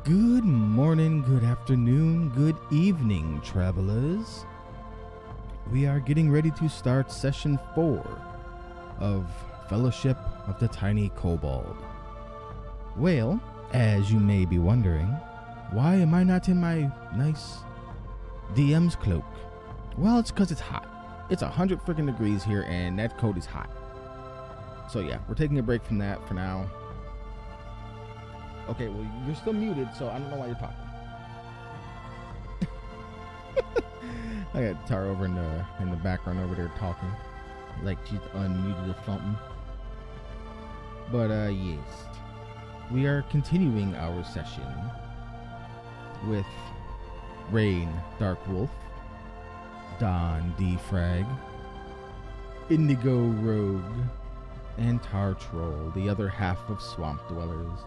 Good morning, good afternoon, good evening, travelers. We are getting ready to start session 4 of Fellowship of the Tiny Kobold. Well, as you may be wondering, why am I not in my nice DM's cloak? Well, it's because it's hot. It's 100 freaking degrees here, and that coat is hot. So yeah, we're taking a break from that for now. Okay, well, you're still muted, so I don't know why you're talking. I got Tara over in the background over there talking, like she's unmuted or something. But yes, we are continuing our session with Rain, Dark Wolf, Don, D-Frag, Indigo Rogue, and Tar Troll, the other half of Swamp Dwellers.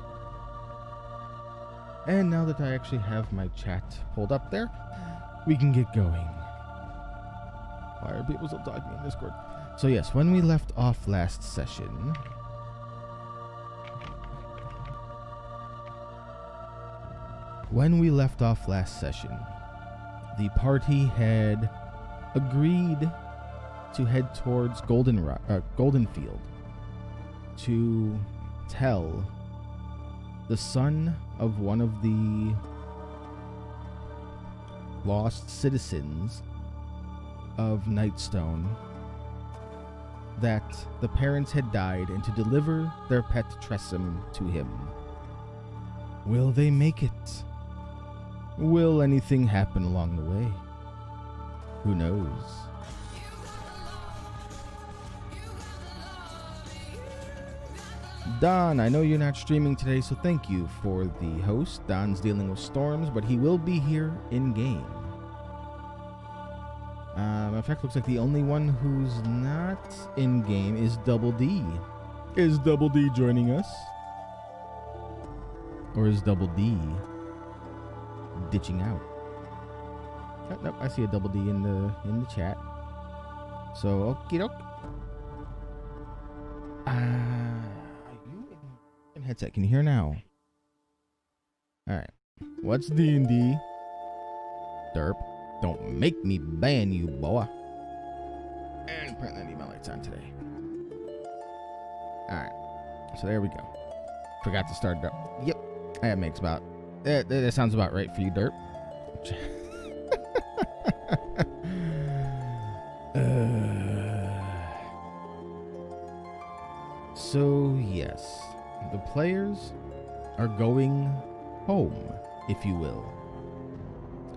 And now that I actually have my chat pulled up there, we can get going. Why are people still talking in Discord? So yes, when we left off last session, the party had agreed to head towards Goldenfield to tell the son of one of the lost citizens of Nightstone that the parents had died and to deliver their pet Tressum to him. Will they make it? Will anything happen along the way? Who knows? Don, I know you're not streaming today, so thank you for the host. Don's dealing with storms, but he will be here in-game. In fact, looks like the only one who's not in-game is Double D. Is Double D joining us? Or is Double D ditching out? Oh, nope, I see a Double D in the chat. So, okie doke. Headset, can you hear now? Alright. What's D&D? Derp. Don't make me ban you, boy. And apparently I need my lights on today. Alright. So there we go. Forgot to start it up. Yep. That makes about... That sounds about right for you, Derp. So, yes. The players are going home, if you will.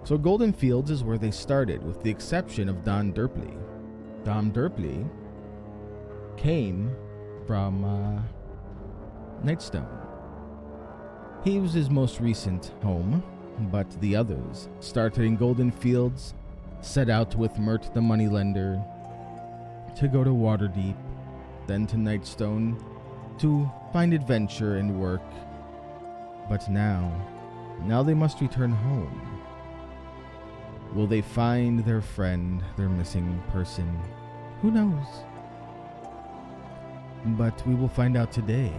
So Golden Fields is where they started, with the exception of Don Derpley. Don Derpley came from Nightstone. He was his most recent home, but the others started in Golden Fields, set out with Mert the Moneylender to go to Waterdeep, then to Nightstone to find adventure and work. But now they must return home. Will they find their friend, their missing person? Who knows? But we will find out today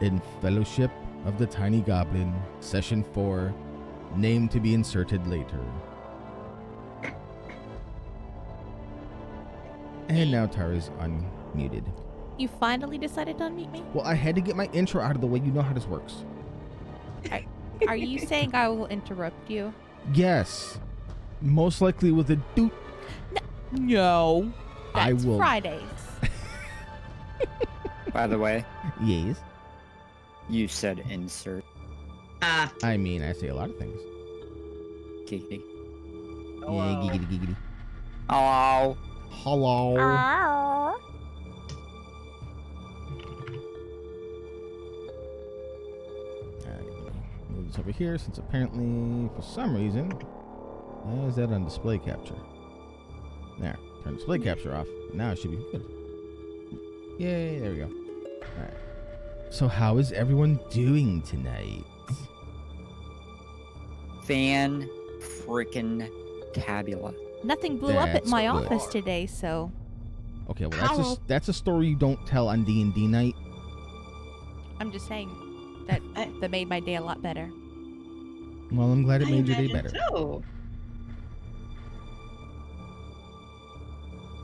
in Fellowship of the Tiny Goblin, Session 4, name to be inserted later. And now Tara's unmuted. You finally decided to unmute me? Well, I had to get my intro out of the way. You know how this works. Are you saying I will interrupt you? Yes. Most likely with a doot. No. I That's will. Fridays. By the way, Yes. you said insert. I mean, I say a lot of things. Kiki. Yeah, giggity giggity. Hello. Hello. Move this over here, since apparently, for some reason, is that on display capture? There. Turn display capture off. Now it should be good. Yay, there we go. Alright. So how is everyone doing tonight? Fan freaking tabula. Nothing blew up at That's my good. office today, so Okay, well that's a story you don't tell on D&D night. I'm just saying. That made my day a lot better. Well, I'm glad it I made your day imagine better. So.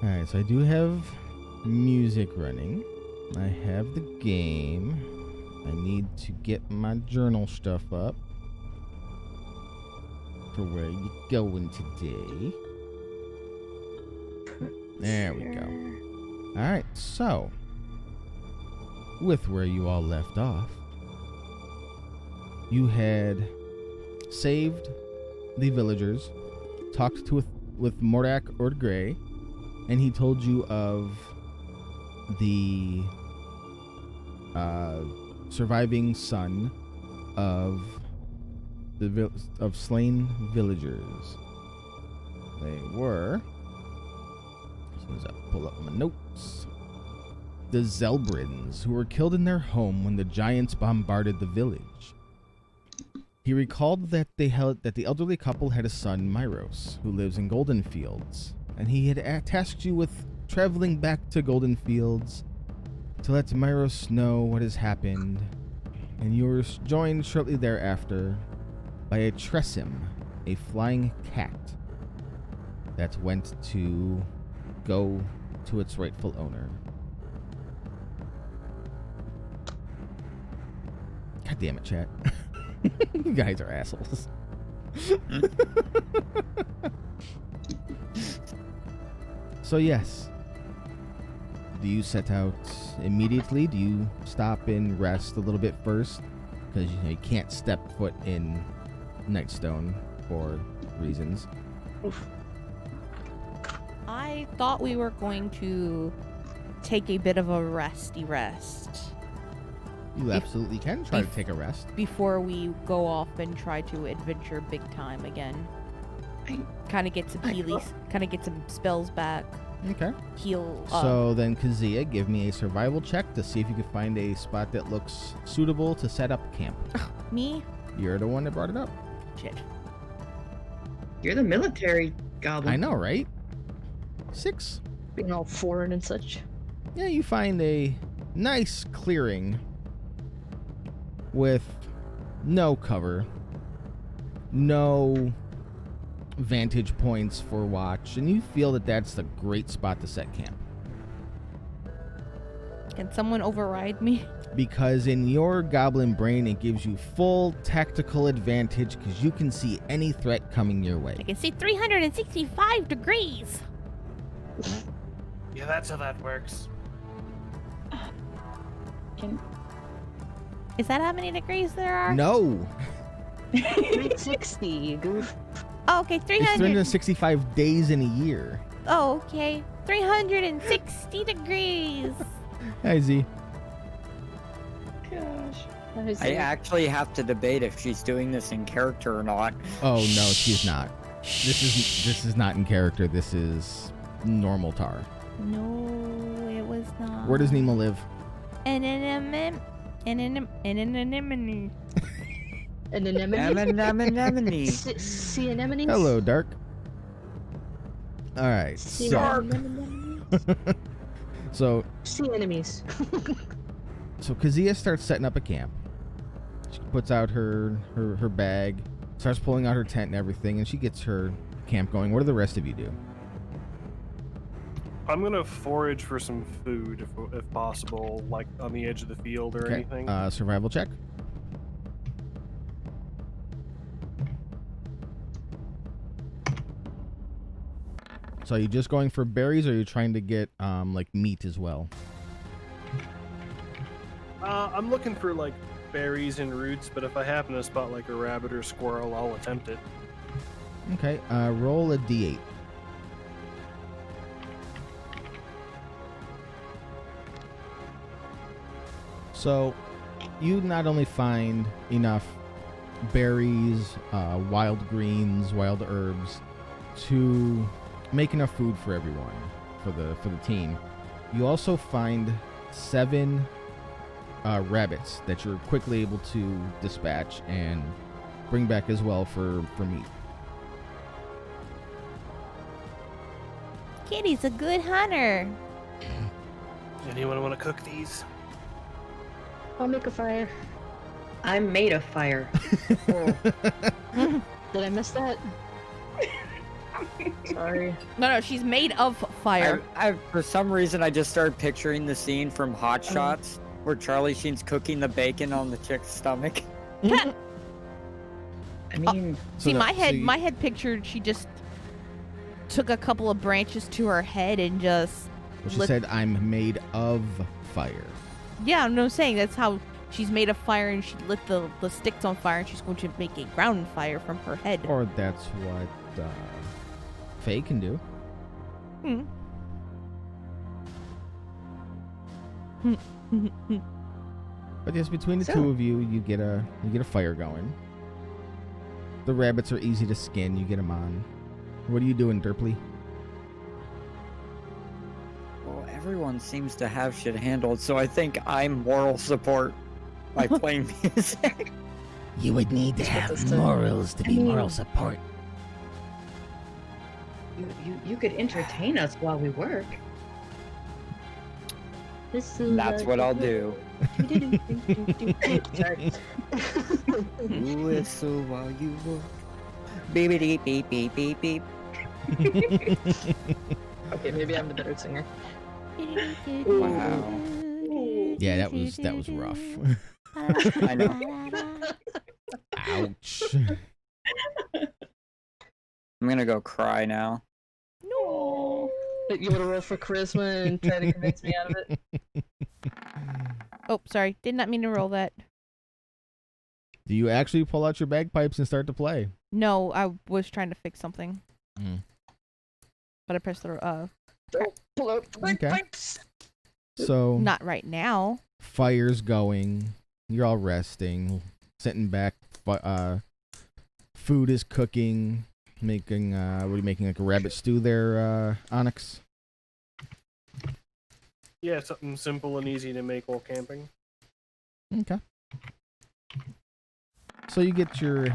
Alright, so I do have music running. I have the game. I need to get my journal stuff up for where you going today. There we go. Alright, so with where you all left off, you had saved the villagers, talked with Mordak Ordgrey, and he told you of the surviving son of of slain villagers. They were, as soon as I pull up my notes, the Zelbrins, who were killed in their home when the giants bombarded the village. He recalled that the elderly couple had a son, Myros, who lives in Golden Fields, and he had tasked you with traveling back to Golden Fields to let Myros know what has happened, and you were joined shortly thereafter by a Tressim, a flying cat that went to go to its rightful owner. God damn it, chat. You guys are assholes. So yes, do you set out immediately? Do you stop and rest a little bit first? Because you can't step foot in Nightstone for reasons. Oof. I thought we were going to take a bit of a resty rest You absolutely can try to take a rest. before we go off and try to adventure big time again. Kind of get some healies, kind of get some spells back, Okay. heal up. So then, Kazia, give me a survival check to see if you can find a spot that looks suitable to set up camp. Me? You're the one that brought it up. Shit. You're the military goblin. I know, right? 6. Being all foreign and such. Yeah, you find a nice clearing with no cover, no vantage points for watch, and you feel that that's a great spot to set camp. Can someone override me? Because in your goblin brain, it gives you full tactical advantage because you can see any threat coming your way. I can see 365 degrees. Yeah, that's how that works. Is that how many degrees there are? No, 360, goof. Oh, okay, it's 300. 365 days in a year. Oh, okay. 360 degrees. Hi, Z. Gosh. I actually have to debate if she's doing this in character or not. Oh no, she's not. This is not in character. This is normal Tar. No, it was not. Where does Nemo live? In an anemone. An anemone. Anemone. Sea anemones? Hello, Dark. All right. Sea So, anemones? so Sea enemies. Kazia starts setting up a camp. She puts out her bag, starts pulling out her tent and everything, and she gets her camp going. What do the rest of you do? I'm gonna forage for some food if possible, like on the edge of the field or anything. Survival check. So are you just going for berries, or are you trying to get like meat as well? I'm looking for like berries and roots, but if I happen to spot like a rabbit or squirrel, I'll attempt it. Okay, roll a d8. So, you not only find enough berries, wild greens, wild herbs to make enough food for everyone, for the team. You also find 7 rabbits that you're quickly able to dispatch and bring back as well for meat. Kitty's a good hunter. Anyone want to cook these? I'll make a fire. I'm made of fire. Did I miss that? Sorry. No, she's made of fire. For some reason, I just started picturing the scene from Hot Shots where Charlie Sheen's cooking the bacon on the chick's stomach. I mean, See, my head pictured she just took a couple of branches to her head and just. Well, she said, "I'm made of fire." Yeah, no, saying that's how she's made of fire, and she lit the sticks on fire, and she's going to make a ground fire from her head. Or that's what Faye can do. But yes, between the two of you, you get a fire going. The rabbits are easy to skin. You get them on. What are you doing, Derpley? Well, everyone seems to have shit handled, so I think I'm moral support by playing music. You would need to have morals to be moral support. you could entertain us while we work. That's what I'll do. Sorry. Whistle while you work. Beep beep beep beep beep beep. Okay, maybe I'm the better singer. Wow. Yeah, that was rough. I know. Ouch. I'm gonna go cry now. No. But you want to roll for charisma and try to convince me out of it? Oh, sorry. Did not mean to roll that. Do you actually pull out your bagpipes and start to play? No, I was trying to fix something. But I pressed the Pull out Okay. So not right now. fire's going. You're all resting, sitting back. Food is cooking. Making what are you making, like a rabbit stew there, Onyx? Yeah, something simple and easy to make while camping. Okay. So you get your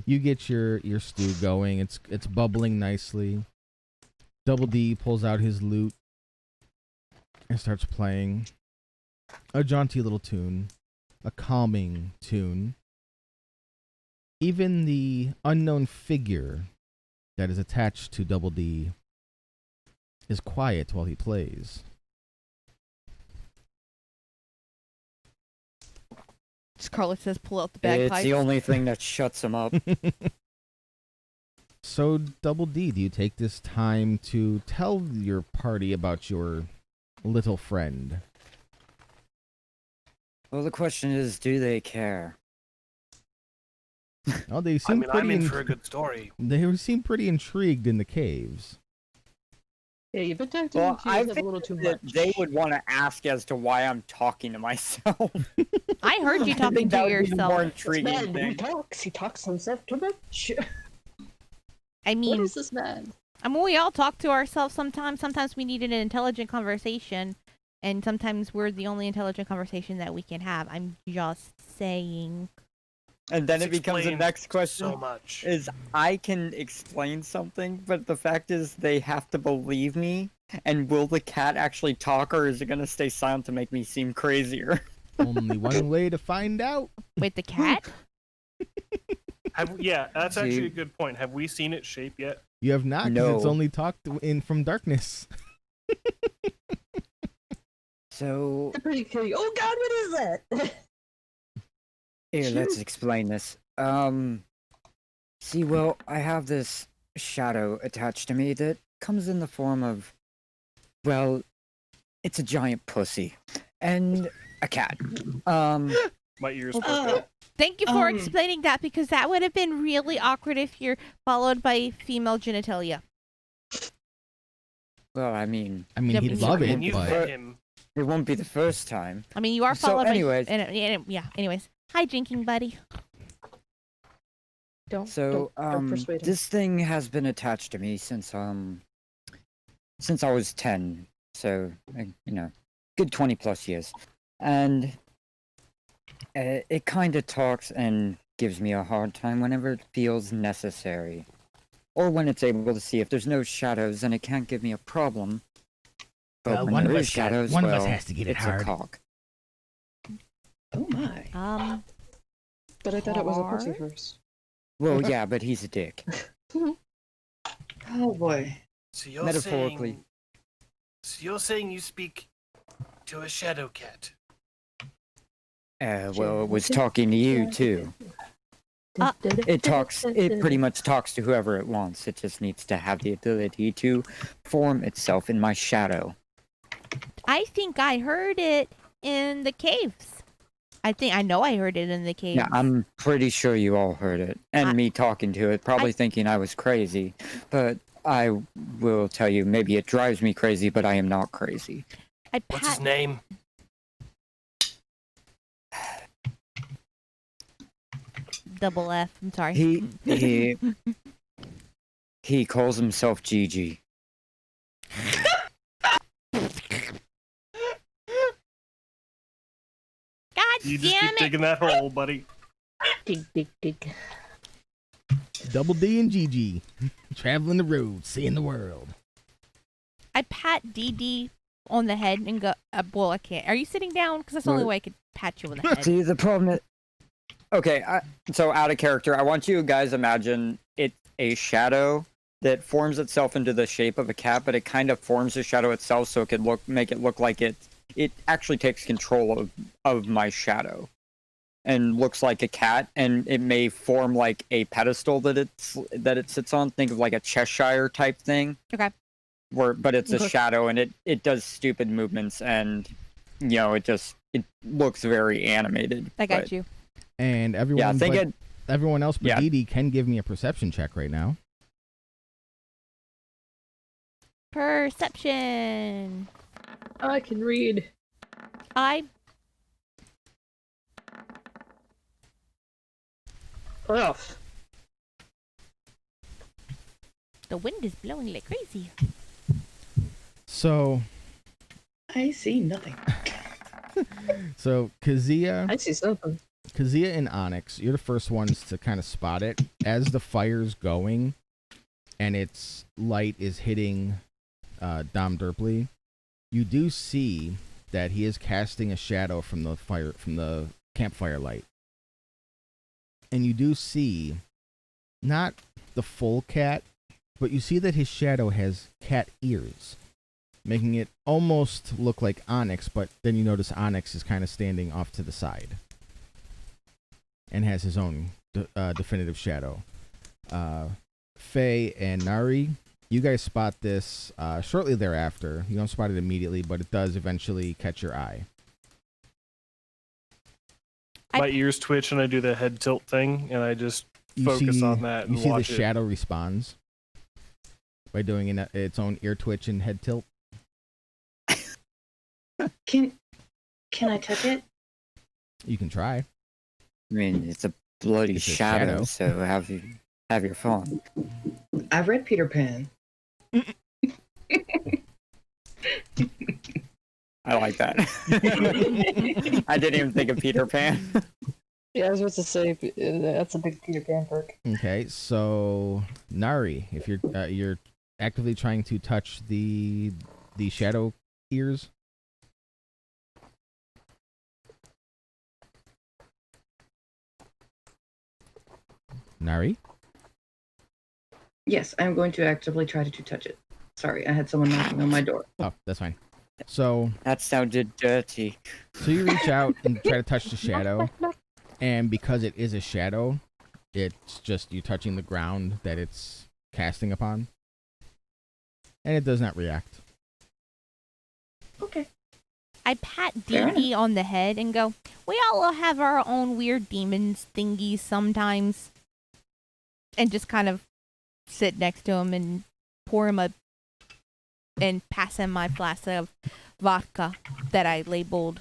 you get your stew going. It's bubbling nicely. Double D pulls out his lute and starts playing a jaunty little tune, a calming tune. Even the unknown figure that is attached to Double D is quiet while he plays. Scarlet says, "Pull out the It's bagpipes." the only thing that shuts him up. So, Double D, do you take this time to tell your party about your little friend? Well, the question is, do they care? Oh, they seem I'm in for a good story. They seem pretty intrigued in the caves. Yeah, you've been talking Well, to I a think little too that much. they would want to ask as to why I'm talking to myself. I heard you I talking think that to would be the more yourself. This intriguing man, thing. he talks himself too much. I What mean, is this man? we all talk to ourselves sometimes. Sometimes we need an intelligent conversation, and sometimes we're the only intelligent conversation that we can have. I'm just saying. And then This it becomes the explains next question So much. is I can explain something, but the fact is they have to believe me. And will the cat actually talk, or is it going to stay silent to make me seem crazier? Only one way to find out. Wait, the cat? Yeah, that's actually a Dude. good point. Have we seen it shape yet? You have not, 'cause No. it's only talked in from darkness. So, They're pretty cool. Oh God, what is that? here, let's explain this. See, well, I have this shadow attached to me that comes in the form of, well, it's a giant pussy and a cat. My ears perked up. Thank you for explaining that, because that would have been really awkward if you're followed by female genitalia. Well, I mean, Yeah, he'd but love When it, you but met him, it won't be the first time. I mean, you are So followed anyways- by... yeah, anyways. Hi, drinking buddy. So, don't persuade him. this thing has been attached to me since I was 10. So, good 20 plus years. And it kind of talks and gives me a hard time whenever it feels necessary. Or when it's able to see if there's no shadows, then it can't give me a problem. But Well, when one of there us is got- shadows, one of us well, has to get it it's hard. a cock. Oh my. But I thought it was a pussy Hard? first. Well, yeah, but he's a dick. Oh boy. So you're Metaphorically. You're saying you speak to a shadow cat? Well, it was talking to you too. It pretty much talks to whoever it wants. It just needs to have the ability to form itself in my shadow. I think I heard it in the caves. I know I heard it in the caves. Yeah, I'm pretty sure you all heard it. And me talking to it, probably thinking I was crazy. But I will tell you, maybe it drives me crazy, but I am not crazy. What's his name? Double F. I'm sorry. He calls himself Gigi. God You just damn keep it! digging that hole, buddy. Dig, dig, dig. Double D and GG. Traveling the road, seeing the world. I pat DD on the head and go, well, I can't. Are you sitting down? Because that's the only way I could pat you on the head. See, the problem is... Okay, so out of character, I want you guys imagine it a shadow that forms itself into the shape of a cat, but it kind of forms the shadow itself so it could make it look like it actually takes control of my shadow and looks like a cat, and it may form like a pedestal that it sits on. Think of like a Cheshire type thing. Okay. But it's a shadow, and it does stupid movements, and it looks very animated. I got you. And everyone, everyone else but Yeah. Dee Dee can give me a perception check right now. Perception. I can read. Oh, The wind is blowing like crazy. So I see nothing. Kazia I see something. and Onyx, you're the first ones to kind of spot it. As the fire's going and its light is hitting Dom Derpley, you do see that he is casting a shadow from the campfire light. And you do see not the full cat, but you see that his shadow has cat ears, making it almost look like Onyx, but then you notice Onyx is kind of standing off to the side and has his own definitive shadow. Faye and Nari, you guys spot this shortly thereafter. You don't spot it immediately, but it does eventually catch your eye. My ears twitch and I do the head tilt thing, and I just focus on that and you see watch the it. shadow responds by doing its own ear twitch and head tilt. Can I touch it? You can try. I mean, it's a bloody It's a shadow, shadow. so have your fun. I've read Peter Pan. I like that. I didn't even think of Peter Pan. Yeah, I was about to say that's a big Peter Pan perk. Okay, so Nari, if you're actively trying to touch the shadow ears. Nari? Yes, I'm going to actively try to touch it. Sorry, I had someone knocking on my door. Oh, that's fine. So That sounded dirty. you reach out and try to touch the shadow, and because it is a shadow, it's just you touching the ground that it's casting upon, and it does not react. Okay. I pat Fair DD on the head and go, we all have our own weird demons thingies sometimes. And just kind of sit next to him and pour him and pass him my flask of vodka that I labeled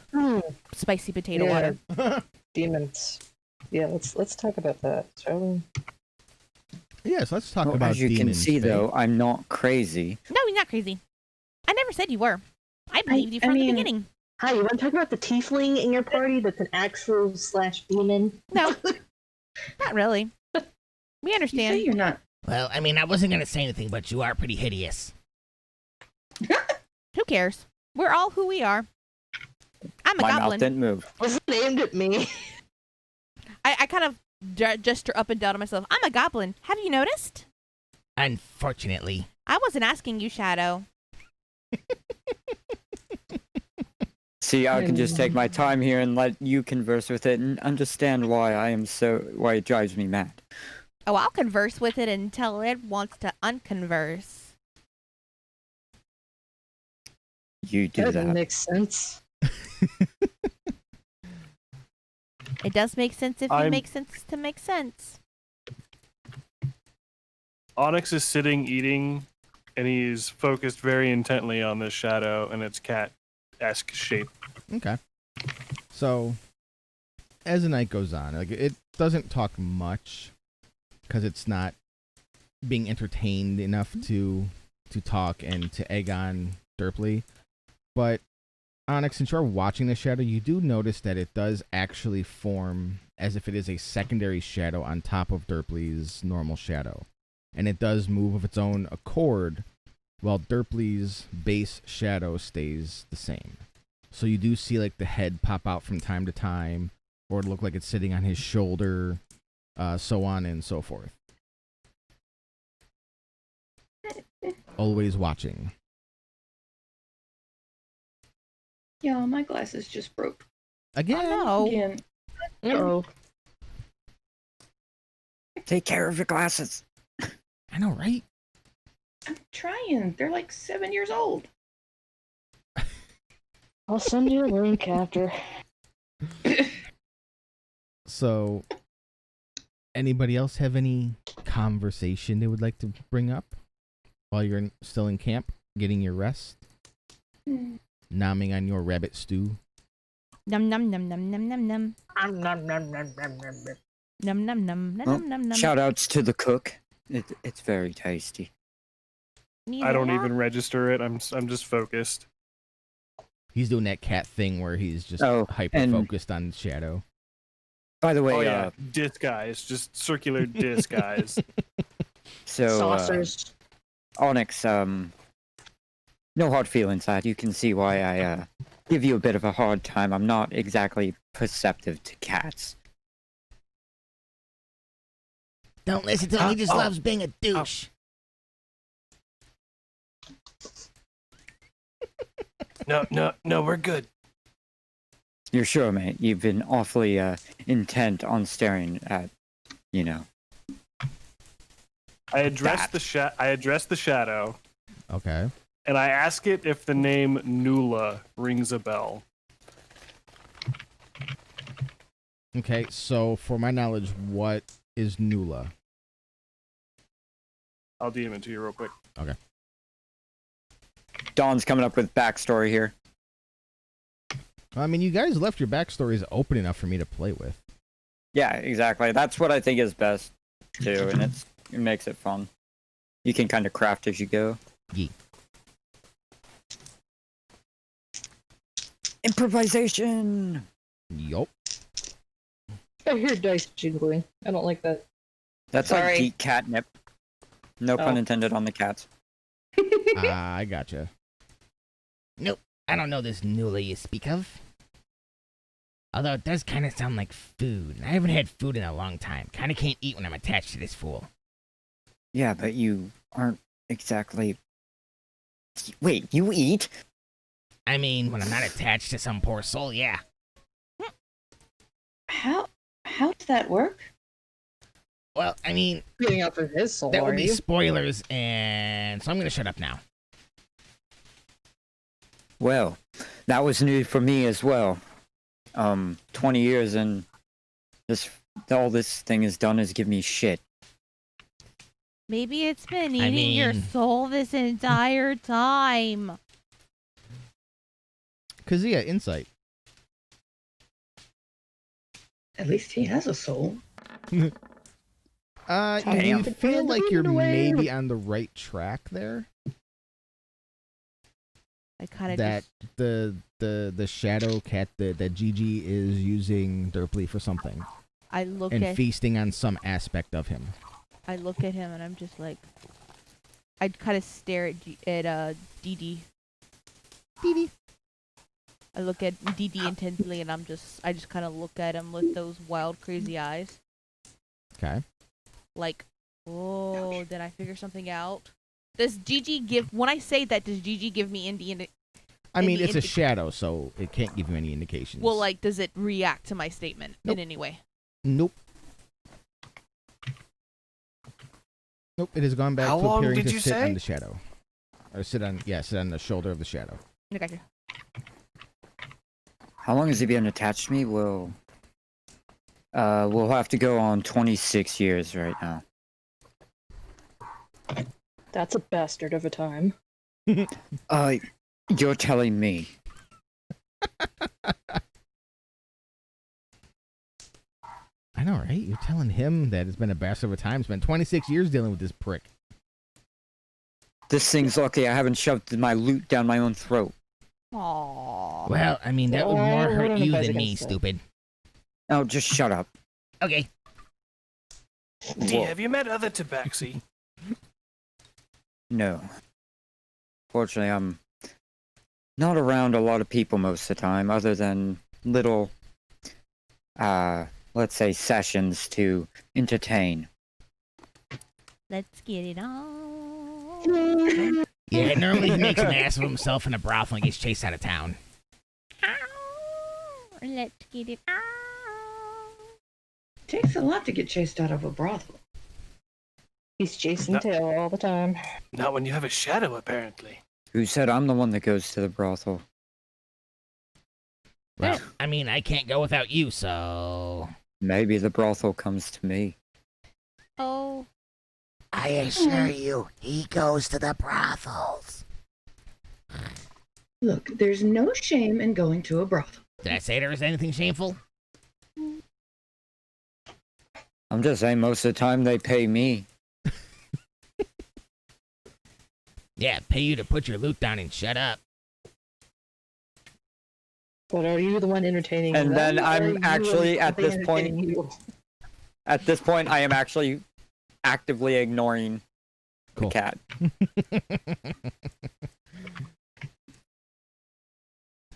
spicy potato Yeah. water. Demons. Yeah, let's talk about that, shall we? Yes, let's talk Well, about as you demons. can see, Faye. though, I'm not crazy. No, you're not crazy. I never said you were. I believed you from the mean- beginning. Hi, you want to talk about the tiefling in your party that's an actual / demon? No, not really. We You say understand. you're not. Well, I mean, I wasn't going to say anything, but you are pretty hideous. Who cares? We're all who we are. I'm a My mouth goblin. didn't move. Wasn't aimed at me. I kind of gesture up and down to myself. I'm a goblin. Have you noticed? Unfortunately. I wasn't asking you, Shadow. See, I can just take my time here and let you converse with it and understand why why it drives me mad. Oh, I'll converse with it until it wants to unconverse. You do That that. makes sense. It does make sense if you I'm- make sense to make sense. Onyx is sitting eating, and he's focused very intently on this shadow and its cat-esque shape. Okay. So, as the night goes on, like it doesn't talk much because it's not being entertained enough to talk and to egg on Derpley. But Onyx, since you're watching the shadow, you do notice that it does actually form as if it is a secondary shadow on top of Derpley's normal shadow. And it does move of its own accord, while Derpley's base shadow stays the same. So you do see like the head pop out from time to time, or it look like it's sitting on his shoulder, so on and so forth. Always watching. Yeah, my glasses just broke Again. Oh, no. again. Oh, Take care of your glasses. I know, right? I'm trying. They're like 7 years old. I'll send you a link after. So, anybody else have any conversation they would like to bring up while you're still in camp, getting your rest, nomming on your rabbit stew? Num num num num num num num. Nom, nom, nom, nom, nom, nom, nom. Num num num num Well, num num num. shout outs to the cook. It's very tasty. I don't even register it. I'm just focused. He's doing that cat thing where he's just Oh, hyper focused on shadow. By the way, Oh yeah, disc eyes, just circular disc eyes. so Saucers. Onyx, no hard feelings, lad. You can see why I give you a bit of a hard time. I'm not exactly perceptive to cats. Don't listen to him. He just loves being a douche. No, we're good. You're sure, mate? You've been awfully intent on staring at, I addressed the shadow, Okay. and I ask it if the name Nula rings a bell. Okay, so for my knowledge, what is Nula? I'll DM it to you real quick. Okay. Dawn's coming up with backstory here. I mean, you guys left your backstories open enough for me to play with. Yeah, exactly. That's what I think is best too, and it makes it fun. You can kind of craft as you go. Yeah. Improvisation. Yup. I hear dice jingling. I don't like that. That's like Sorry. geek catnip. No pun Oh. intended on the cats. I gotcha. Nope. I don't know this Nula you speak of. Although it does kind of sound like food. And I haven't had food in a long time. Kind of can't eat when I'm attached to this fool. Yeah, but you aren't exactly. Wait, you eat? I mean, when I'm not attached to some poor soul, yeah. How does that work? Well, I mean, Feeding off of his soul, that would are be you? spoilers, and so I'm gonna shut up now. Well, that was new for me as well. 20 years and all this thing has done is give me shit. Maybe it's been I eating your mean- soul this entire time. Kazia, insight. At least he has a soul. You Damn. feel like you're Away. maybe on the right track there. I kind of That just, the shadow cat that Gigi is using Derpley for something I look and at feasting on some aspect of him. I look at him and I'm just like, I'd kind of stare at Dee Dee. Dee Dee. I look at DD intently, and I just kind of look at him with those wild, crazy eyes. Okay. Like, oh, did I figure something out? Does Gigi give, when I say that, does Gigi give me I mean, Any it's a shadow, so it can't give you any indications. well, like, does it react to my statement Nope. in any way? Nope. Nope, it has gone back How to long appearing did to you sit on say? the shadow. Or sit on the shoulder of the shadow. I got you. How long has he been attached to me? We'll have to go on 26 years right now. That's a bastard of a time. You're telling me. I know, right? You're telling him that it's been a bastard of a time. Spent 26 years dealing with this prick. This thing's lucky I haven't shoved my loot down my own throat. Aww. Well, I mean, that would more I hurt wouldn't you advise than me, against that. stupid. Oh, just shut up. Okay. D, Whoa. have you met other Tabaxi? No. Fortunately, I'm not around a lot of people most of the time, other than little, let's say, sessions to entertain. Let's get it on. Yeah, normally he makes an ass of himself in a brothel and gets chased out of town. Let's get it on. Takes a lot to get chased out of a brothel. He's chasing No. tail all the time. Not when you have a shadow, apparently. Who said I'm the one that goes to the brothel? Well, I mean, I can't go without you, so... Maybe the brothel comes to me. Oh, I assure you, he goes to the brothels. Look, there's no shame in going to a brothel. Did I say there was anything shameful? I'm just saying most of the time they pay me. Yeah, pay you to put your loot down and shut up. But are you the one entertaining And them, then or I'm are you actually, at they this point- entertaining you? At this point, I am actually actively ignoring Cool. the cat.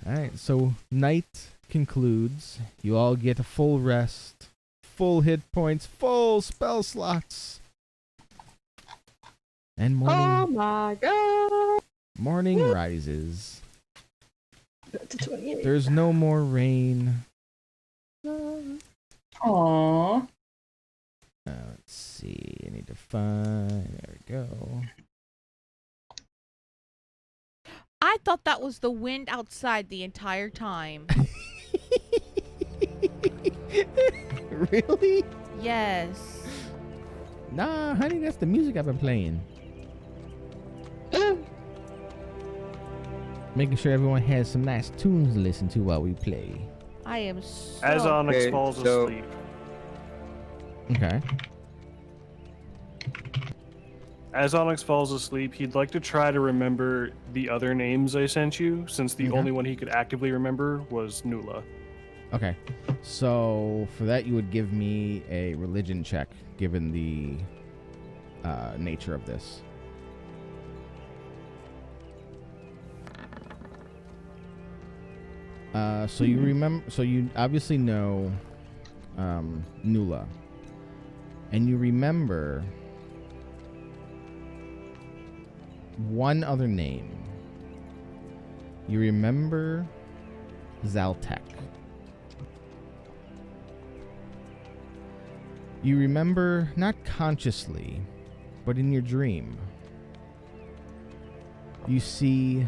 Alright, so night concludes. You all get a full rest, full hit points, full spell slots. And Oh my god! morning rises. That's a 28. There's no more rain. Aww. Let's see. I need to find. There we go. I thought that was the wind outside the entire time. Really? Yes. Nah, honey, that's the music I've been playing. Making sure everyone has some nice tunes to listen to while we play. I am so... As Onyx Okay, falls so- asleep. Okay. As Onyx falls asleep, he'd like to try to remember the other names I sent you, since the Okay. only one he could actively remember was Nula. Okay. So for that, you would give me a religion check, given the nature of this. So you remember. So you obviously know Nula, and you remember one other name. You remember Zaltek. You remember, not consciously, but in your dream, you see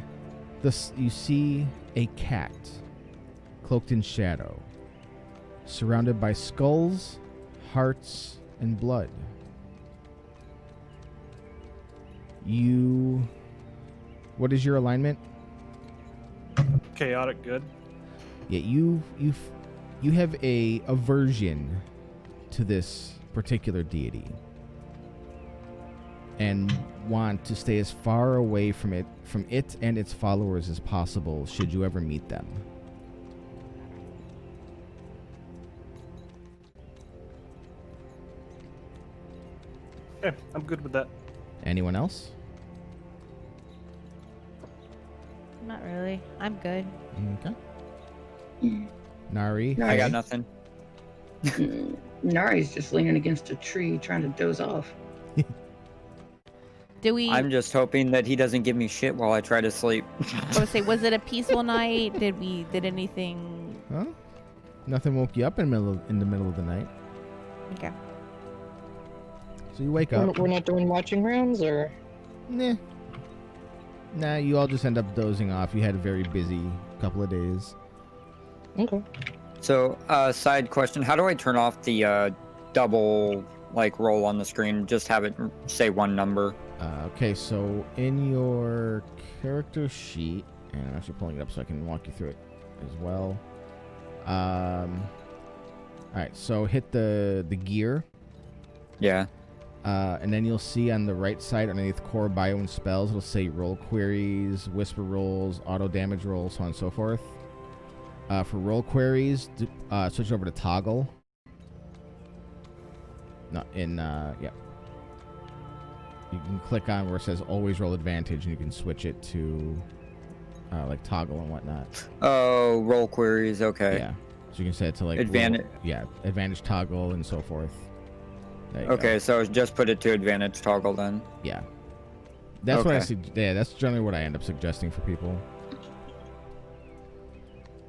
a cat cloaked in shadow, surrounded by skulls, hearts, and blood. What is your alignment? Chaotic good. Yeah, you have a aversion to this particular deity and want to stay as far away from it and its followers as possible should you ever meet them. Okay, I'm good with that. Anyone else? Not really. I'm good. Okay. Nari. I got Faye? nothing. Nari's just leaning against a tree trying to doze off. Do we? I'm just hoping that he doesn't give me shit while I try to sleep. I would say, was it a peaceful night? Did anything? Huh? Nothing woke you up in the middle of the night. Okay. So you wake up. We're not doing watching rounds, or Nah, you all just end up dozing off. You had a very busy couple of days. okay. So, side question: how do I turn off the double roll on the screen? Just have it say one number. Okay, so in your character sheet, and I'm actually pulling it up so I can walk you through it as well. All right, so hit the gear. Yeah. And then you'll see on the right side underneath core bio and spells, it'll say roll queries, whisper rolls, auto damage rolls, so on and so forth. For roll queries, switch over to toggle. No, yeah. You can click on where it says always roll advantage, and you can switch it to toggle and whatnot. Oh, roll queries. Okay. Yeah. So you can set it to Advantage. Advantage toggle and so forth. There you go. Okay, so just put it to advantage toggle then. Yeah. That's what I Okay. that's generally what I end up suggesting for people.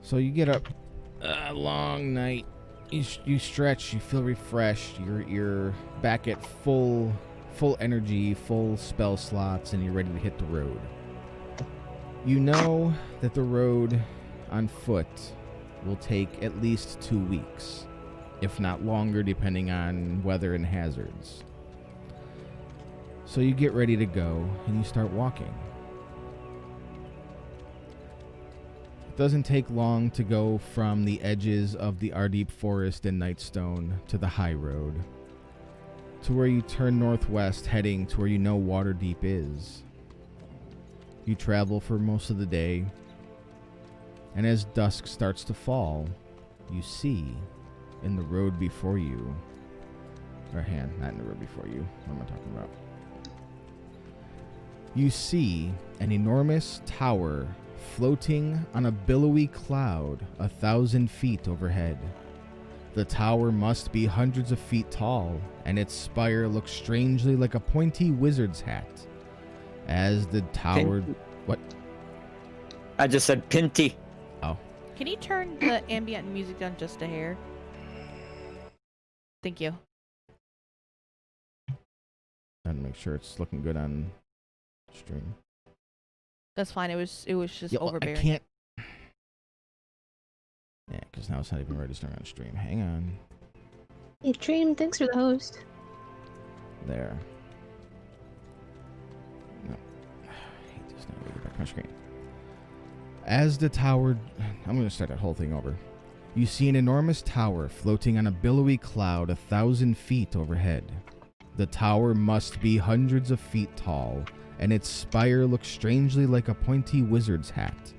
So you get up, long night. You stretch. You feel refreshed. You're back at full energy, full spell slots, and you're ready to hit the road. You know that the road on foot will take at least 2 weeks, if not longer, depending on weather and hazards. So you get ready to go, and you start walking. It doesn't take long to go from the edges of the Ardeep Forest and Nightstone to the high road, to where you turn northwest, heading to where you know Waterdeep is. You travel for most of the day, and as dusk starts to fall, you see in the road before you, not in the road before you, what am I talking about? You see an enormous tower floating on a billowy cloud 1,000 feet overhead. The tower must be hundreds of feet tall, and its spire looks strangely like a pointy wizard's hat. As the tower... What? I just said Pinty. Oh. Can you turn the ambient music down just a hair? Thank you. And make sure it's looking good on stream. That's fine. It was just Yeah, well, overbearing. I can't... Yeah, because now it's not even registering on stream. Hang on. Hey, Dream, thanks for the host. There. No. I hate this now. Get back to my screen. As the tower... I'm going to start that whole thing over. You see an enormous tower floating on a billowy cloud 1,000 feet overhead. The tower must be hundreds of feet tall, and its spire looks strangely like a pointy wizard's hat.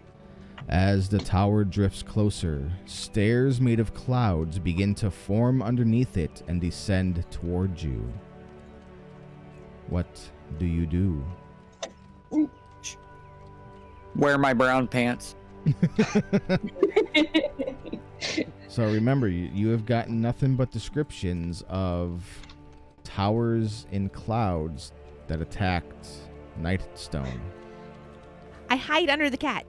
As the tower drifts closer, stairs made of clouds begin to form underneath it and descend towards you. What do you do? Wear my brown pants. So remember, you have gotten nothing but descriptions of towers in clouds that attacked Nightstone. I hide under the cat.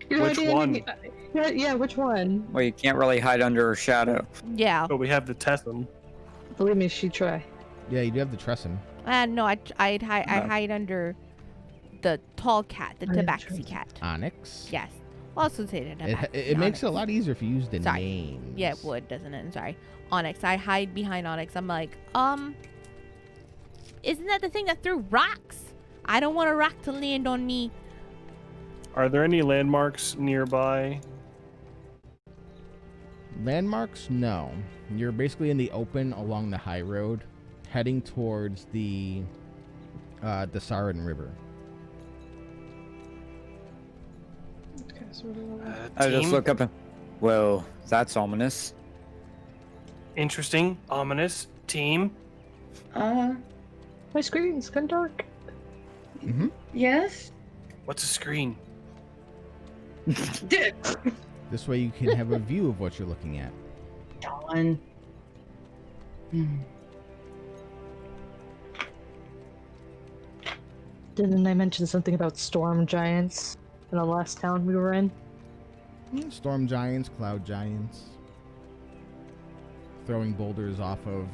Which one? Yeah, which one? Well, you can't really hide under a shadow. Yeah. But we have to test them. Believe me, she try. Yeah, you do have the Tresson. No, I hide under the tall cat, the Oh, yeah, tabaxi true. cat. Onyx. Yes. Well, also say the tabaxi. It makes it a Onyx. lot easier if you use the Sorry. names. Yeah, it would, doesn't it? I'm sorry. Onyx. I hide behind Onyx. I'm like, isn't that the thing that threw rocks? I don't want a rock to land on me. Are there any landmarks nearby? Landmarks? No. You're basically in the open along the high road, heading towards the Sarin River. I just Team? look up and... Well, that's ominous. Interesting. Ominous. Team. My screen's kind of dark. Mm-hmm. Yes? What's a screen? This way you can have a view of what you're looking at. Dawn. Didn't I mention something about storm giants in the last town we were in? Storm giants, cloud giants. Throwing boulders off of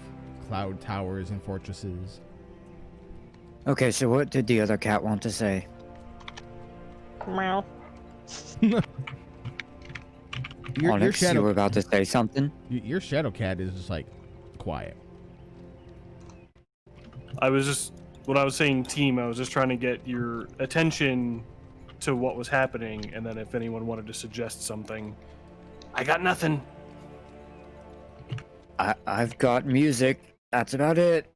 cloud towers and fortresses. Okay, so what did the other cat want to say? Meow. Your Onyx, you were shadow, about to say something? your shadow cat is just like quiet. When I was saying team, I was just trying to get your attention to what was happening, and then if anyone wanted to suggest something, I got nothing. I've got music. That's about it.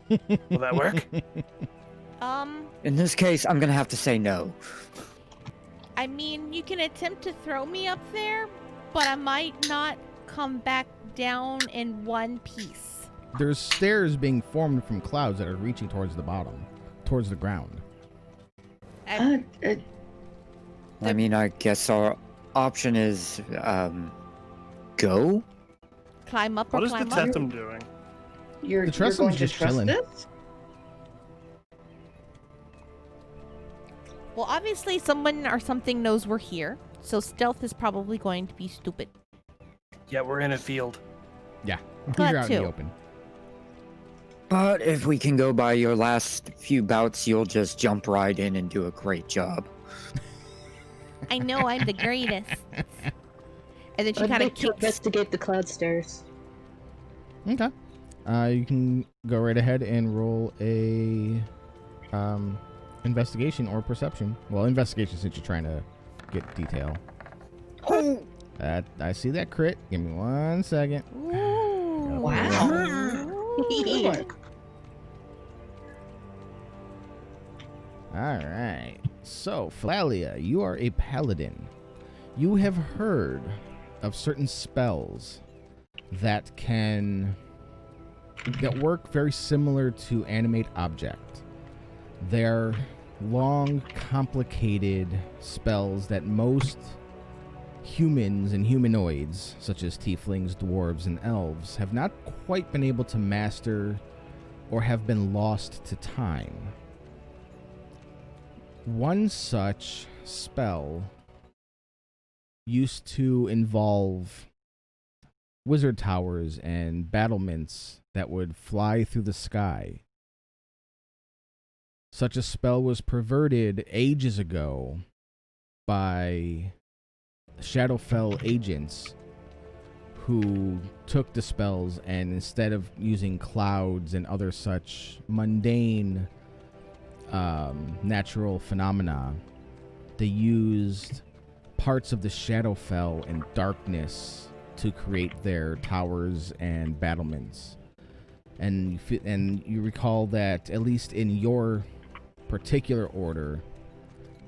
Will that work? In this case, I'm gonna have to say no. I mean, you can attempt to throw me up there, but I might not come back down in one piece. There's stairs being formed from clouds that are reaching towards the bottom, towards the ground. I mean, I guess our option is, go? Climb up or What is the climb up? Tetham doing? You're The Tressum's going to just trust chilling. this? Well, obviously someone or something knows we're here, so stealth is probably going to be stupid. Yeah, we're in a field. Yeah, That you're out in too. the open. But if we can go by your last few bouts, you'll just jump right in and do a great job. I know I'm the greatest. And then she I'd kind of like to kicks. investigate the cloud stairs. Okay. You can go right ahead and roll a investigation or perception. Well, investigation since you're trying to get detail. Oh! I see that crit. Give me 1 second. Ooh. Wow. All right. So, Flalia, you are a paladin. You have heard of certain spells that work very similar to animate object. They're long, complicated spells that most humans and humanoids, such as tieflings, dwarves, and elves, have not quite been able to master or have been lost to time. One such spell used to involve wizard towers and battlements that would fly through the sky. Such a spell was perverted ages ago by Shadowfell agents who took the spells and instead of using clouds and other such mundane natural phenomena, they used parts of the Shadowfell and darkness to create their towers and battlements. And you recall that, at least in your particular order,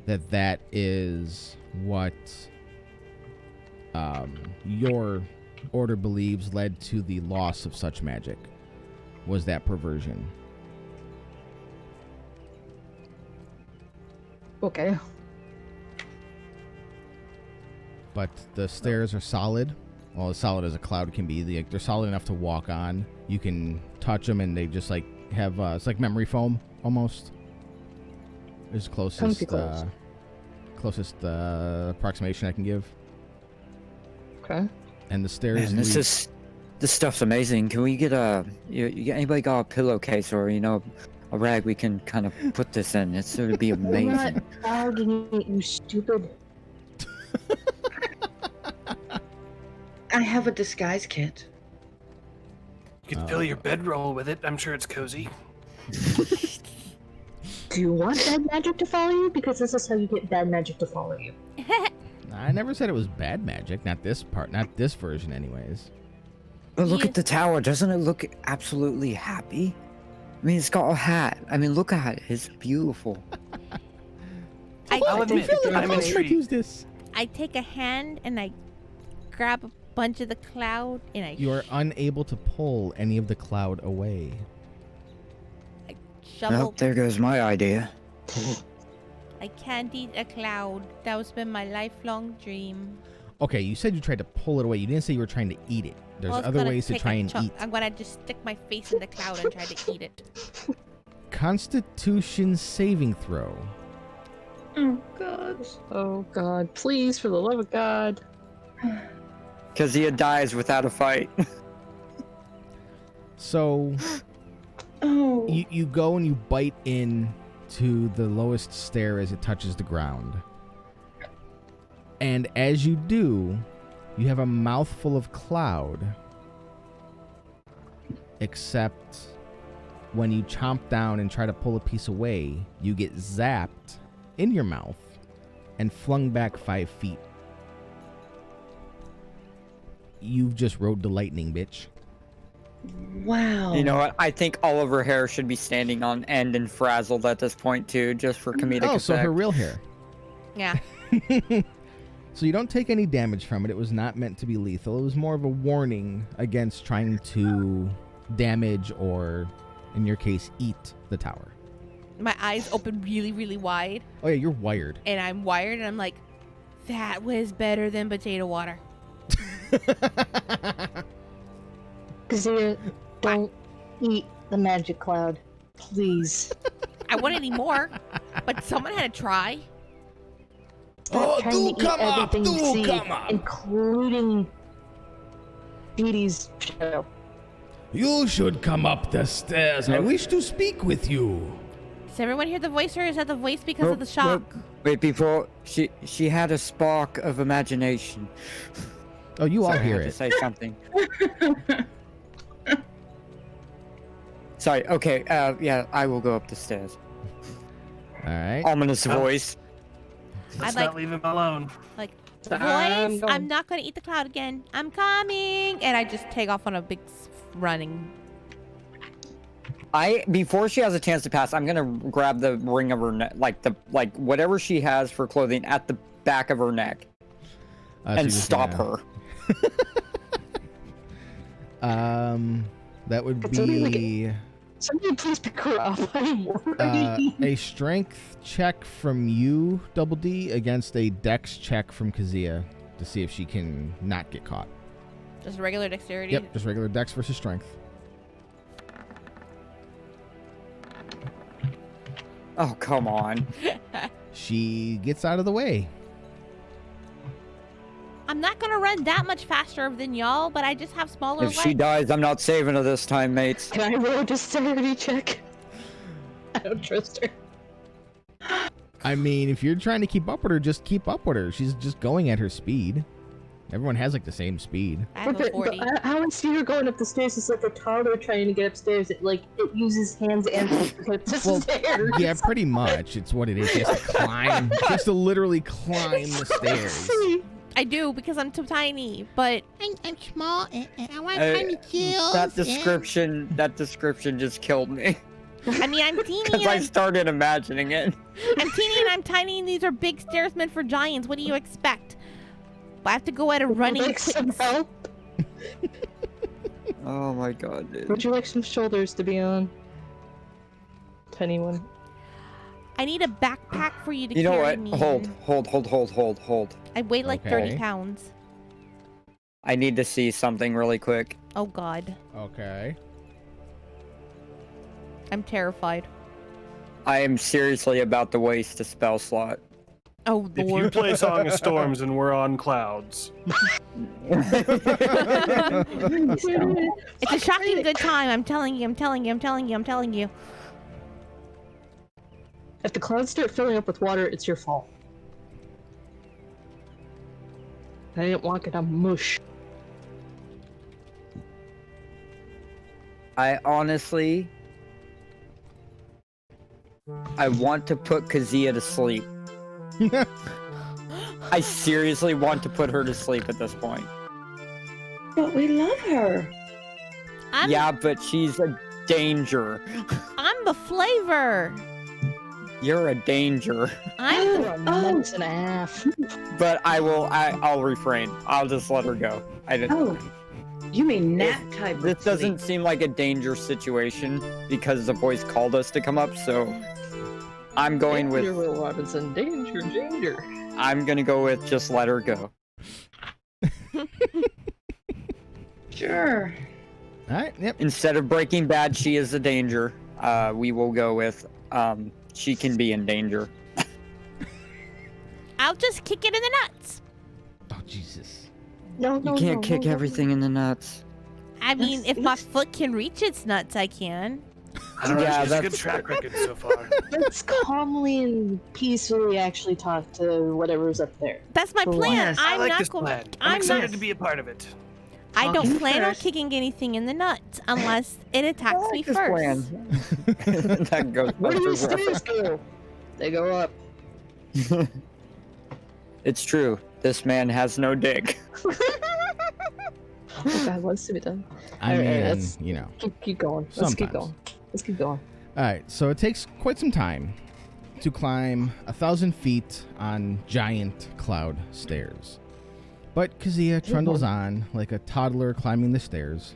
that is what your order believes led to the loss of such magic, was that perversion. Okay. But the stairs are solid. Well, as solid as a cloud can be. They're solid enough to walk on. You can touch them and they just like have, it's like memory foam almost. Is closest approximation I can give. Okay. And the stairs Man, lead- this stuff's amazing. Can we get anybody got a pillowcase or, a rag we can kind of put this in? It would be I'm not amazing. arguing, you stupid. I have a disguise kit. You could fill your bedroll with it. I'm sure it's cozy. Do you want bad magic to follow you? Because this is how you get bad magic to follow you. I never said it was bad magic. Not this part. Not this version, anyways. But look Yes. at the tower. Doesn't it look absolutely happy? I mean, it's got a hat. I mean, look at it. It's beautiful. I'll admit, I'm I intrigued. use this. I take a hand and I grab a bunch of the cloud and I You are unable to pull any of the cloud away. shovel. Well, there goes my idea. I can't eat a cloud. That was been my lifelong dream. Okay, you said you tried to pull it away. You didn't say you were trying to eat it. There's Well, I was other gonna ways to take try a and chunk. eat. I'm gonna just stick my face in the cloud and try to eat it. Constitution saving throw. Oh God. Oh God. Please, for the love of God. Kazia dies without a fight. So Oh. you go and you bite in to the lowest stair as it touches the ground. And as you do, you have a mouthful of cloud. Except when you chomp down and try to pull a piece away, you get zapped in your mouth and flung back 5 feet. You've just rode the lightning, bitch. Wow. You know what? I think all of her hair should be standing on end and frazzled at this point too, just for comedic Oh, effect. so her real hair. Yeah. So you don't take any damage from it. It was not meant to be lethal. It was more of a warning against trying to damage or, in your case, eat the tower. My eyes open really, really wide, Oh yeah, you're wired. and I'm wired, and I'm like, that was better than potato water. Kazia, don't eat the magic cloud. Please. I wouldn't eat more, but someone had to try. Stop trying to eat everything you see, come up. including Dee Dee's shadow. You should come up the stairs. I wish to speak with you. Does everyone hear the voice, or is that the voice because of Nope, the shock? nope. Wait, before she had a spark of imagination. Oh, you all Sorry, I hear had to it. say something. Sorry. Okay. Yeah, I will go up the stairs. All right. Ominous voice. Let's like- not leave him alone. Like, I'm voice, going. I'm not going to eat the cloud again. I'm coming. And I just take off on a big running. Before she has a chance to pass, I'm gonna grab the ring of her neck, like whatever she has for clothing at the back of her neck, So you're and just stop gonna- her. That would It's only be Somebody please pick her up. I'm worried. a strength check from you, Double D, against a dex check from Kazia to see if she can not get caught. Just regular dexterity. Yep, just regular dex versus strength. Oh, come on. She gets out of the way. I'm not going to run that much faster than y'all, but I just have smaller If she legs. dies, I'm not saving her this time, mates. Can I roll a dexterity check? I don't trust her. I mean, if you're trying to keep up with her, just keep up with her. She's just going at her speed. Everyone has like the same speed. I have a 40. How I see her going up the stairs is like a toddler trying to get upstairs. It uses hands and feet to get up the Well, stairs. Yeah, pretty much. It's what it is. She has to climb. She has to literally climb the stairs. I do because I'm too tiny, but I'm small and I want Uh, tiny kills. That description just killed me. I mean, I'm teeny Because and I started imagining it. I'm teeny and I'm tiny, and these are big stairs meant for giants. What do you expect? I have to go at a running Like some quick. help? Oh my god, dude. Would you like some shoulders to be on? Tiny one. I need a backpack for you to You know carry what? me. Hold. I weigh like 30 Okay. pounds. I need to see something really quick. Oh God, Okay. I'm terrified. I am seriously about to waste a spell slot. Oh If you Lord. play Song of Storms and we're on clouds, It's a shocking good time. I'm telling you. If the clouds start filling up with water, it's your fault. I didn't walk it on mush. I honestly... I want to put Kazia to sleep. I seriously want to put her to sleep at this point. But we love her. Yeah, but she's a danger. I'm the flavor. You're a danger. I'm For a month and a half. But I'll refrain. I'll just let her go. I didn't. Oh, you mean nap type? This doesn't seem like a danger situation because the voice called us to come up, so I'm going Danger, with. Will Robinson. Danger, danger. I'm gonna go with just let her go. Sure. All right. Yep. Instead of Breaking Bad, she is a danger. We will go with she can be in danger. I'll just kick it in the nuts. Oh Jesus. No, You no, can't no, kick no, no. everything in the nuts. I mean, That's- if my that's- foot can reach its nuts, I can. I don't know. Yeah, She has a good that's- track record so far. Let's calmly and peacefully actually talk to whatever's up there. That's my For plan. once. I I'm like not this going. plan. I'm I'm excited not. to be a part of it. I don't Talking plan on first. kicking anything in the nuts unless it I attacks like me this first. plan. That goes Where do both your ways. stairs go? They go up. It's true. This man has no dick. Oh God, what's to be done? I All right, mean, let's- you know. Keep going. Let's keep Sometimes. going. Let's keep going. All right. So it takes quite some time to climb 1,000 feet on giant cloud stairs. But Kazia trundles on like a toddler climbing the stairs.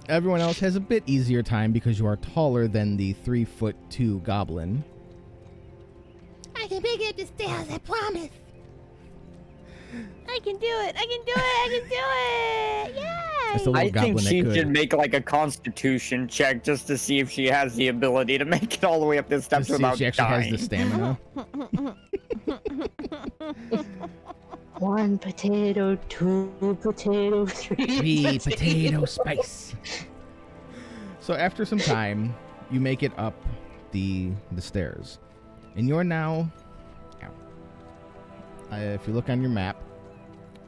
Everyone else has a bit easier time because you are taller than the 3'2" goblin. I can make it up the stairs, I promise. I can do it. I can do it. I can do it. It's the Yay! little I think goblin that she could. should make like a constitution check just to see if she has the ability to make it all the way up the steps Let's see if without she actually dying. has the stamina. 1 potato, 2 potato, 3 Three potato spice. So after some time, you make it up the stairs, and you're now. If you look on your map,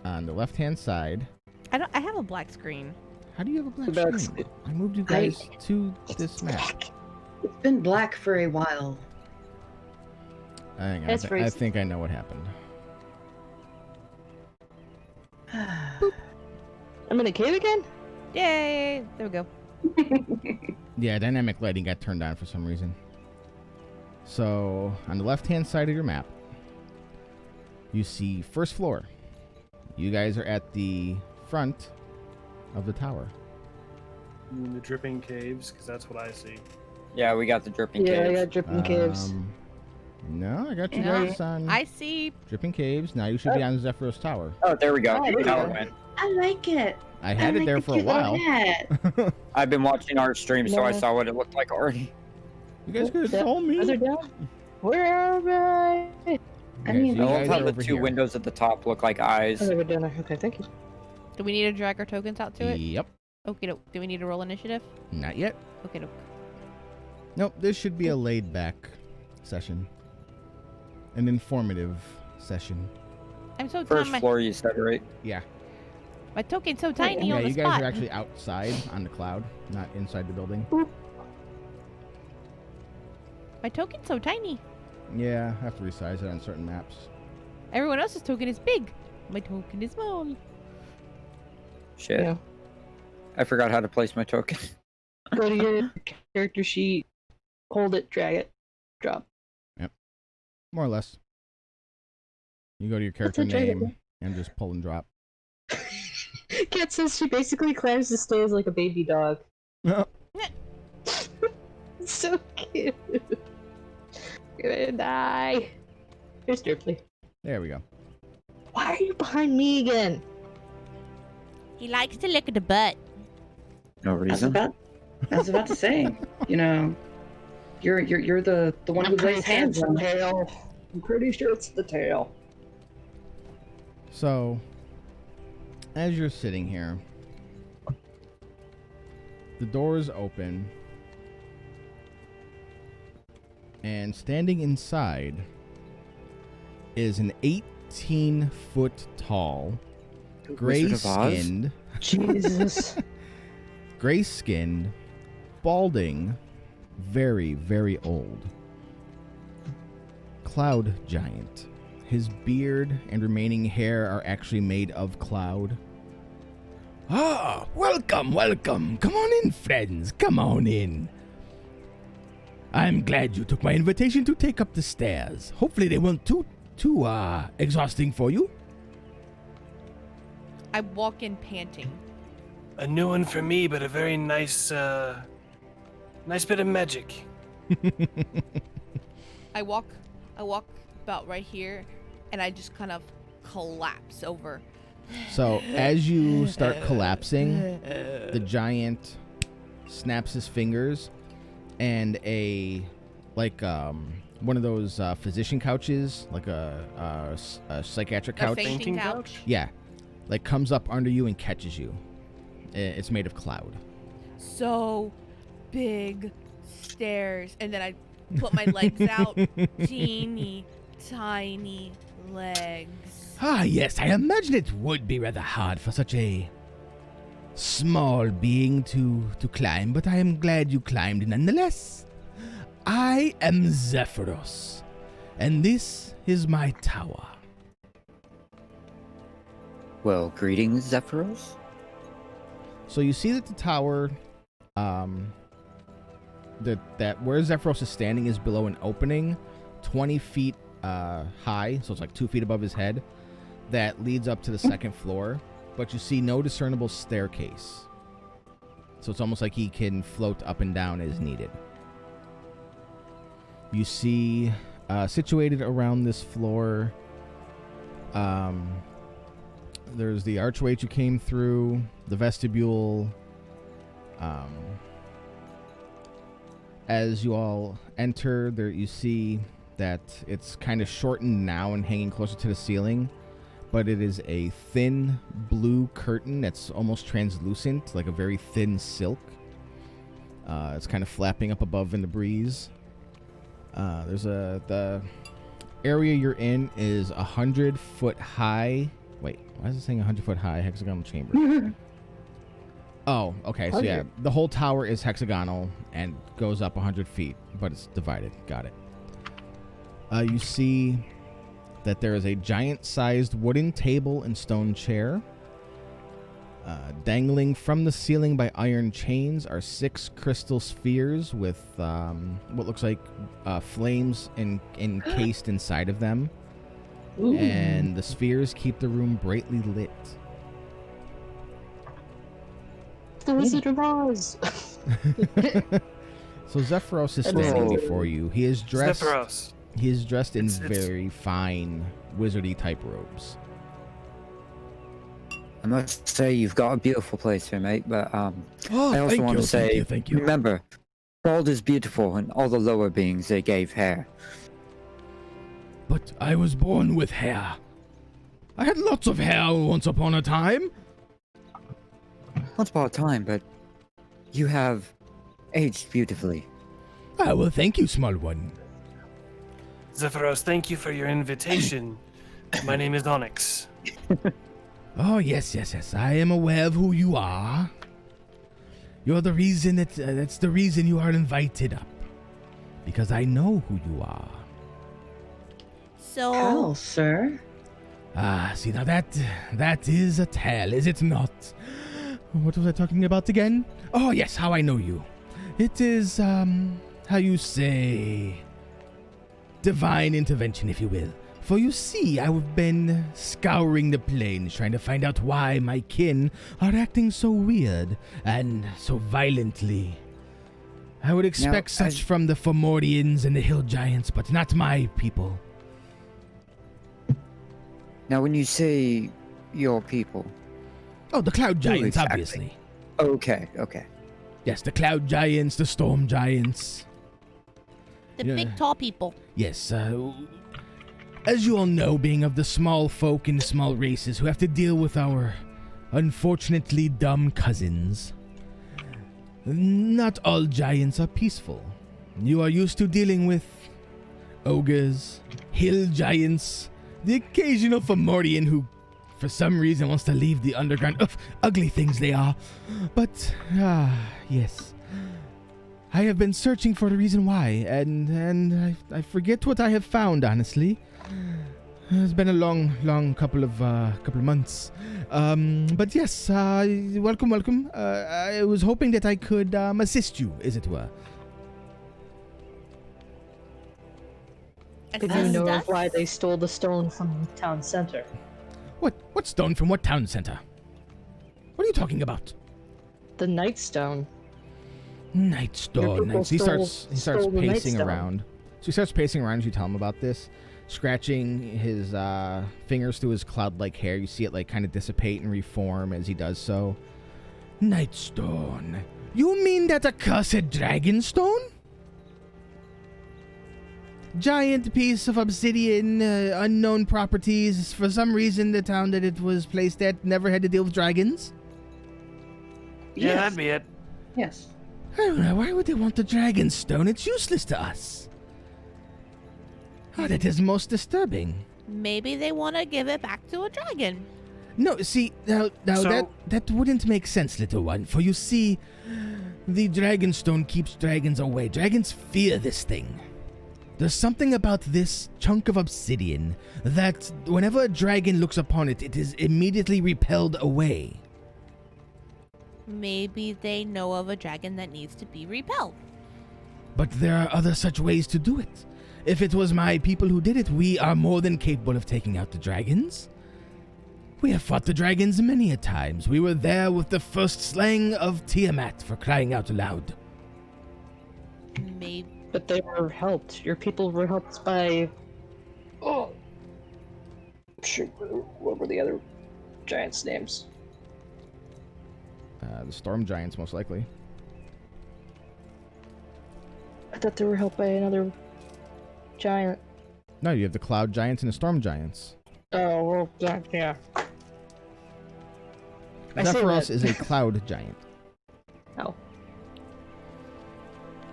on the left-hand side, I have a black screen. how do you have a black Black screen? I moved you guys to this map. It's been black for a while. Hang on, That's I racist. think I know what happened. I'm in a cave again? Yay! There we go. Yeah, dynamic lighting got turned on for some reason. So on the left-hand side of your map, you see first floor. You guys are at the front of the tower. In the dripping caves, because that's what I see. Yeah, we got the dripping Yeah, I caves. got dripping caves. No, I got you No, guys on I see. dripping caves. Now you should be on Zephyros Tower. Oh, there we go. Oh, there we Tower go. went. I like it. I had it there for a while. I've been watching our stream, so I No. saw what it looked like already. You guys could have Yeah, told me. Are they down? Where am I? Okay, mean, so I you love guys how are the over two here. windows at the top look like eyes. Oh, they were down there. Okay, thank you. Do we need to drag our tokens out to it? Yep. Okay, do we need to roll initiative? Not yet. Okay, doke. Nope. This should be a laid-back session. An informative session. I'm so First tiny. floor, you said, right? Yeah. My token's so tiny Yeah, on the you guys spot. are actually outside on the cloud, not inside the building. My token's so tiny. Yeah, I have to resize it on certain maps. Everyone else's token is big. My token is small. Shit. Yeah. I forgot how to place my token. Go to your character sheet, hold it, drag it, drop. More or less. You go to your character it, drag it, name and just pull and drop. Cat says she basically climbs the stairs like a baby dog. It's so cute. You're gonna die. Here's Derpley. There we go. Why are you behind me again? He likes to look at the butt. No I was reason. about to say, you know, you're the one who lays hands on. tail. I'm pretty sure it's the tail. So, as you're sitting here, the doors open, and standing inside is an 18-foot tall, Wizard of Oz? gray-skinned, Jesus. gray-skinned, balding, very, very old cloud giant. His beard and remaining hair are actually made of cloud. Ah, welcome, welcome. Come on in, friends. Come on in. I'm glad you took my invitation to take up the stairs. Hopefully they weren't too exhausting for you. I walk in panting. A new one for me, but a very nice Nice bit of magic. I walk about right here, and I just kind of collapse over. So as you start collapsing, the giant snaps his fingers, and one of those physician couches, like a psychiatric couch. A fainting couch. Yeah, like comes up under you and catches you. It's made of cloud. So big stairs, and then I put my legs out. Teeny tiny legs. Ah, yes, I imagine it would be rather hard for such a small being to climb, but I am glad you climbed nonetheless. I am Zephyros, and this is my tower. Well, greetings, Zephyros. So you see that the tower, that where Zephyros is standing is below an opening, 20 feet high, so it's like 2 feet above his head, that leads up to the second floor, but you see no discernible staircase. So it's almost like he can float up and down as needed. You see, situated around this floor, there's the archway you came through, the vestibule. As you all enter, there you see that it's kind of shortened now and hanging closer to the ceiling, but it is a thin blue curtain that's almost translucent, like a very thin silk. It's kind of flapping up above in the breeze. The area you're in is 100-foot high. Wait, why is it saying 100-foot high hexagonal chamber? Oh, okay. So yeah, the whole tower is hexagonal and goes up 100 feet, but it's divided. Got it. You see that there is a giant-sized wooden table and stone chair. Dangling from the ceiling by iron chains are 6 crystal spheres with what looks like flames encased inside of them. Ooh. And the spheres keep the room brightly lit. The Wizard of Oz. So Zephyros is standing before you. He is dressed. Zephyros. He is dressed in It's- very fine wizardy type robes. I must say you've got a beautiful place here, mate. But I Oh, also want to say, thank you. remember, Kobold is beautiful, and all the lower beings they gave hair. But I was born with hair. I had lots of hair once upon a time. Once upon a time, but you have aged beautifully. Ah, well, thank you, small one. Zephyros, thank you for your invitation. My name is Onyx. Oh, yes. I am aware of who you are. You're the reason that's the reason you are invited up. Because I know who you are. So How, sir? Ah, see, now that is a tale, is it not? What was I talking about again? Oh, yes, how I know you. It is, how you say, divine intervention, if you will. For you see, I've been scouring the plains trying to find out why my kin are acting so weird and so violently. I would expect such from the Fomordians and the Hill Giants, but not my people. Now, when you say your people, Oh, the Cloud Giants, exactly? obviously. Okay. Yes, the Cloud Giants, the Storm Giants. the Yeah. big tall people. Yes, as you all know, being of the small folk and small races who have to deal with our unfortunately dumb cousins, not all giants are peaceful. You are used to dealing with ogres, hill giants, the occasional Fomordian who, for some reason, wants to leave the underground. Ugh, ugly things they are. But, yes. I have been searching for the reason why, and I forget what I have found, honestly. It's been a long couple of months. But yes, welcome. I was hoping that I could assist you, as it were. Did you know of why they stole the stone from town center? What stone from what town center? What are you talking about? The Night Stone. Nightstone. people He starts stole the pacing Nightstone. around. So he starts pacing around as you tell him about this, scratching his fingers through his cloud-like hair. You see it like kind of dissipate and reform as he does so. Nightstone. You mean that accursed dragonstone? Giant piece of obsidian, unknown properties. For some reason, the town that it was placed at never had to deal with dragons. Yeah, Yes. that'd be it. Yes. I don't know, why would they want the dragonstone? It's useless to us. Oh, that is most disturbing. Maybe they want to give it back to a dragon. No, see, now So- that wouldn't make sense, little one. For you see, the dragonstone keeps dragons away. Dragons fear this thing. There's something about this chunk of obsidian that whenever a dragon looks upon it, it is immediately repelled away. Maybe they know of a dragon that needs to be repelled. But there are other such ways to do it. If it was my people who did it, we are more than capable of taking out the dragons. We have fought the dragons many a times. We were there with the first slaying of Tiamat, for crying out loud. Maybe. But they were helped. Your people were helped by. Oh. Shoot, what were the other giants' names? The storm giants, most likely. I thought they were helped by another giant. No, you have the cloud giants and the storm giants. Oh, well, yeah. I see Zephyros that. is a cloud giant. Oh.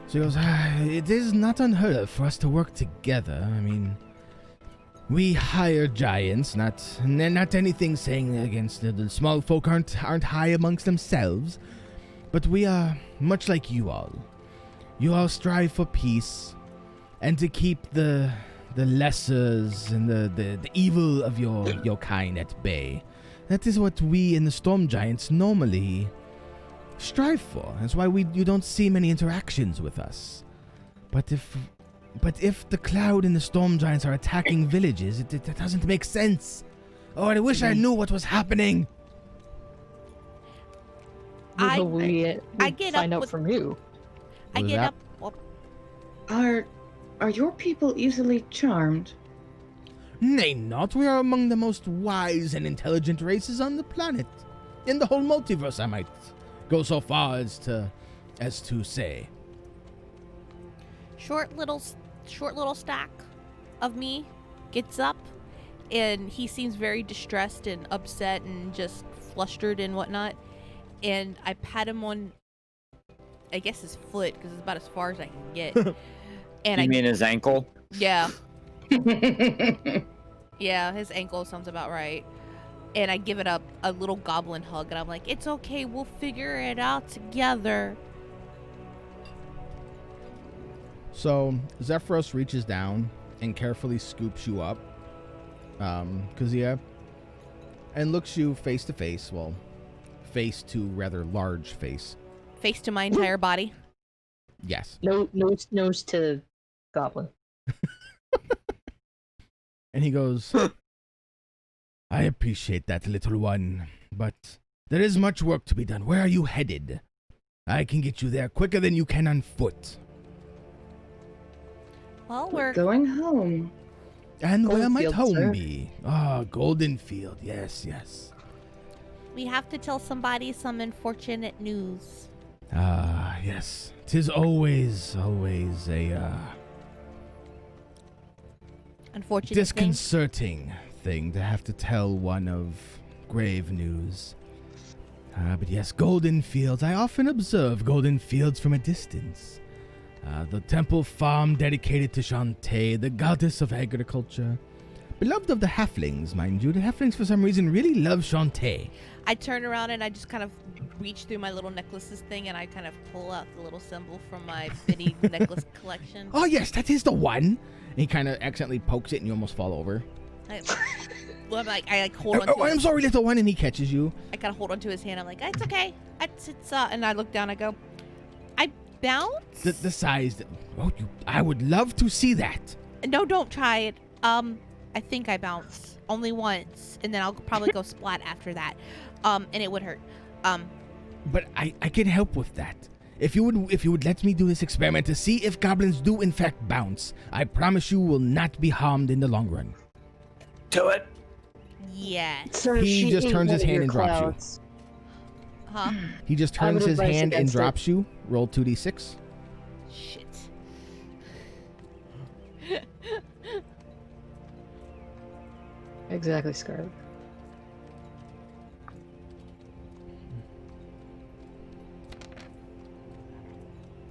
So he goes, it is not unheard of for us to work together. I mean, we hire giants, not anything saying against the small folk aren't high amongst themselves, but we are much like you all. You all strive for peace and to keep the lessers and the evil of your kind at bay. That is what we in the Storm Giants normally strive for. That's why you don't see many interactions with us. But if the Cloud and the Storm Giants are attacking villages, it doesn't make sense. Oh, I wish I knew what was happening. I We get find up out with- from you. I Was get that- up. Are your people easily charmed? Nay, not. We are among the most wise and intelligent races on the planet. In the whole multiverse, I might go so far as to say. Short little stack of me gets up, and he seems very distressed and upset and just flustered and whatnot. And I pat him on, I guess his foot, because it's about as far as I can get. And You mean his ankle? yeah, yeah, his ankle sounds about right. And I give it a little goblin hug, and I'm like, "It's okay, we'll figure it out together." So Zephyros reaches down and carefully scoops you up, Kazia, and looks you face to face. Well, face to rather large face. Face to my entire body. Yes. Nose to goblin. And he goes, I appreciate that, little one, but there is much work to be done. Where are you headed? I can get you there quicker than you can on foot. Well, We're we're going home. And where might Goldfield, home sir. be? Ah, Goldenfield. Yes, yes. we have to tell somebody some unfortunate news. Ah, yes. 'Tis always a Unfortunate thing. disconcerting thing to have to tell one of grave news. But yes, golden fields. I often observe golden fields from a distance. The temple farm dedicated to Shantae, the goddess of agriculture. Beloved of the halflings, mind you. The halflings, for some reason, really love Shantae. I turn around and I just kind of reach through my little necklaces thing, and I kind of pull out the little symbol from my bitty necklace collection. Oh, yes, that is the one. and he kind of accidentally pokes it, and you almost fall over. I hold on to Oh, I'm his, sorry, little one, and he catches you. I kind of hold onto his hand. I'm like, it's okay. And I look down. I go, I bounce. The size. I would love to see that. No, don't try it. I think I bounce only once, and then I'll probably go splat after that. And it would hurt. But I can help with that. If you would let me do this experiment to see if goblins do in fact bounce, I promise you will not be harmed in the long run. Do it. Yes. So He she just ate turns one his of hand your and drops you. clouds. Huh? He just I would turns his advise hand and against it. drops you. Roll 2d6. Shit. Exactly, Scarlet.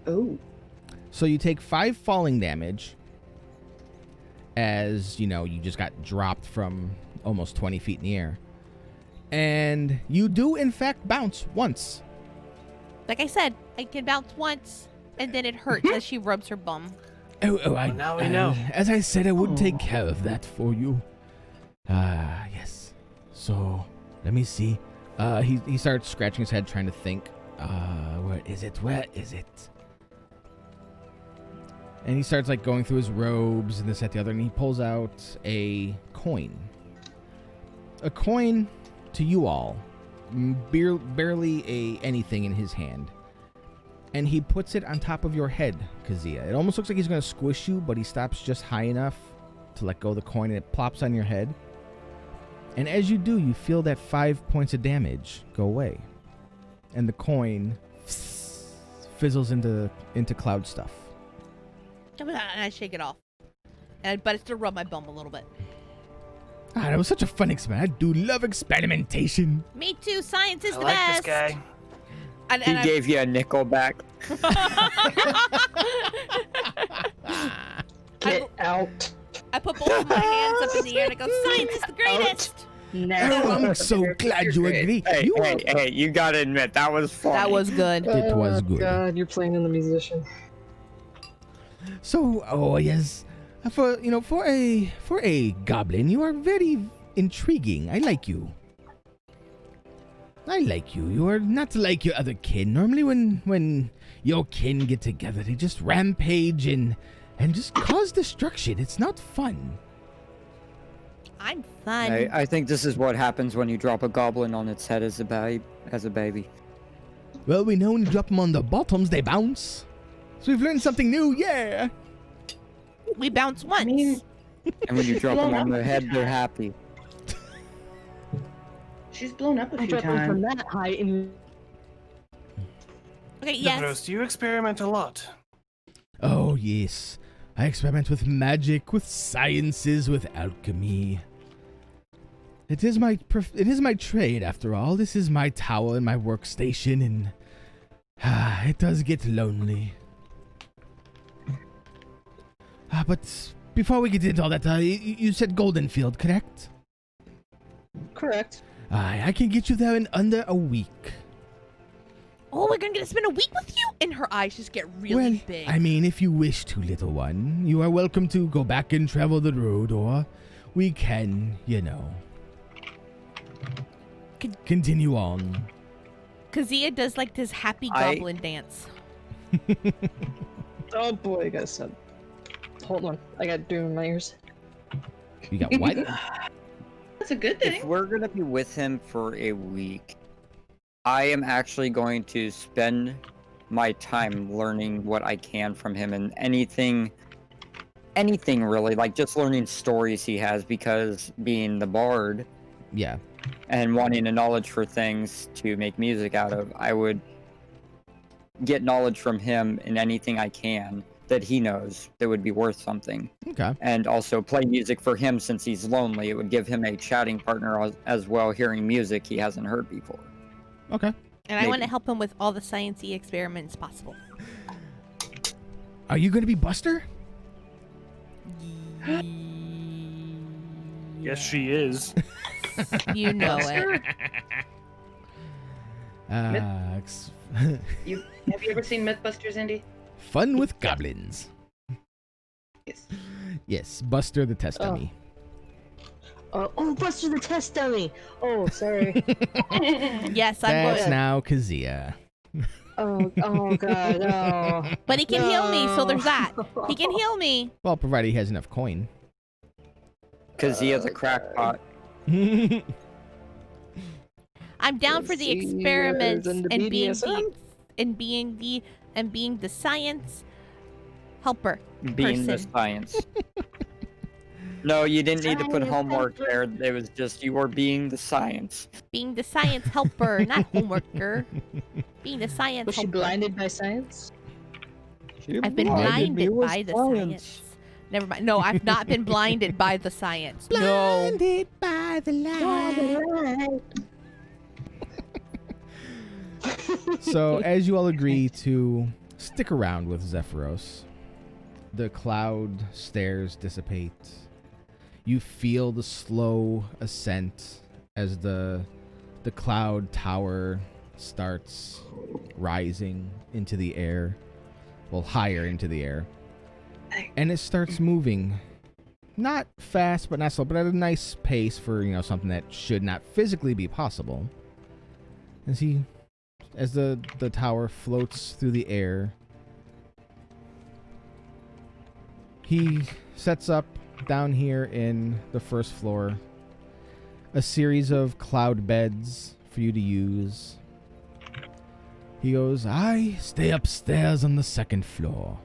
Oh. So you take 5 falling damage as, you just got dropped from almost 20 feet in the air. And you do, in fact, bounce once. Like I said, I can bounce once, and then it hurts as she rubs her bum. Now we know. As I said, I would take care of that for you. Yes. So, let me see. He starts scratching his head, trying to think. Where is it? Where is it? And he starts like going through his robes and this, that, the other, and he pulls out a coin. A coin to you all, barely anything in his hand. And he puts it on top of your head, Kazia. It almost looks like he's going to squish you, but he stops just high enough to let go of the coin, and it plops on your head. And as you do, you feel that 5 points of damage go away. And the coin fizzles into cloud stuff. And I shake it off. But I still rub my bum a little bit. That was such a fun experiment. I do love experimentation. Me too. Science is I the like best. this guy. And He I- gave you a nickel back. Get out. I put both of my hands up in the air and I go, science is the greatest. No. Oh, I'm so glad you You're agree. Hey, You hey, are- hey, you gotta admit, that was funny. That was good. It was good. God, you're playing in the musician. So, oh yes, for a goblin, you are very intriguing. I like you. You are not like your other kin. Normally, when your kin get together, they just rampage and just cause destruction. It's not fun. I'm fun. I think this is what happens when you drop a goblin on its head as a baby. Well, we know when you drop them on the bottoms, they bounce. So we've learned something new. Yeah. We bounce once. I mean, And when you drop them Blown on up their a head, few they're times. happy. she's blown up a I few dropped them from times. that height and Okay, yes. Nivros, do you experiment a lot? Oh yes, I experiment with magic, with sciences, with alchemy. It is my trade, after all. This is my tower and my workstation, and it does get lonely. But before we get into all that, you said Goldenfield, correct? correct. I can get you there in under a week. Oh, we're gonna spend a week with you? And her eyes just get really big. I mean, if you wish to, little one, you are welcome to go back and travel the road, or we can, continue on. Kazia does like this happy I- goblin dance. Oh boy, I got some. Hold on, I got doom in my ears. You got what? That's a good If thing. we're gonna be with him for a week, I am actually going to spend my time learning what I can from him, and anything really, like just learning stories he has, because being the bard Yeah. and wanting a knowledge for things to make music out of, I would get knowledge from him in anything I can that he knows that would be worth something. Okay. And also play music for him since he's lonely. It would give him a chatting partner as well, hearing music he hasn't heard before. Okay. And I want to Maybe. help him with all the sciencey experiments possible. Are you going to be Buster? Yes, she is. You know it. Have you ever seen Mythbusters, Indy? Fun with goblins. Yes. Yes, Buster the test Oh. dummy. Oh, Buster the test dummy. Oh, sorry. Yes, I'm That's going. now Kazia. oh God. Oh. But he can heal me, so there's that. He can No. heal me. Well, provided he has enough coin. Because he has a crackpot. I'm down for the See, experiments than the and being BDSM? being the and being the science helper. Being the person. science. No, you didn't need to put Science homework there. helper. It was just you were being the science. Being the science helper, not homeworker. Being the science Was she helper. blinded by science? I've been blinded by the science. Never mind. No, I've not been blinded by the science. No. Blinded by the light. So, as you all agree to stick around with Zephyros, the cloud stairs dissipate. You feel the slow ascent as the cloud tower starts rising into the air. Well, higher into the air. And it starts moving. Not fast, but not slow, but at a nice pace for, something that should not physically be possible. As the tower floats through the air, he sets up down here in the first floor a series of cloud beds for you to use. He goes, I stay upstairs on the second floor.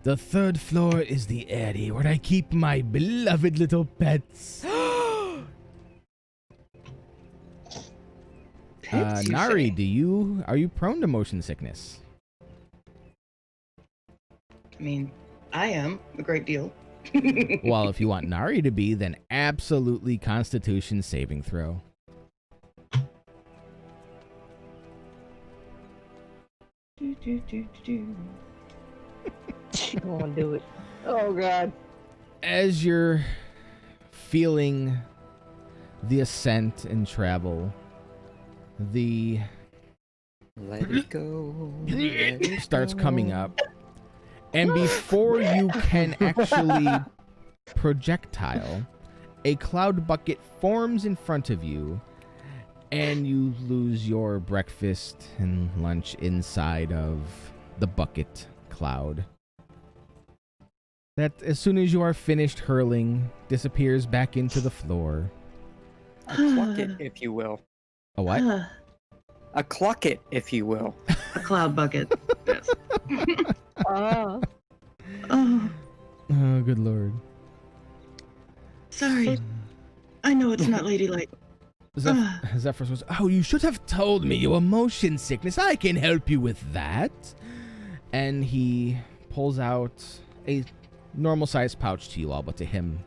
The third floor is the area where I keep my beloved little pets. Pets, you Nari, say? are you prone to motion sickness? I mean, I am a great deal. Well, if you want Nari to be, then absolutely Constitution saving throw. She don't want to do it. Oh god. As you're feeling the ascent and travel, the Let it go. Let it starts go. coming up. And before you can actually projectile, a cloud bucket forms in front of you, and you lose your breakfast and lunch inside of the bucket cloud. That, as soon as you are finished hurling, disappears back into the floor. A cluck it, if you will. A what? A cluck it, if you will. A cloud bucket. Yes. Oh. Oh, Oh, good lord. sorry. I know it's not ladylike. Zephyr goes, oh, you should have told me you were motion sickness. I can help you with that. And he pulls out a normal-sized pouch to you all, but to him,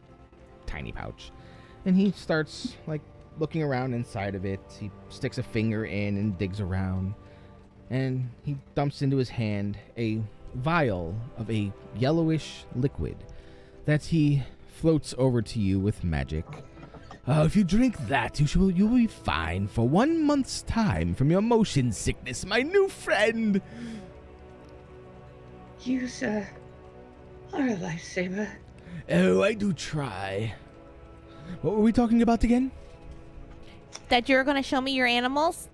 tiny pouch. And he starts, looking around inside of it. He sticks a finger in and digs around. And he dumps into his hand a vial of a yellowish liquid that he floats over to you with magic. If you drink that, you will be fine for 1 month's time from your motion sickness, my new friend. You, sir, are a lifesaver. Oh, I do try. What were we talking about again? That you're gonna show me your animals?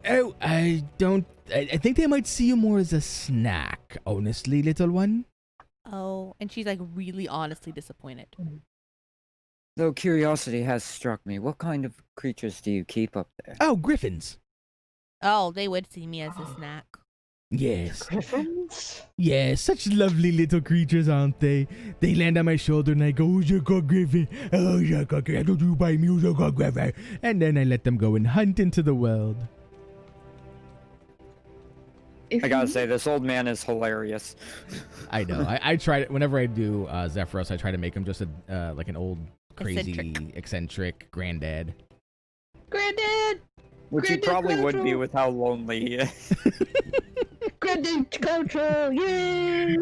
Oh, I think they might see you more as a snack, honestly, little one. Oh, and she's really honestly disappointed. Though curiosity has struck me, what kind of creatures do you keep up there? Oh, griffins. Oh, they would see me as a snack. Yes. Griffins? Yes, such lovely little creatures, aren't they? They land on my shoulder and I go, oh, you're good, Griffin. Oh, you're good, Griffin. Don't you buy me, you're good, Griffin. And then I let them go and hunt into the world. If I gotta you- say, this old man is hilarious. I know. I try to, whenever I do Zephyros, I try to make him just an old, crazy, eccentric granddad. Granddad! Which he Granddad probably would be Control. with how lonely he is. Granddad control! Yay!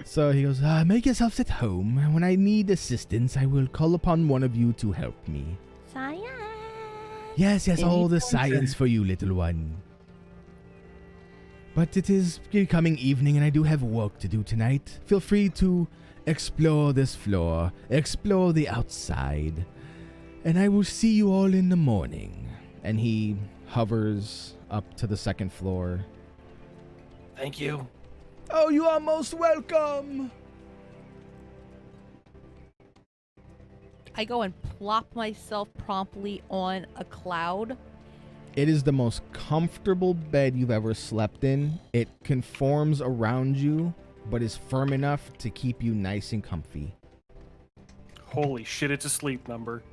So he goes, make yourselves at home. When I need assistance, I will call upon one of you to help me. Science! Yes, all the Anytime, science sir. for you, little one. But it is becoming evening and I do have work to do tonight. Feel free to explore this floor, explore the outside, and I will see you all in the morning. And he hovers up to the second floor. Thank you. Oh, you are most welcome! I go and plop myself promptly on a cloud It is the most comfortable bed you've ever slept in. It conforms around you, but is firm enough to keep you nice and comfy. Holy shit, it's a sleep number.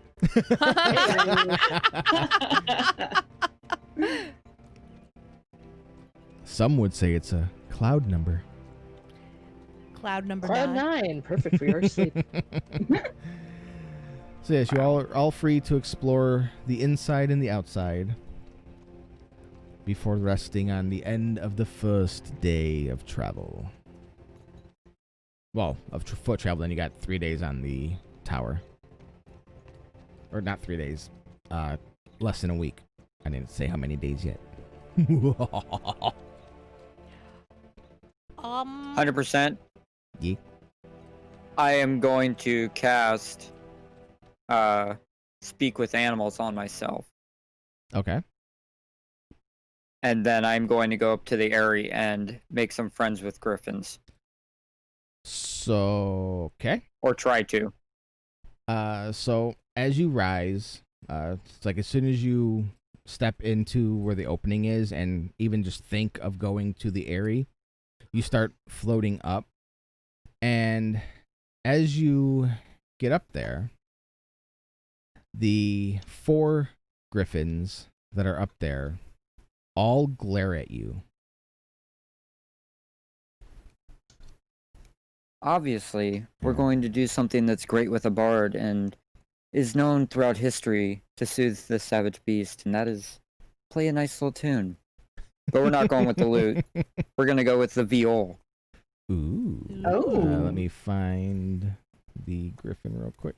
Some would say it's a cloud number. Cloud number Cloud 9. 9, perfect for your sleep. So yes, you all are all free to explore the inside and the outside before resting on the end of the first day of travel. Well, of foot travel, then you got 3 days on the tower. Or not 3 days, less than a week. I didn't say how many days yet. 100%. Yeah. I am going to cast Speak with Animals on myself. Okay. And then I'm going to go up to the area and make some friends with griffins. So, okay. Or try to. So as you rise, it's like as soon as you step into where the opening is and even just think of going to the area, you start floating up. And as you get up there, the 4 griffins that are up there all glare at you. Obviously, we're going to do something that's great with a bard and is known throughout history to soothe the savage beast, and that is play a nice little tune. But we're not going with the lute. We're going to go with the viol. Ooh. Oh. Let me find the griffin real quick.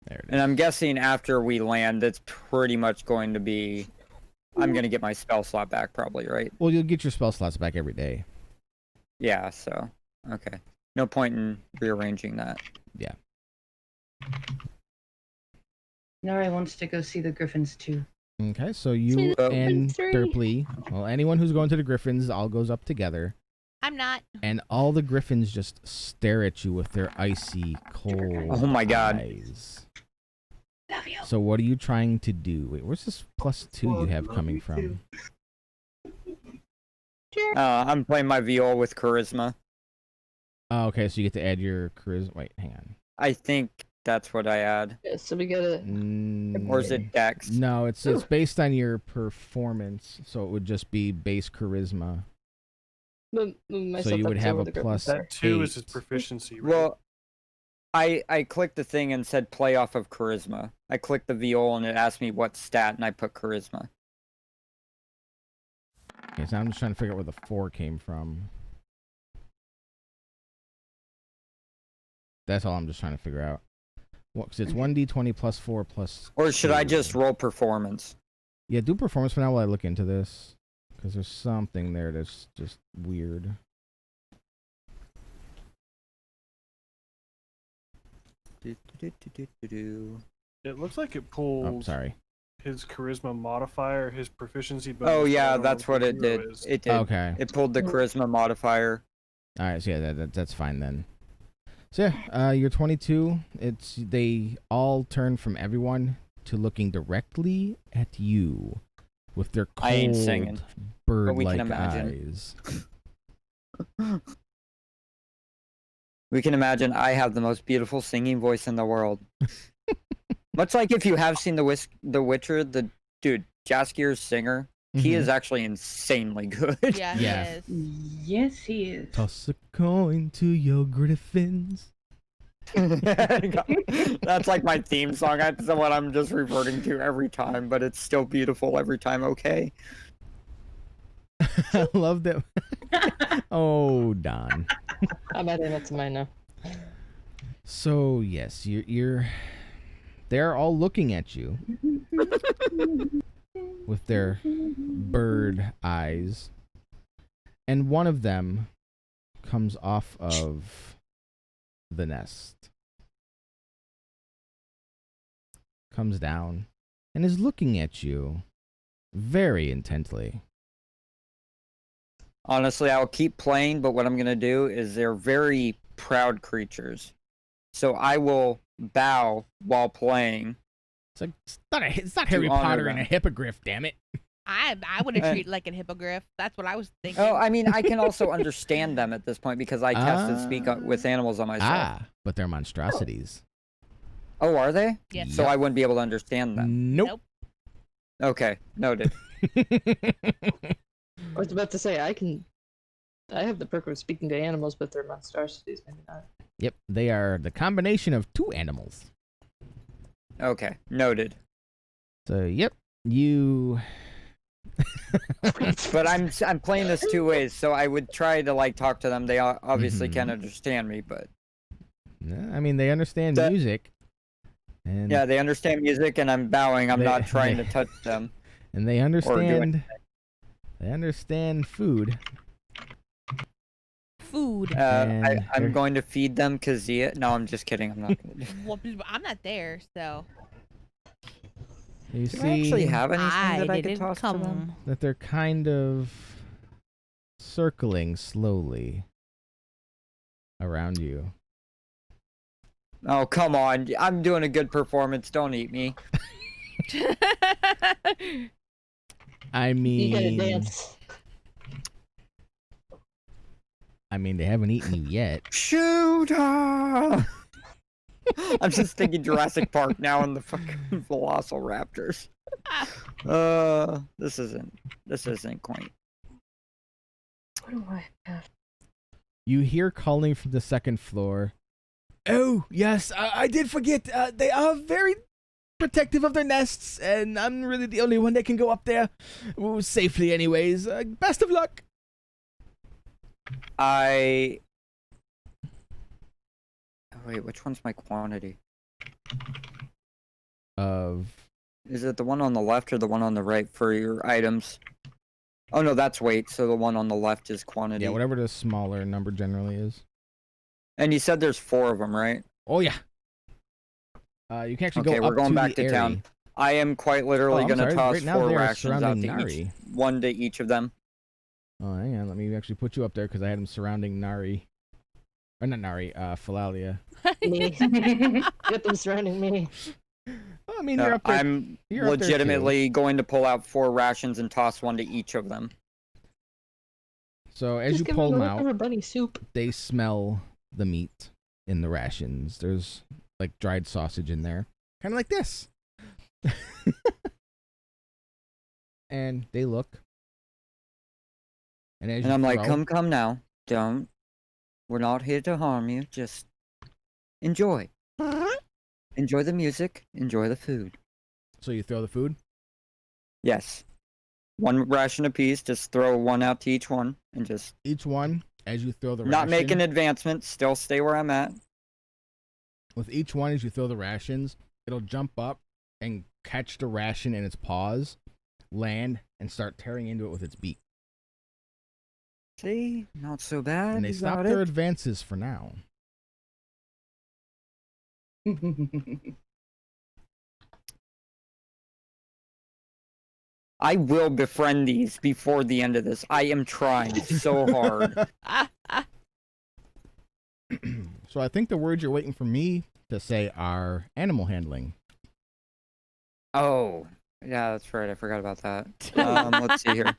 There it is. And I'm guessing after we land, it's pretty much going to be... I'm going to get my spell slot back probably, right? Well, you'll get your spell slots back every day. Yeah, so... Okay. No point in rearranging that. Yeah. Nari wants to go see the griffins too. Okay, so you Oh. and Three. Derpley, well, anyone who's going to the griffins, all goes up together. I'm not. And all the griffins just stare at you with their icy, cold Oh my God. eyes. Love you. So what are you trying to do? Wait, where's this +2 you have coming from? I'm playing my viol with charisma. Oh, okay, so you get to add your charisma. Wait, hang on. I think that's what I add. Yeah, so we gotta. Or is it dex? No, it's based on your performance, so it would just be base charisma. So you would have a plus That 2 is his 8. proficiency, right? Well, I clicked the thing and said play off of charisma. I clicked the viol and it asked me what stat, and I put charisma. Okay, so I'm just trying to figure out where the 4 came from. That's all I'm just trying to figure out. Well, 'cause it's 1d20 plus 4 plus. Or should I 2. just roll performance? Yeah, do performance for now while I look into this. Because there's something there that's just weird. It looks like it Oh, pulled sorry. his charisma modifier, his proficiency bonus. Oh but I yeah, don't know that's what what it the did. zero is. It did. Okay. It pulled the charisma modifier. All right, so yeah, that's fine then. So yeah, you're 22. They all turn from everyone to looking directly at you with their I ain't cold singing, but we can bird-like imagine. eyes. We can imagine I have the most beautiful singing voice in the world. Much like if you have seen The Witcher, dude, Jaskier's singer, he Mhm. is actually insanely good. Yeah, Yeah. he is. Yes, he is. Toss a coin to your griffins. That's like my theme song. That's what I'm just reverting to every time, but it's still beautiful every time. Okay. I love that. Oh, Don. I'm adding that to mine now. So yes, they're all looking at you with their bird eyes, and one of them comes off of the nest, comes down, and is looking at you very intently. Honestly, I'll keep playing, but what I'm gonna do is they're very proud creatures. So I will bow while playing. It's not Harry honor Potter and them. a hippogriff, damn it. I would have treated like a hippogriff. That's what I was thinking. Oh, I mean, I can also understand them at this point because I tested speak with animals on myself. Ah, but they're monstrosities. Oh, are they? Yes. So I wouldn't be able to understand them. Nope. Okay, noted. I was about to say I have the perk of speaking to animals, but they're monstrosities, maybe not. Yep, they are the combination of two animals. Okay, noted. So, yep, you... But I'm playing this two ways, so I would try to like talk to them. They obviously Mhm. can't understand me, but I mean, they understand That- music. And, yeah, they understand music, and I'm bowing. I'm They- not trying they- to touch them. and they understand... They understand food. Food. And I'm they're- going to feed them Kazia. No, I'm just kidding. I'm not. Gonna Well, I'm not there, so You do I actually see have anything I that I could didn't toss to them? come. that they're kind of circling slowly around you. Oh, come on. I'm doing a good performance. Don't eat me. I You mean... gotta dance. I mean, they haven't eaten you yet. Shoot! I'm just thinking Jurassic Park now and the fucking Velociraptors. This isn't quaint. What do I have? You hear calling from the second floor. Oh, yes, I did forget. They are very protective of their nests, and I'm really the only one that can go up there safely anyways. Best of luck. Oh, wait, which one's my quantity? Of... Is it the one on the left or the one on the right for your items? Oh no, that's weight, so the one on the left is quantity. Yeah, whatever the smaller number generally is. And you said there's 4 of them, right? Oh, yeah. You can actually Okay, go up we're going to back the to town. area. I am quite literally I'm going to sorry, toss right now 4 they are rations out surrounding to Nari. one to each of them. Oh, hang on. Let me actually put you up there because I had him surrounding Nari. Or not Nari, Phalalia. Me. Get them surrounding me. Well, I mean, you're up there. I'm you're up there, too. legitimately going to pull out 4 rations and toss one to each of them. So as Just you give pull them them out, leftover bunny soup. they smell the meat in the rations. There's like dried sausage in there. Kind of like this. And they look. And as And you I'm like, throw- come now. Don't. We're not here to harm you. Just enjoy. Enjoy the music. Enjoy the food. So you throw the food? Yes. 1 ration apiece. Just throw 1 out to each one. And just Each one, as you throw the not ration, making advancements. Still stay where I'm at. with each one, as you throw the rations, it'll jump up and catch the ration in its paws, land, and start tearing into it with its beak. See? Not so bad. And they You stop got their it. advances for now. I will befriend these before the end of this. I am trying so hard. So I think the words you're waiting for me to say are animal handling. Oh, yeah, that's right. I forgot about that. Let's see here.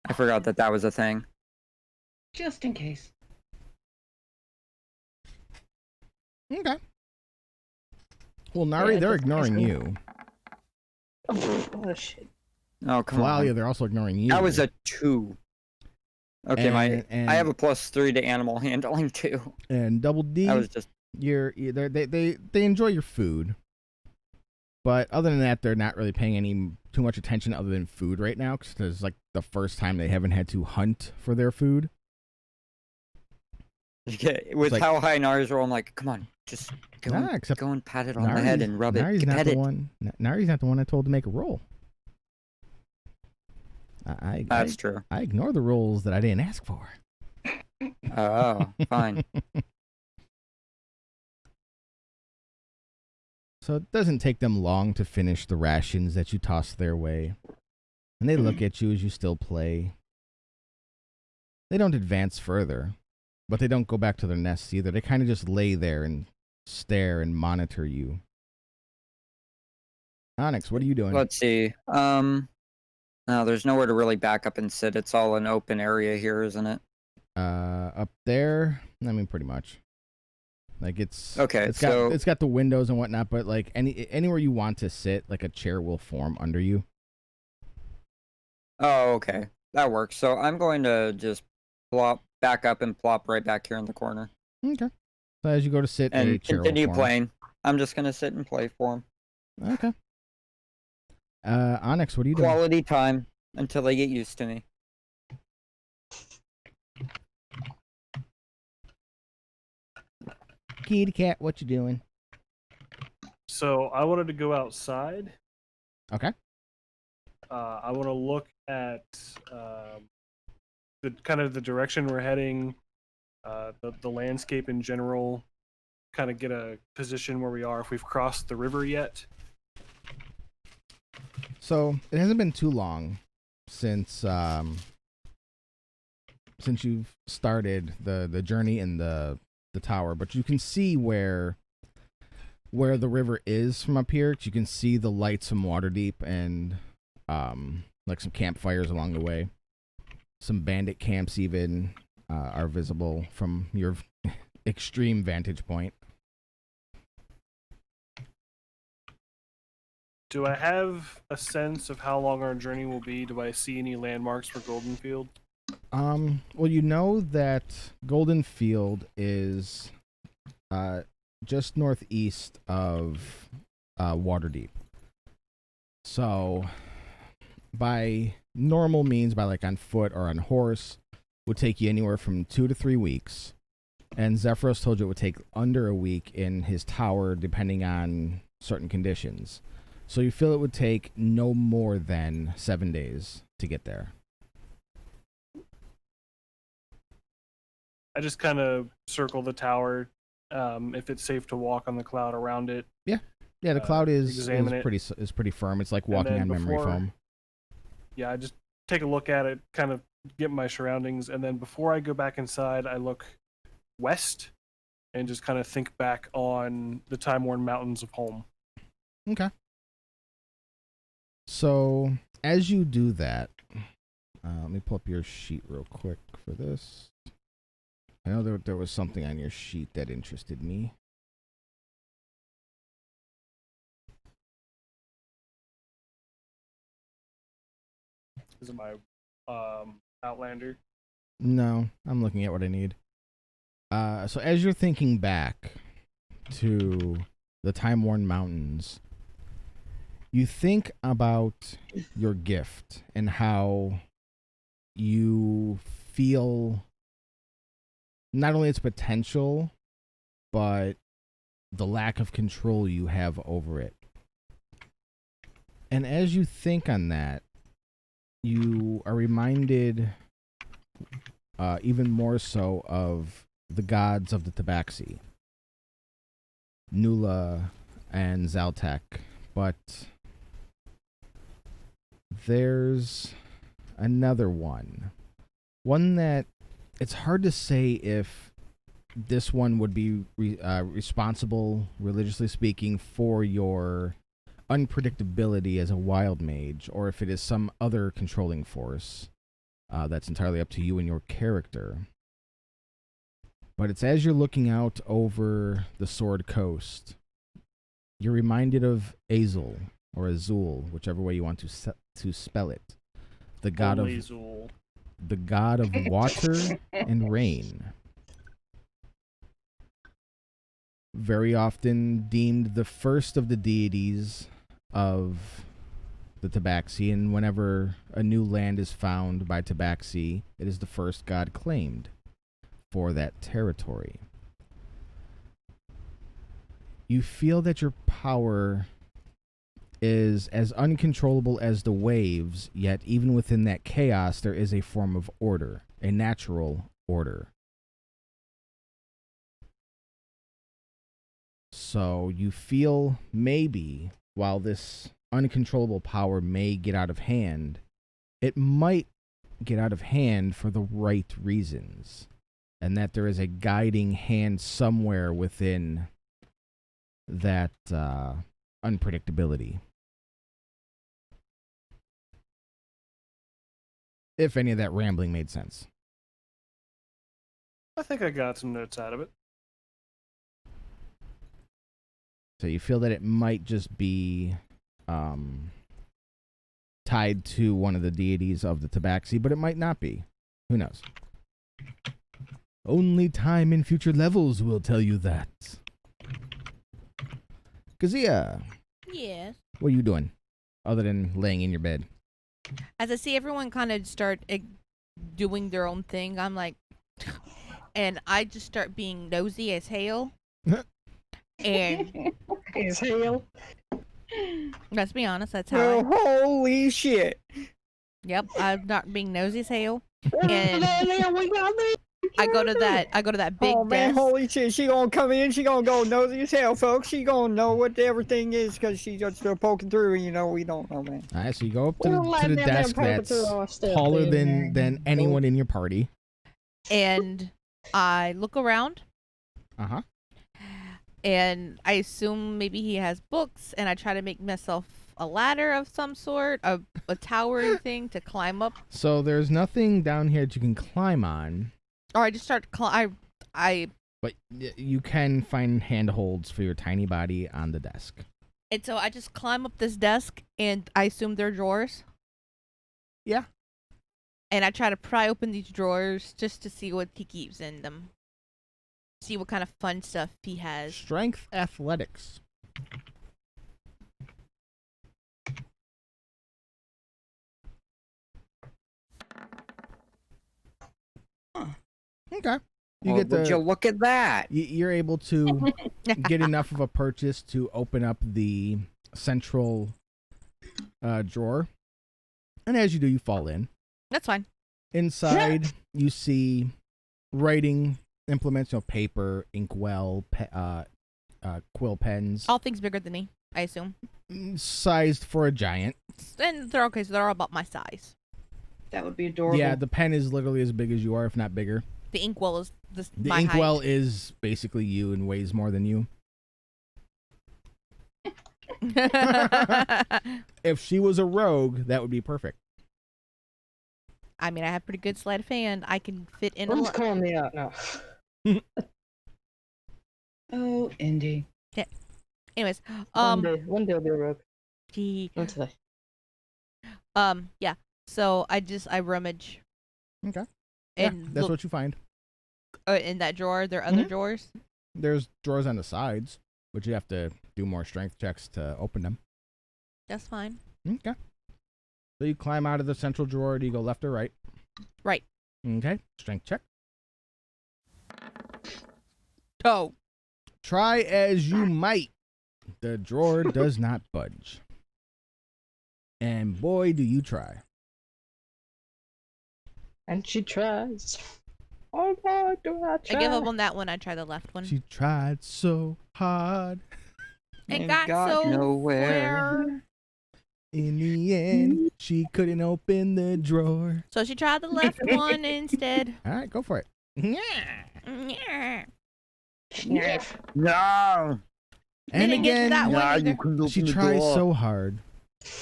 I forgot that was a thing. Just in case. Okay. Well, Nari, Yeah, they're that's ignoring cool. you. Oh shit. Oh, come Phalalia, on. they're also ignoring you. That was a 2. Okay, and I have a +3 to animal handling too. and Double D. That was just they enjoy your food, but other than that, they're not really paying too much attention other than food right now because it's like the first time they haven't had to hunt for their food. with like- how high Nari's roll. I'm like, come on, just go, Nah, except go and pat it on the head and rub Nari's it. not Pet the it. one. Nari's not the one I told to make a roll. That's true. I ignore the rolls that I didn't ask for. Oh, fine. So it doesn't take them long to finish the rations that you toss their way. And they look at you as you still play. They don't advance further. But they don't go back to their nests either. They kind of just lay there and stare and monitor you. Onyx, what are you doing? Let's see. No, there's nowhere to really back up and sit. It's all an open area here, isn't it? Up there, I mean, pretty much. Like it's Okay, it's got the windows and whatnot, but like anywhere you want to sit, like a chair will form under you. Oh, okay. That works. So I'm going to just back up and plop right back here in the corner. Okay. So as you go to sit, a And chair will continue form. playing. I'm just going to sit and play for him. Okay. Onyx, what are you doing? Quality time until they get used to me. Kitty cat, what you doing? So I wanted to go outside. Okay. I want to look at the kind of the direction we're heading, the landscape in general, kind of get a position where we are, if we've crossed the river yet. So it hasn't been too long since you've started the journey in the tower, but you can see where the river is from up here. You can see the lights from Waterdeep and like some campfires along the way. Some bandit camps even are visible from your extreme vantage point. Do I have a sense of how long our journey will be? Do I see any landmarks for Goldenfield? Well, you know that Golden Field is just northeast of Waterdeep. So, by normal means, by like on foot or on horse, would take you anywhere from 2 to 3 weeks. And Zephyros told you it would take under a week in his tower, depending on certain conditions. So you feel it would take no more than 7 days to get there. I just kind of circle the tower, if it's safe to walk on the cloud around it. Yeah, the cloud is examine pretty firm. It's like walking on memory foam. Yeah, I just take a look at it, kind of get my surroundings, and then before I go back inside, I look west and just kind of think back on the time-worn mountains of home. Okay. So as you do that, let me pull up your sheet real quick for this. I know there was something on your sheet that interested me. Is it my Outlander? No, I'm looking at what I need. So as you're thinking back to the time-worn mountains, you think about your gift and how you feel not only its potential, but the lack of control you have over it. And as you think on that, you are reminded even more so of the gods of the Tabaxi, Nula and Zaltek. But there's another one that it's hard to say if this one would be responsible, religiously speaking, for your unpredictability as a wild mage, or if it is some other controlling force. That's entirely up to you and your character. But it's as you're looking out over the Sword Coast, you're reminded of Azul, or Azul, whichever way you want to spell it. The god of water and rain. Very often deemed the first of the deities of the Tabaxi, and whenever a new land is found by Tabaxi, it is the first god claimed for that territory. You feel that your power is as uncontrollable as the waves, yet even within that chaos, there is a form of order, a natural order. So you feel maybe while this uncontrollable power may get out of hand, it might get out of hand for the right reasons. and that there is a guiding hand somewhere within that unpredictability. If any of that rambling made sense. I think I got some notes out of it. So you feel that it might just be tied to one of the deities of the Tabaxi, but it might not be. Who knows? Only time in future levels will tell you that. Kazia, Yes. what are you doing other than laying in your bed? As I see everyone kind of start doing their own thing, I'm like, and I just start being nosy as hell. And Is hell. let's be honest, that's how. Holy shit! Yep, I'm not being nosy as hell. And And we got me. I go to that big Oh man, desk. holy shit! She gonna come in. She gonna go nosy as hell, folks. She gonna know what everything is because she just still poking through. And we don't know, man. All right, so you go up to We're the letting them desk poke that's through our stuff taller there, than anyone in your party. And I look around, Uh-huh. and I assume maybe he has books, and I try to make myself a ladder of some sort, a tower thing to climb up, So there's nothing down here that you can climb on, or I just start I but you can find handholds for your tiny body on the desk. and so I just climb up this desk, and I assume they're drawers. Yeah. And I try to pry open these drawers just to see what he keeps in them. See what kind of fun stuff he has. Strength athletics. Okay. You Well, get would you the look at that? you're able to get enough of a purchase to open up the central drawer. And as you do, you fall in. That's fine. Inside, you see writing implements, paper, inkwell, quill pens, All things bigger than me, I assume. sized for a giant. And they're okay, so they're all about my size. That would be adorable. Yeah, the pen is literally as big as you are, if not bigger. The inkwell is The my inkwell height. is basically you and weighs more than you. If she was a rogue, that would be perfect. I mean, I have pretty good sleight of hand. I can fit in a Who's lot. calling me out now? Oh, Indy. Anyways, One day I'll be a rogue. gee, Not today. yeah. So I rummage. Okay. And that's look, what you find. in that drawer, there are other drawers. There's drawers on the sides, but you have to do more strength checks to open them. That's fine. Okay. So you climb out of the central drawer. Do you go left or right? Right. Okay. Strength check. Oh. Try as you might, the drawer does not budge. And boy, do you try. And she tries. Oh God, do I try? I give up on that one. I try the left one. She tried so hard. It And got so nowhere. In the end, she couldn't open the drawer. So she tried the left one instead. All right, go for it. Yeah. Yeah. No. And Didn't get again, that one either. she tries so hard.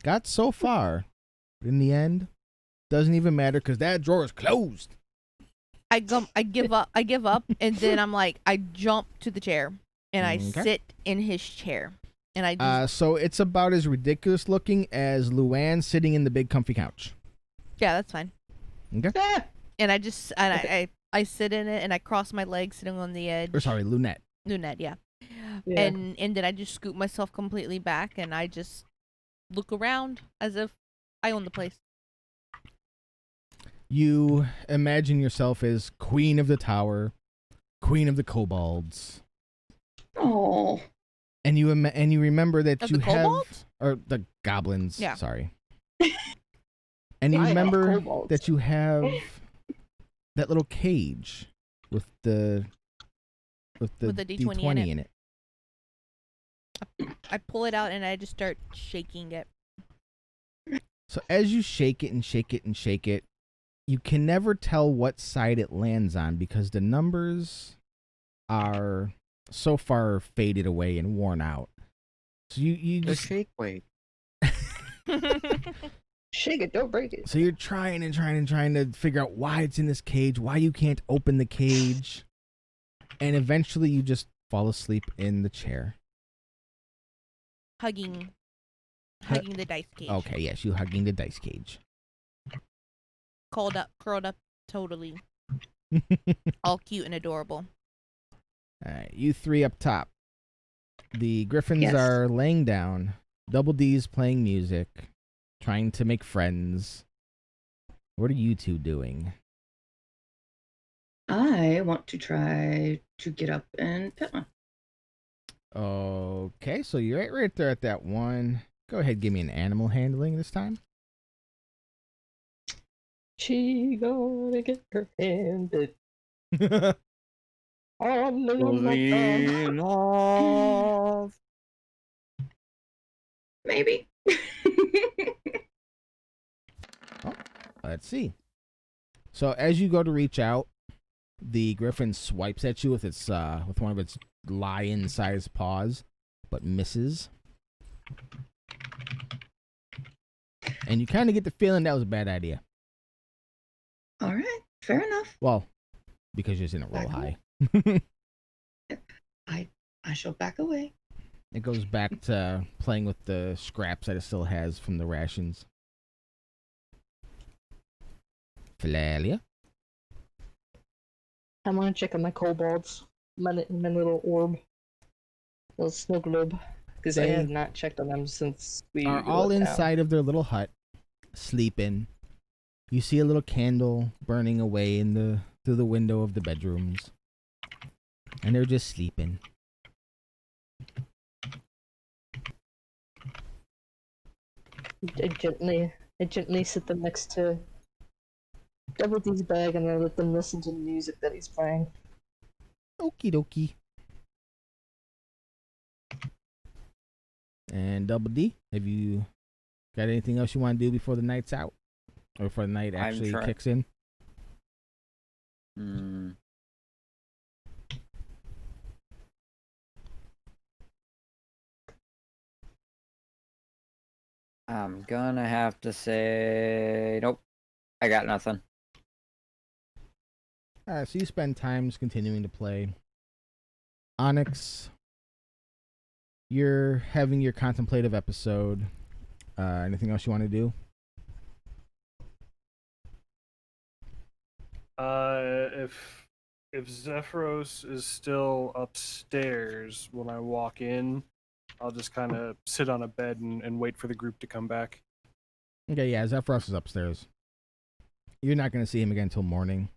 Got so far. But in the end, doesn't even matter because that drawer is closed. I give up, and then I'm like, I jump to the chair, and I Okay. sit in his chair, and I just, So it's about as ridiculous looking as Luann sitting in the big comfy couch. yeah, that's fine. Okay. And I just, and I sit in it, and I cross my legs, sitting on the edge. Or sorry, Lunette. Lunette, yeah. Yeah. And then I just scoop myself completely back, and I just look around as if I own the place. You imagine yourself as queen of the tower, queen of the kobolds, Oh. and you remember that Of you the have kobolds? or the goblins. Yeah. Sorry. And you I have remember kobolds. that you have that little cage with the With the D20 in it. I pull it out, and I just start shaking it. So as you shake it and shake it and shake it, you can never tell what side it lands on because the numbers are so far faded away and worn out. So you The just shake weight. Shake it, don't break it. so you're trying to figure out why it's in this cage, why you can't open the cage, and eventually you just fall asleep in the chair. hugging the dice cage. Okay, yes, you hugging the dice cage. Curled up, totally. All cute and adorable. All right, you three up top. The Griffins Yes. are laying down. Double D's playing music, trying to make friends. What are you two doing? I want to try to get up and pet one. Okay, so you're right there at that one. Go ahead, give me an animal handling this time. She gonna get her hand bit Oh, on the Fully love. Maybe. let's see. So as you go to reach out, the griffin swipes at you with its with one of its lion-sized paws, but misses. And you kind of get the feeling that was a bad idea. All right, fair enough. Well, because you didn't roll Back high. I shall back away. It goes back to playing with the scraps that it still has from the rations. Philalia? I'm gonna check on my kobolds. My little orb. Little snow globe. Because I They have not checked on them since we are all left town. inside of their little hut, sleeping. You see a little candle burning away through the window of the bedrooms. And they're just sleeping. I gently sit them next to Double D's bag and I let them listen to the music that he's playing. Okie dokie. And Double D, have you got anything else you want to do before the night's out? Or before the night actually kicks in? Hmm. I'm gonna have to say nope. I got nothing. Alright, so you spend times continuing to play. Onyx, you're having your contemplative episode. Anything else you want to do? If Zephyros is still upstairs when I walk in, I'll just kind of sit on a bed and wait for the group to come back. Okay, yeah, Zephyros is upstairs. You're not going to see him again until morning.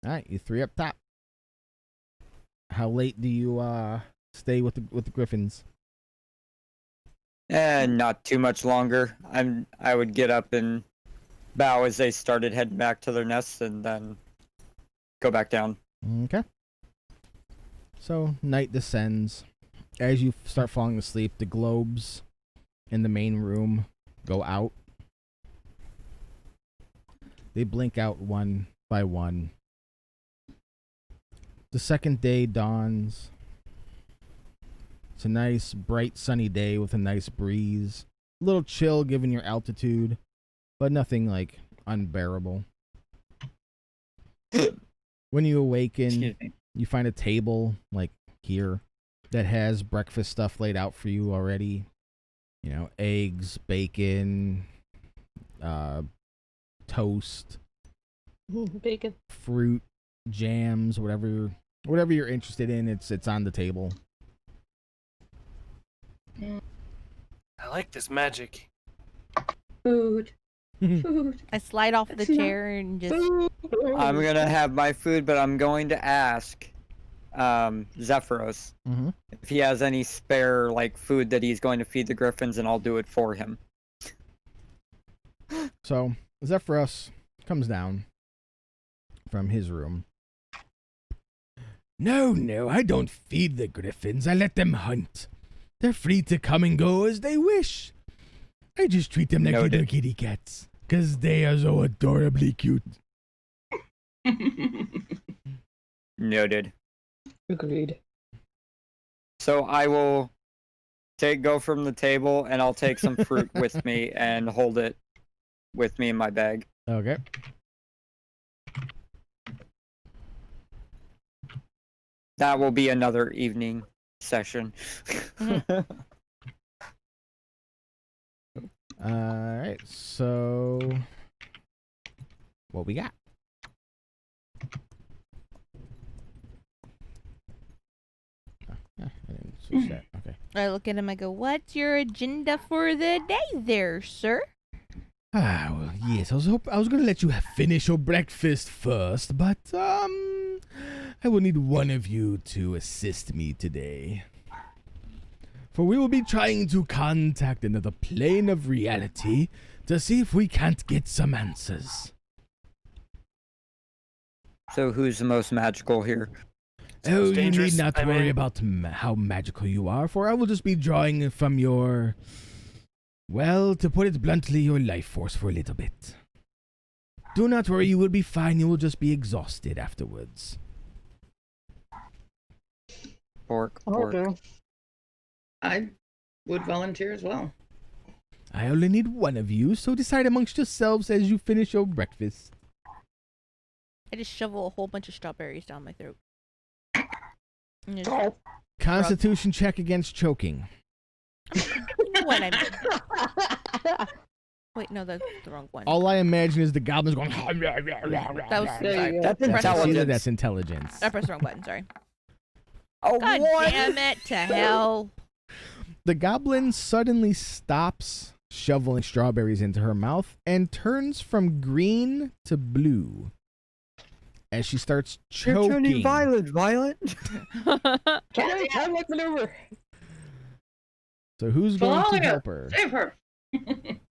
Alright, you three up top. How late do you stay with the Griffins? Not too much longer. I would get up and bow as they started heading back to their nests and then go back down. Okay. So, night descends. As you start falling asleep, the globes in the main room go out. They blink out one by one. The second day dawns. It's a nice, bright, sunny day with a nice breeze. A little chill given your altitude, but nothing like unbearable. When you awaken, Excuse me. you find a table like here that has breakfast stuff laid out for you already. You know, eggs, bacon, toast, Bacon. fruit, jams, whatever you're interested in, it's on the table. I like this magic. Food. Food. I slide off the That's not- chair and just I'm gonna have my food, but I'm going to ask Zephyros Mm-hmm. if he has any spare like food that he's going to feed the griffins, and I'll do it for him. So Zephyros comes down from his room. No, I don't feed the griffins. I let them hunt. They're free to come and go as they wish. I just treat them like Noted. little kitty cats, 'cause they are so adorably cute. Noted. Agreed. So I will go from the table, and I'll take some fruit with me and hold it with me in my bag. Okay. That will be another evening session. Alright, so what we got? I didn't switch that. Okay. I look at him. I go, "What's your agenda for the day, there, sir?" Well, yes, I was gonna let you finish your breakfast first, but, I will need one of you to assist me today. For we will be trying to contact another plane of reality to see if we can't get some answers. So who's the most magical here? Oh, you dangerous. need not I worry mean- about how magical you are, for I will just be drawing from your, well, to put it bluntly, your life force for a little bit. Do not worry, you will be fine. You will just be exhausted afterwards. Pork. Okay. I would volunteer as well. I only need one of you, so decide amongst yourselves as you finish your breakfast. I just shovel a whole bunch of strawberries down my throat. And just Oh. Constitution check against choking. what I mean. Wait, no, that's the wrong one. All I imagine is the goblins going. That was There sorry. you go. That's That's intelligence. That's intelligence. I pressed the wrong button. Sorry. Oh, God what? damn it to hell! The goblin suddenly stops shoveling strawberries into her mouth and turns from green to blue as she starts You're turning choking. violent. Can't time like maneuver. So who's going to Fire! help her? Save her.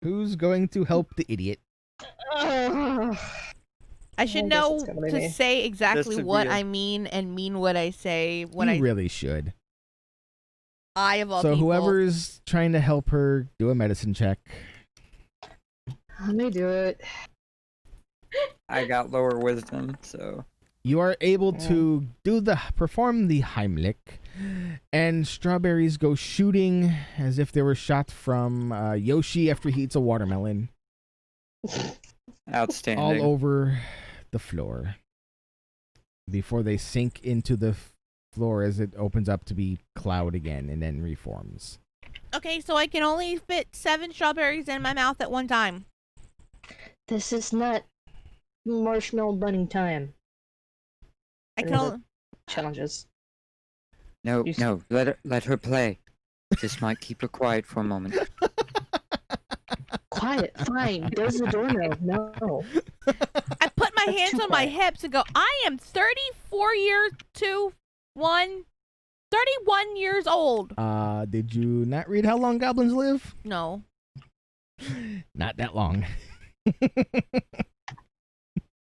Who's going to help the idiot? I should I guess know it's gonna be to me. say exactly what Disappear. I mean and mean what I say when You I really should. of all So people. whoever's trying to help her, do a medicine check. Let me do it. I got lower wisdom, so You are able to perform the Heimlich, and strawberries go shooting as if they were shot from Yoshi after he eats a watermelon, outstanding. all over the floor before they sink into the floor as it opens up to be cloud again and then reforms. Okay, so I can only fit 7 strawberries in my mouth at one time. This is not marshmallow bunny time. I can Yeah. only... Challenges. No, You s- no, let her play. This might keep her quiet for a moment. Quiet, fine. There's the doorknob. No. I put my That's hands too on my quiet. hips and go, I am 31 years old. Did you not read How Long Goblins Live? No. Not that long.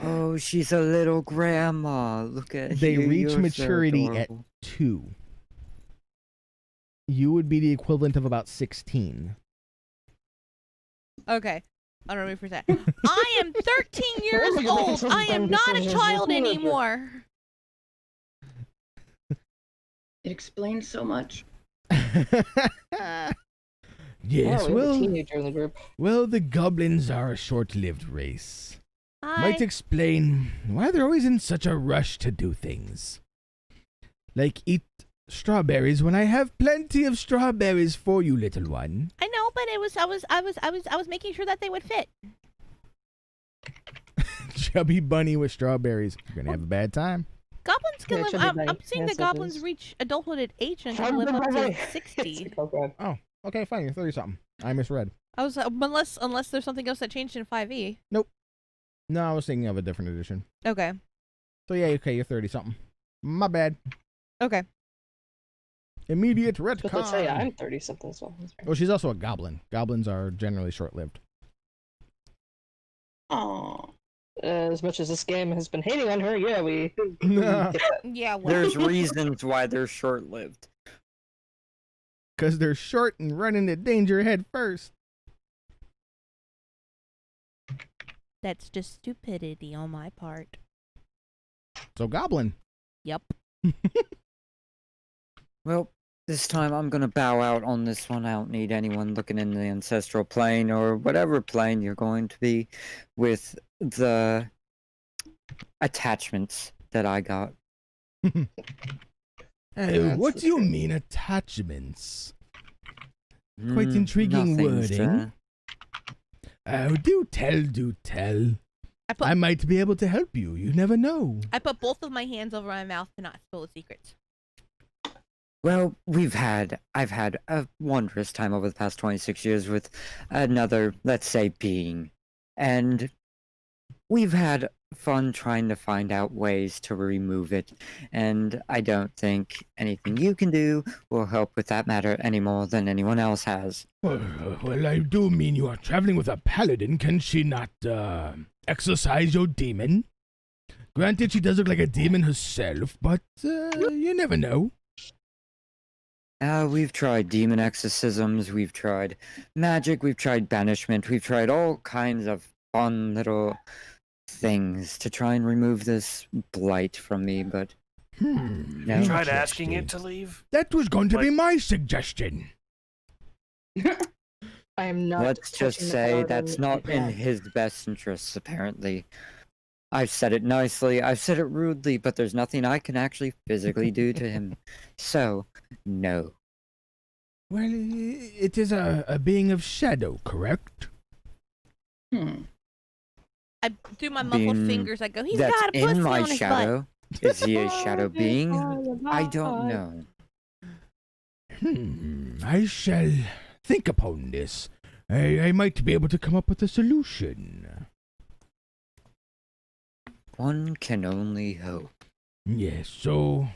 Oh, she's a little grandma. Look at They you. reach You're so maturity at adorable. 2. You would be the equivalent of about 16. Okay. I don't know me for that. I am 13 years Look at that, old. some I am dumb not a decisions. child Look at that. anymore. It explains so much. Yes, Oh, we have a well, teenager in the group. well, the goblins are a short-lived race. I... Might explain why they're always in such a rush to do things. Like eat strawberries when I have plenty of strawberries for you, little one. I know, but I was making sure that they would fit. Chubby bunny with strawberries. You're gonna have a bad time. Goblins can Yeah, live. chubby I'm bunny. seeing Yes, the it goblins is. reach adulthood at age and can live up to 60. Oh, God. Okay, fine. You're 30 something. I misread. I was unless there's something else that changed in 5e. No, I was thinking of a different edition. Okay. So yeah, okay, you're 30 something. My bad. Okay. Immediate But let's say retcon. I'm 30 something, so. that's right. Well, she's also a goblin. Goblins are generally short-lived. Aww. As much as this game has been hating on her, yeah, we. Nah. Yeah. Well, There's reasons why they're short-lived. because they're short and run into danger head first. That's just stupidity on my part. So, Goblin. Yep. Well, this time I'm gonna bow out on this one. I don't need anyone looking in the ancestral plane or whatever plane you're going to be with the attachments that I got. Hey, That's what the do you truth. mean attachments? Quite intriguing Nothing, wording. sir. Oh, do tell. I I might be able to help you. You never know. put both of my hands over my mouth to not spill the secrets. Well, I've had a wondrous time over the past 26 years with another, let's say, being. And we've had fun trying to find out ways to remove it. And I don't think anything you can do will help with that matter any more than anyone else has. Well, I do mean you are traveling with a paladin. Can she not, exorcise your demon? Granted, she does look like a demon herself, but, you never know. We've tried demon exorcisms, we've tried magic, we've tried banishment, we've tried all kinds of fun little things to try and remove this blight from me, but no. You tried asking it Interesting. to leave? That was going to be Like- my suggestion. I am not. Let's just touching the say paladin that's not in again. his best interests, apparently. I've said it nicely, I've said it rudely, but there's nothing I can actually physically do to him. So, no. Well, it is a being of shadow, correct? I do my muffled Being fingers. I go, he's That's got a pussy in my on his butt. shadow. Is he a shadow being? I don't know. I shall think upon this. I might be able to come up with a solution. One can only hope. Yes, so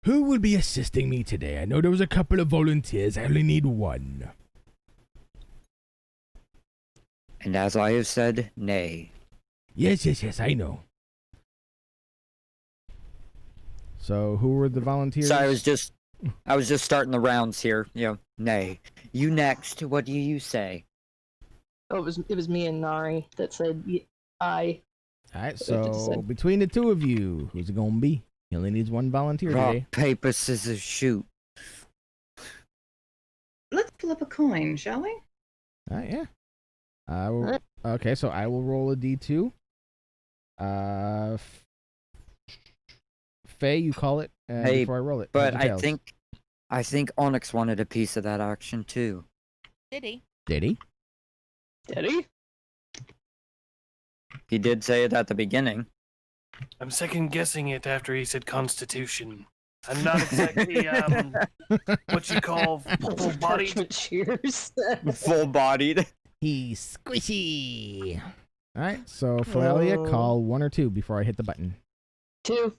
who will be assisting me today? I know there was a couple of volunteers. I only need one. And as I have said, nay. Yes, I know. So, who were the volunteers? So I was just starting the rounds here. You know, nay. You next. What do you say? Oh, it was me and Nari that said I. Alright, What did it so say? between the two of you, who's it gonna be? He only needs one volunteer Rock, today. paper, scissors, shoot. Let's flip a coin, shall we? Alright, yeah. Okay, so I will roll a d2. Faye, you call it Hey, before I roll it. But Details. I think Onyx wanted a piece of that action too. Did he? Did he? Did he? He did say it at the beginning. I'm second guessing it after he said Constitution. I'm not exactly what you call full bodied. Parchment shears. Full-bodied. He's squishy. Alright, so Philalia, Oh. call 1 or 2 before I hit the button. 2.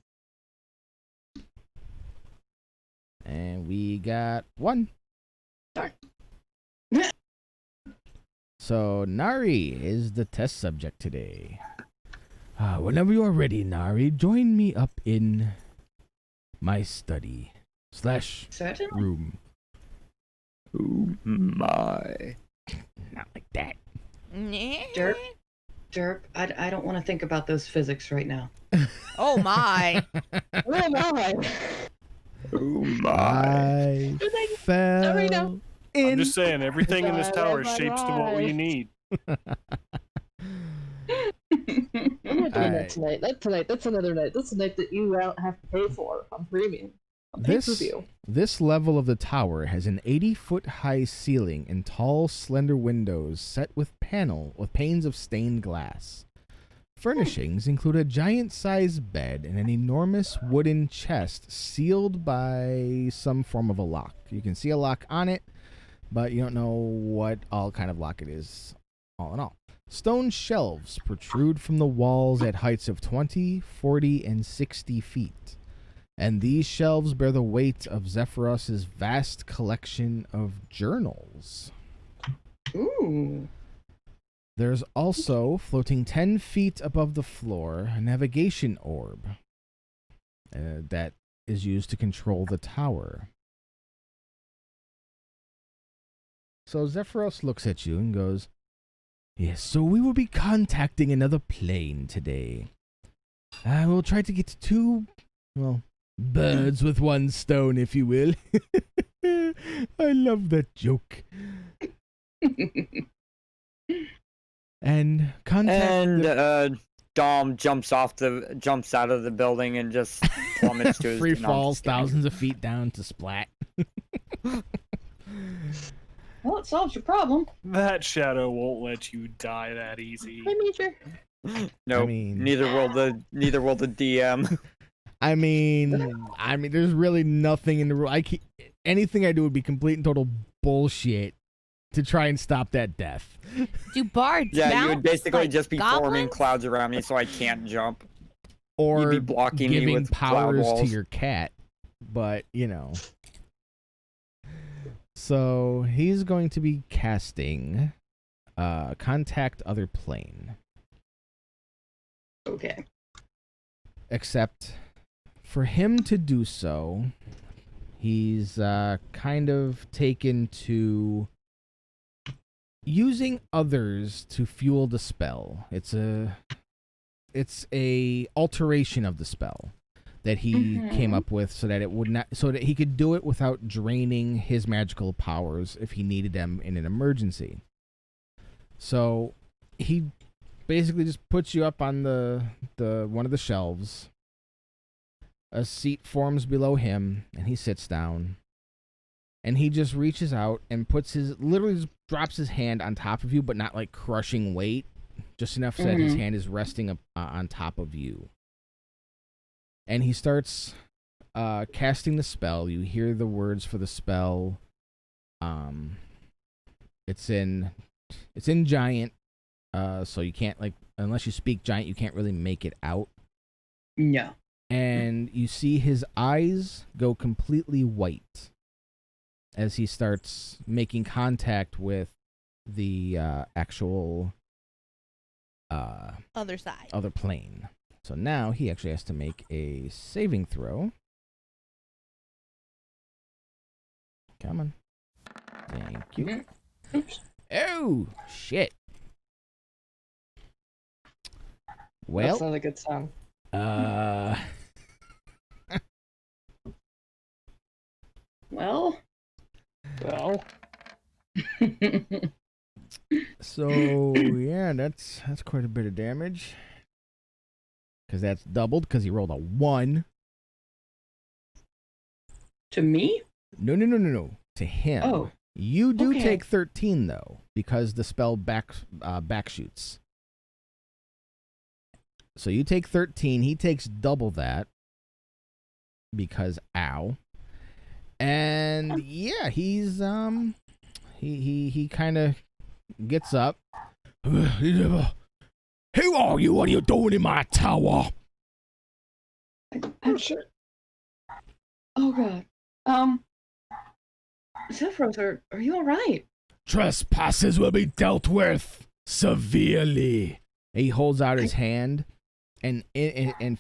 And we got 1. Darn. So Nari is the test subject today. Whenever you are ready, Nari, join me up in my study / Certainly. room. Oh my. Not like that. Derp. Derp, I don't want to think about those physics right now. Oh my. Oh my! Oh my. I fell Sorry, no. in. I'm just saying, everything in this tower is Bye, shaped to what we bye. need. I'm not doing Alright. that tonight. Not tonight. That's another night. That's a night that you don't have to pay for on premium. On This pay-per-view. this level of the tower has an 80-foot high ceiling and tall, slender windows set with panes of stained glass. Furnishings include a giant-sized bed and an enormous wooden chest sealed by some form of a lock. You can see a lock on it, but you don't know what all kind of lock it is, all in all. Stone shelves protrude from the walls at heights of 20, 40, and 60 feet. And these shelves bear the weight of Zephyros's vast collection of journals. Ooh. There's also, floating 10 feet above the floor, a navigation orb that is used to control the tower. So Zephyros looks at you and goes, "Yes, so we will be contacting another plane today. We'll try to get two, well, birds with one stone, if you will." I love that joke. And contact Dom jumps out of the building and just plummets to his free no, I'm falls just kidding. thousands of feet down to splat. Well, it solves your problem. That shadow won't let you die that easy. Hi, Major. Nope. I mean- neither will the DM. I mean, there's really nothing in the rule. Anything I do would be complete and total bullshit to try and stop that death. Do bards Yeah, you would bounce basically like just be forming goblins? clouds around me so I can't jump. Or You'd be blocking me giving with cloud powers to walls. your cat. But, you know. So, he's going to be casting Contact Other Plane. Okay. Except, for him to do so, he's kind of taken to using others to fuel the spell. It's a alteration of the spell that he came up with so that he could do it without draining his magical powers if he needed them in an emergency. So he basically just puts you up on the one of the shelves. A seat forms below him, and he sits down. And he just reaches out and literally just drops his hand on top of you, but not like crushing weight, just enough so that his hand is resting on top of you. And he starts casting the spell. You hear the words for the spell. It's in giant, so you can't unless you speak giant, you can't really make it out. No. And you see his eyes go completely white as he starts making contact with the actual Other side. other plane. So now he actually has to make a saving throw. Come on. Thank you. Oops. Oh, shit. That's Well, not a good sound. Well. Well, so yeah, that's quite a bit of damage. Because that's doubled because he rolled a 1. To me? No. To him. Oh. You do Okay. take 13 though, because the spell back shoots. So you take 13. He takes double that because ow. And yeah, he's he kind of gets up. Who are you? What are you doing in my tower? I'm sure. Oh god. Zephyros, are you alright? Trespassers will be dealt with severely. He holds out his hand, and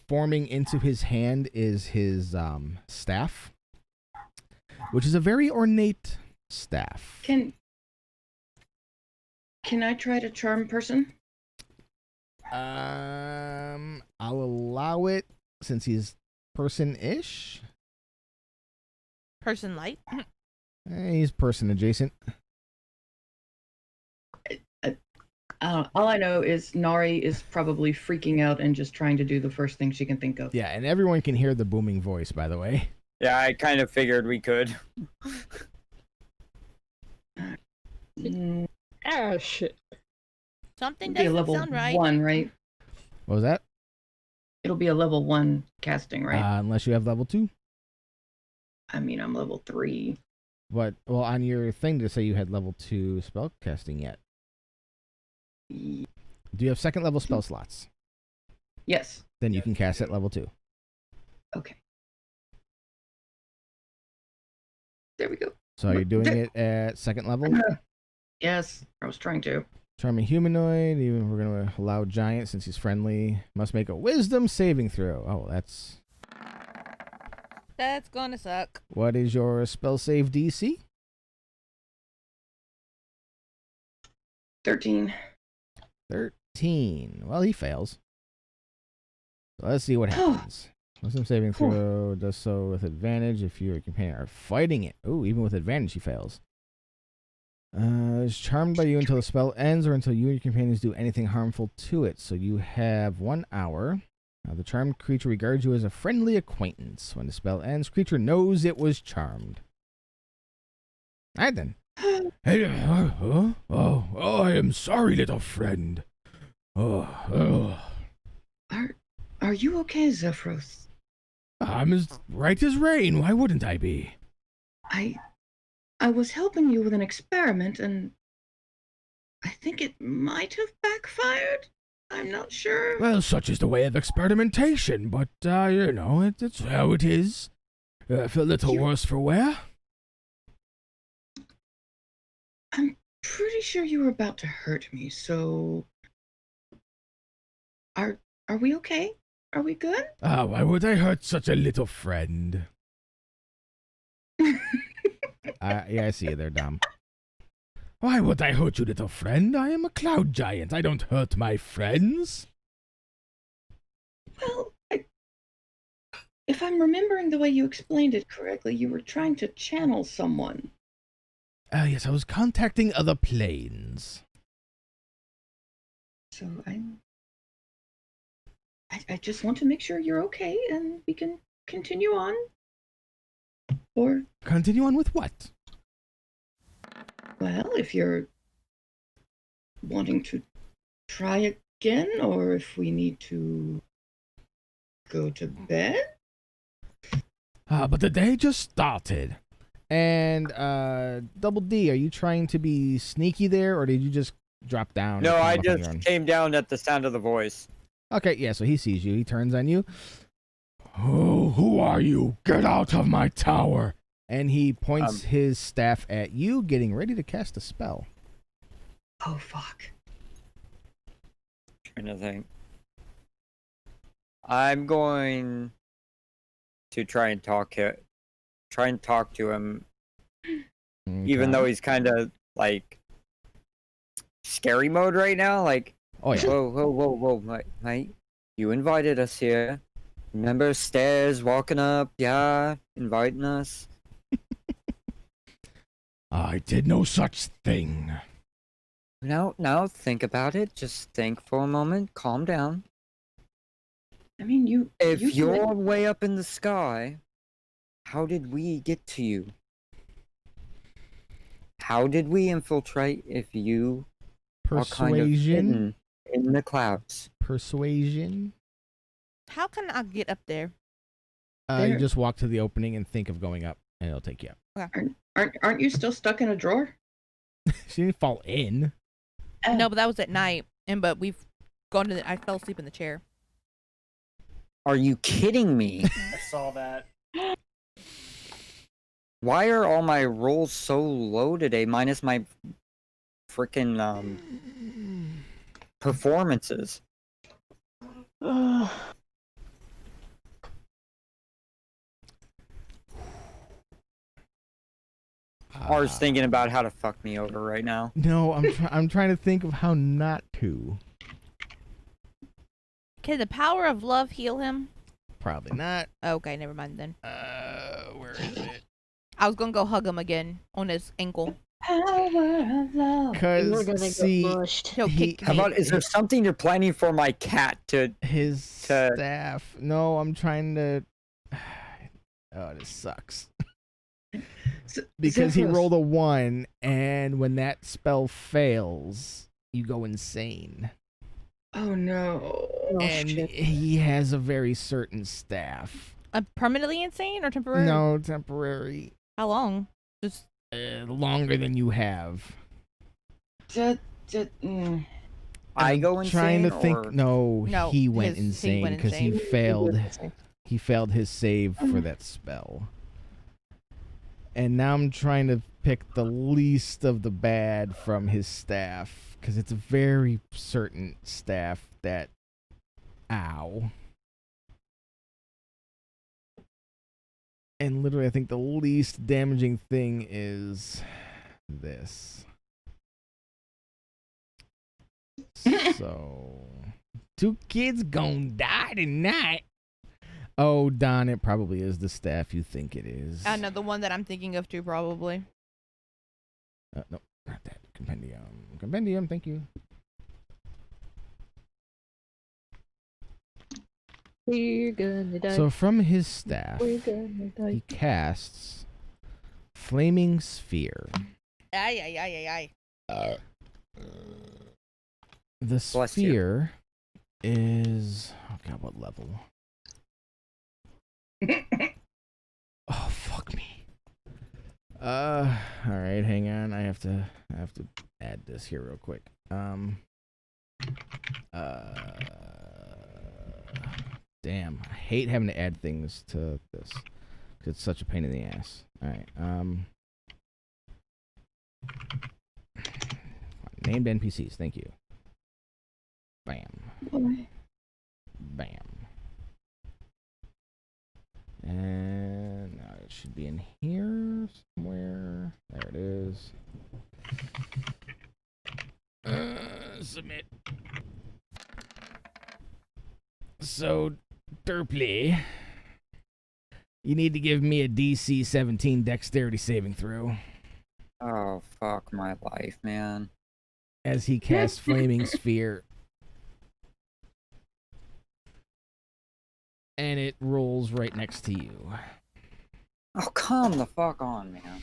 forming into his hand is his staff, which is a very ornate staff. Can I try to charm person? I'll allow it since he's person-ish. Person light. He's person adjacent. All I know is Nari is probably freaking out and just trying to do the first thing she can think of. Yeah, and everyone can hear the booming voice, by the way. Yeah, I kind of figured we could. Mm, Ah, shit. Something it'll be a doesn't level sound right. 1, right? What was that? It'll be a level 1 casting, right? Unless you have level 2. I mean, I'm level 3. But, well, on your thing to say you had level 2 spell casting yet. Y- Do you have second level spell slots? Yes. Then you can cast at level 2. Okay. There we go. So you're doing it at second level? Yes, I was trying to. Charming humanoid. Even we're going to allow giant since he's friendly. Must make a wisdom saving throw. Oh, that's... That's gonna suck. What is your spell save DC? 13. 13. Well, he fails. So let's see what happens. Wisdom saving throw does so with advantage if you or your companion are fighting it. Ooh, even with advantage, he fails. Is charmed by you until the spell ends or until you and your companions do anything harmful to it. So you have 1 hour. The charmed creature regards you as a friendly acquaintance. When the spell ends, creature knows it was charmed. All right, then. Hey, I am sorry, little friend. Are you okay, Zephyros? I'm as right as rain. Why wouldn't I be? I was helping you with an experiment, and I think it might have backfired. I'm not sure. Well, such is the way of experimentation, but, it's how it is. I feel a little worse for wear. I'm pretty sure you were about to hurt me, so... Are we okay? Are we good? Why would I hurt such a little friend? Yeah, I see you there, Dom. Why would I hurt you, little friend? I am a cloud giant. I don't hurt my friends. Well, if I'm remembering the way you explained it correctly, you were trying to channel someone. Yes, I was contacting other planes. So I just want to make sure you're okay and we can continue on. Or, Continue on with what? well, if you're wanting to try again, or if we need to go to bed. But the day just started. And Double D, are you trying to be sneaky there, or did you just drop down? No, and I come up on your own? just came down at the sound of the voice. Okay, yeah, so he sees you. He turns on you, Oh, who are you? Get out of my tower. and he points his staff at you, getting ready to cast a spell. Oh, fuck. Trying to think. I'm going to try and talk to him, even though he's kind of like scary mode right now. Like, Oh, yeah. whoa, mate, you invited us here. Remember stairs, walking up, yeah, inviting us. I did no such thing. Now think about it. Just think for a moment. Calm down. I mean, If you you're way up in the sky, how did we get to you? How did we infiltrate if you are kind of Persuasion. hidden in the clouds? Persuasion. How can I get up there? You There- just walk to the opening and think of going up, and it'll take you up. aren't you still stuck in a drawer? She didn't fall in. No, but that was at night, but we've gone to the. I fell asleep in the chair. Are you kidding me? I saw that. Why are all my rolls so low today, minus my freaking performances? R's thinking about how to fuck me over right now. No, I'm trying to think of how not to. Can the power of love heal him? Probably not. Okay, never mind then. Where is it? I was gonna go hug him again on his ankle. Power of love. You're Because gonna see, get mushed. He'll He- kick How me. about, is there something you're planning for my cat to... his staff. No, I'm trying to. Oh, this sucks. Because he Zephyros, rolled a 1, and when that spell fails, you go insane. Oh no. Oh, And shit. he has a very certain staff. Permanently insane or temporary? No, temporary. How long? Just Longer than you have. I go insane, Trying to think. or... No, he went he insane went because he insane. failed. He failed his save for that spell. And now I'm trying to pick the least of the bad from his staff because it's a very certain staff that. Ow. And literally, I think the least damaging thing is this. So, 2 kids gonna die tonight. Oh, Don, it probably is the staff you think it is. I know the one that I'm thinking of too, probably. No, not that. Compendium. Compendium, thank you. We're gonna die. So from his staff, We're gonna die. he casts Flaming Sphere. Ay, ay, ay, ay, ay. The Bless you. sphere is... Oh, God, what level? Oh, fuck me. Alright, hang on. I have to add this here real quick. Damn, I hate having to add things to this. 'Cause it's such a pain in the ass. Alright, named NPCs, thank you. Bam. Boy. Bam. And now it should be in here somewhere. There it is. Submit. So, Derpley, you need to give me a DC 17 dexterity saving throw Oh, fuck my life, man. as he casts Flaming Sphere. And it rolls right next to you. Oh, come the fuck on, man.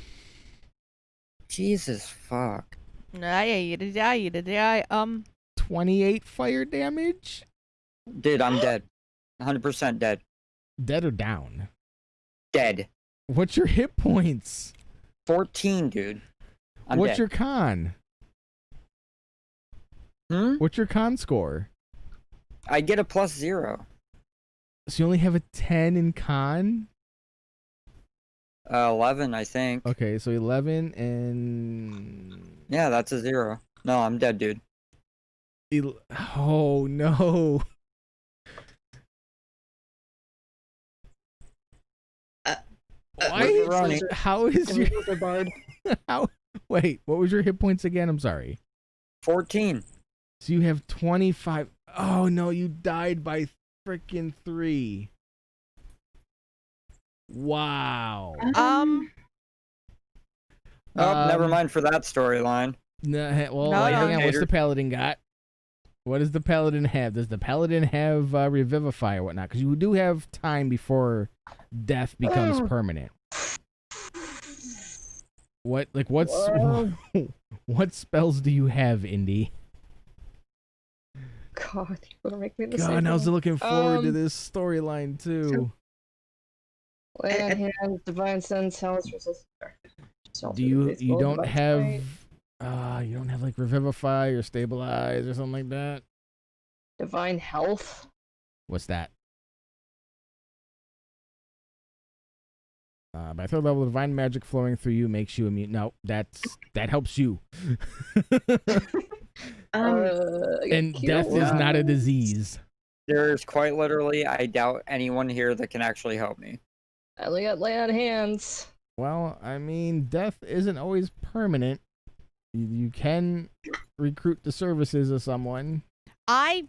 Jesus fuck. Ay, ay, ay, ay, ay. 28 fire damage? Dude, I'm dead. 100% dead. Dead or down? Dead. What's your hit points? 14, dude. I'm What's dead. your con? What's your con score? I get a +0. So you only have a 10 in con? 11, I think. Okay, so 11 and... Yeah, that's a 0. No, I'm dead, dude. Oh, no. Why? Pepperoni. How is your... The bard. How? Wait, what was your hit points again? I'm sorry. 14. So you have 25... Oh, no, you died by freaking 3. Wow. Oh, never mind for that storyline. Well, No, hang no. on. What's the paladin got? What does the paladin have? Does the paladin have revivify or whatnot? Because you do have time before death becomes permanent. What's what spells do you have, Indy? God, you're gonna make me the God, same. I was thing. looking forward to this storyline too. Lay on hands, divine sense, hellish resistance. Do you don't have you don't have like revivify or stabilize or something like that? divine health? What's that? By third level, divine magic flowing through you makes you immune. No, that helps you. And death is not a disease. There's quite literally, I doubt anyone here that can actually help me. I only got lay on hands. Well, I mean, death isn't always permanent. You can recruit the services of someone. I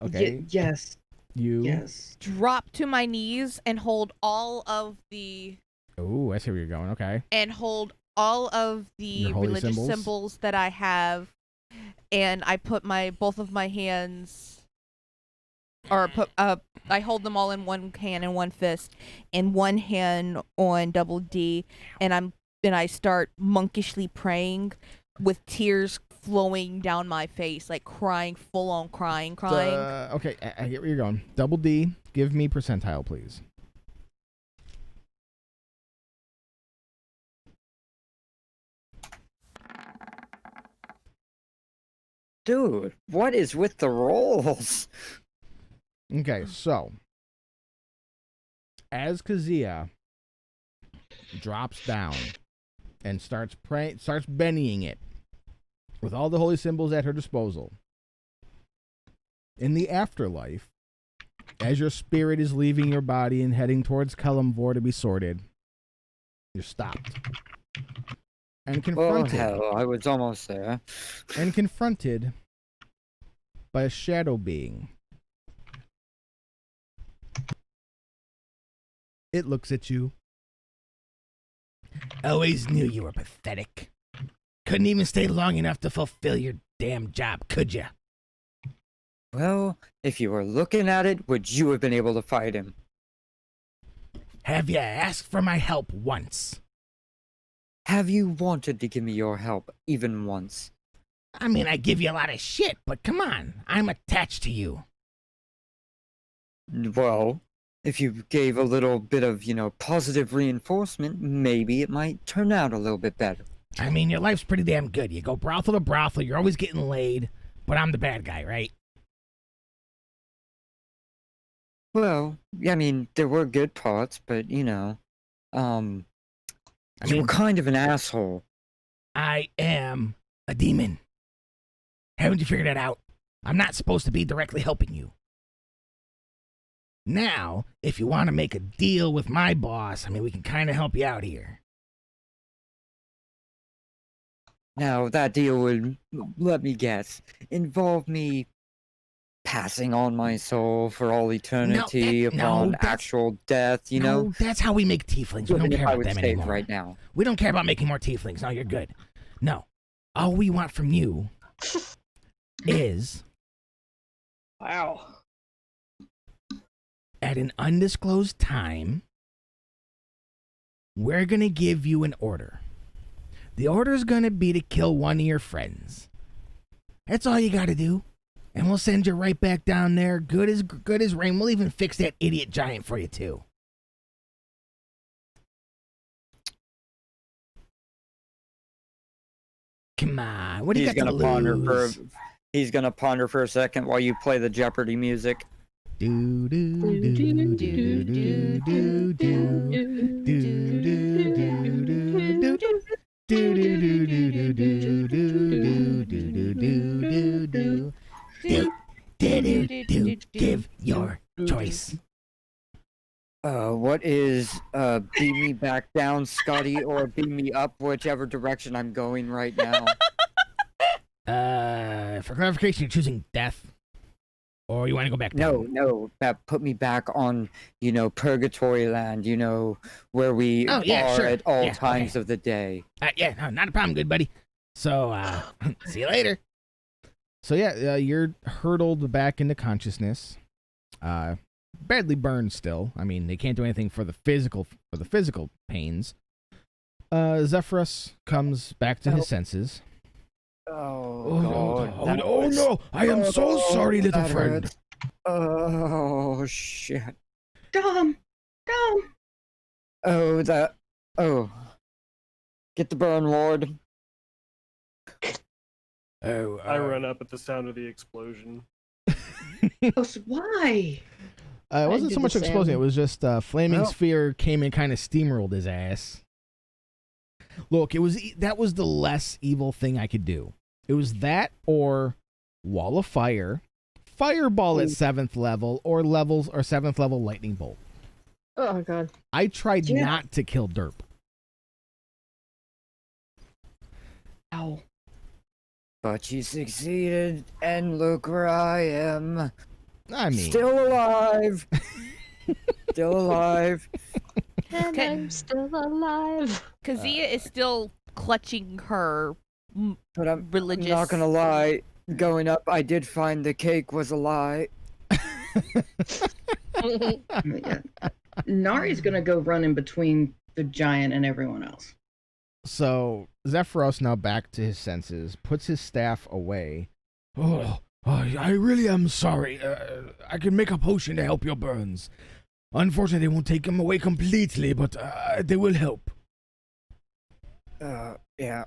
Okay. Yes. You. Yes. drop to my knees and hold all of the Oh, I see where you're going. Okay. Your holy religious symbols? symbols that I have, and I put both of my hands, or I hold them all in one hand and one fist, and one hand on double D, and I start monkishly praying with tears flowing down my face, like crying, full on crying. Okay, I get where you're going. Double D, give me percentile, please. Dude, what is with the rolls? Okay, so as Kazia drops down and starts bennying it with all the holy symbols at her disposal, in the afterlife, as your spirit is leaving your body and heading towards Kalimvor to be sorted, you're stopped. and Oh, confronted hell, I was almost there. and confronted by a shadow being. It looks at you. Always knew you were pathetic. Couldn't even stay long enough to fulfill your damn job, could ya? Well, if you were looking at it, would you have been able to fight him? Have ya asked for my help once? Have you wanted to give me your help even once? I mean, I give you a lot of shit, but come on, I'm attached to you. Well, if you gave a little bit of, positive reinforcement, maybe it might turn out a little bit better. I mean, your life's pretty damn good. You go brothel to brothel, you're always getting laid, but I'm the bad guy, right? Well, I mean, there were good parts, but, you were kind of an asshole. I am a demon. Haven't you figured that out? I'm not supposed to be directly helping you. Now, if you want to make a deal with my boss, I mean, we can kind of help you out here. Now, that deal would, let me guess, involve me passing on my soul for all eternity upon actual death, No, that's how we make tieflings. We don't care about them anymore. Right now. We don't care about making more tieflings. No, you're good. No. All we want from you is... Wow. At an undisclosed time, we're going to give you an order. The order's going to be to kill one of your friends. That's all you got to do. And we'll send you right back down there, good as rain. We'll even fix that idiot giant for you, too. Come on, what do you got to lose? He's going to ponder for a second while you play the Jeopardy music. Do do do do do do do do do. Give your choice. What is beat me back down, Scotty, or beat me up, whichever direction I'm going right now? For clarification, you're choosing death. Or you want to go back down? No, that put me back on, Purgatory Land, where we are at all times of the day. No, not a problem, good buddy. So, see you later. So you're hurtled back into consciousness. Badly burned still. I mean, they can't do anything for the physical pains. Zephyrus comes back to his senses. Oh no! I am so sorry, little friend. Hurts. Oh shit. Dom! Get the burn ward. I run up at the sound of the explosion. Why? It wasn't so did much the explosion. same. It was just flaming sphere came and kind of steamrolled his ass. Look, that was the less evil thing I could do. It was that or wall of fire, fireball at 7th level, or 7th level lightning bolt. Oh god. I tried not to kill Derp. Ow. But you succeeded, and look where I am. I mean, Still alive. Still alive. And I'm still alive. Kazia is still clutching her But I'm religious. not gonna lie. Going up, I did find the cake was a lie. Yeah. Nari's gonna go run in between the giant and everyone else. So Zephyros, now back to his senses, puts his staff away. Oh, I really am sorry. I can make a potion to help your burns. Unfortunately, they won't take them away completely, but they will help. Yeah.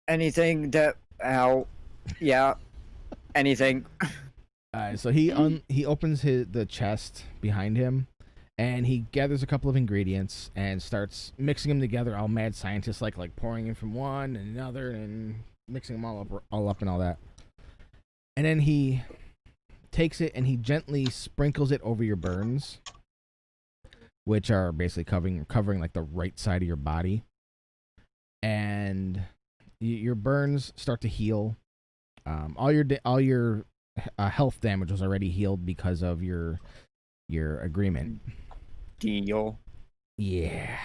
Anything that... Ow. Yeah. Anything. So he opens the chest behind him, and he gathers a couple of ingredients and starts mixing them together, all mad scientist like pouring in from one and another and mixing them all up and all that. And then he takes it and he gently sprinkles it over your burns, which are basically covering like the right side of your body. and your burns start to heal. All your health damage was already healed because of your agreement. Deal. Yeah,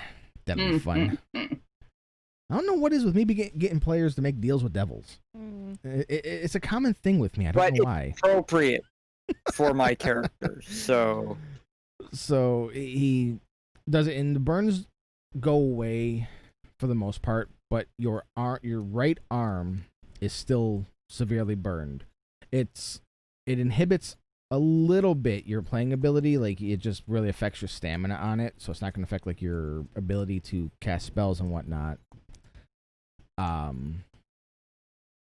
that'll be fun. I don't know what is with me getting players to make deals with devils. It's a common thing with me. I don't know why. Appropriate for my character. So he does it, and the burns go away for the most part, but your right arm is still severely burned. It inhibits a little bit your playing ability, like it just really affects your stamina on it, so it's not going to affect like your ability to cast spells and whatnot.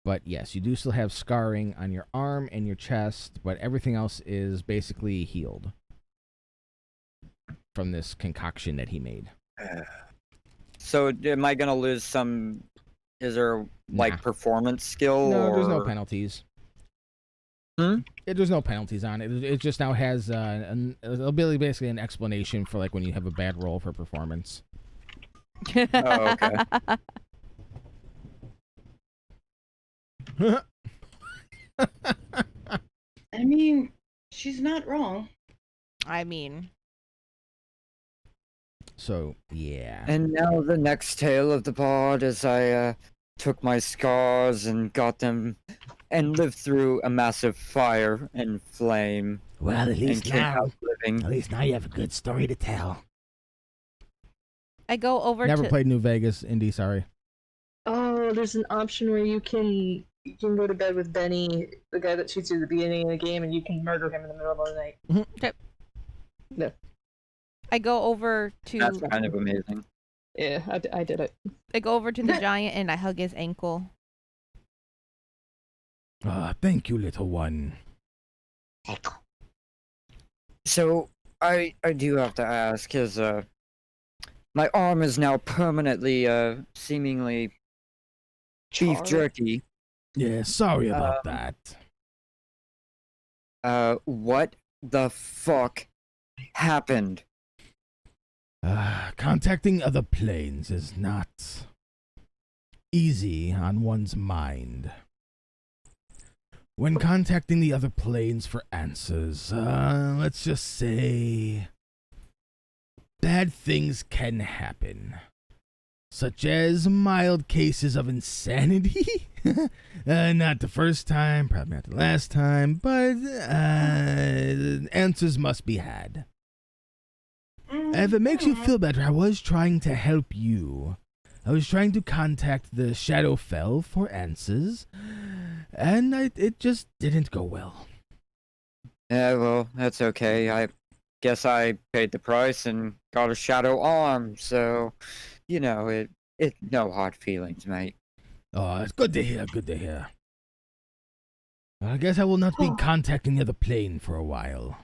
But yes, you do still have scarring on your arm and your chest, but everything else is basically healed from this concoction that he made. So am I gonna lose some? Is there like Nah. performance skill? No, there's no or- penalties. Hmm? There's no penalties on it. It just now has it'll be basically an explanation for like when you have a bad roll for performance. Oh, okay. I mean, she's not wrong. I mean, So yeah. And now the next tale of the pod is I took my scars and got them and lived through a massive fire and flame Well, at and least came now, out living. at least now you have a good story to tell. I go over Never to. played New Vegas, Indy, sorry. Oh, there's an option where you can go to bed with Benny, the guy that shoots you at the beginning of the game, and you can murder him in the middle of the night. I go over to. That's kind of amazing. Yeah, I did it. I go over to the giant and I hug his ankle. Thank you, little one. So I do have to ask, because my arm is now permanently seemingly beef Charred. jerky. Yeah, sorry about that. What the fuck happened? Contacting other planes is not easy on one's mind. When contacting the other planes for answers, let's just say bad things can happen, such as mild cases of insanity. Not the first time, probably not the last time, but answers must be had. If it makes you feel better, I was trying to help you. I was trying to contact the Shadowfell for answers, and it just didn't go well. Yeah, well, that's okay. I guess I paid the price and got a shadow arm, so you know it no hard feelings, mate. Oh, it's good to hear, good to hear. I guess I will not be contacting the other plane for a while.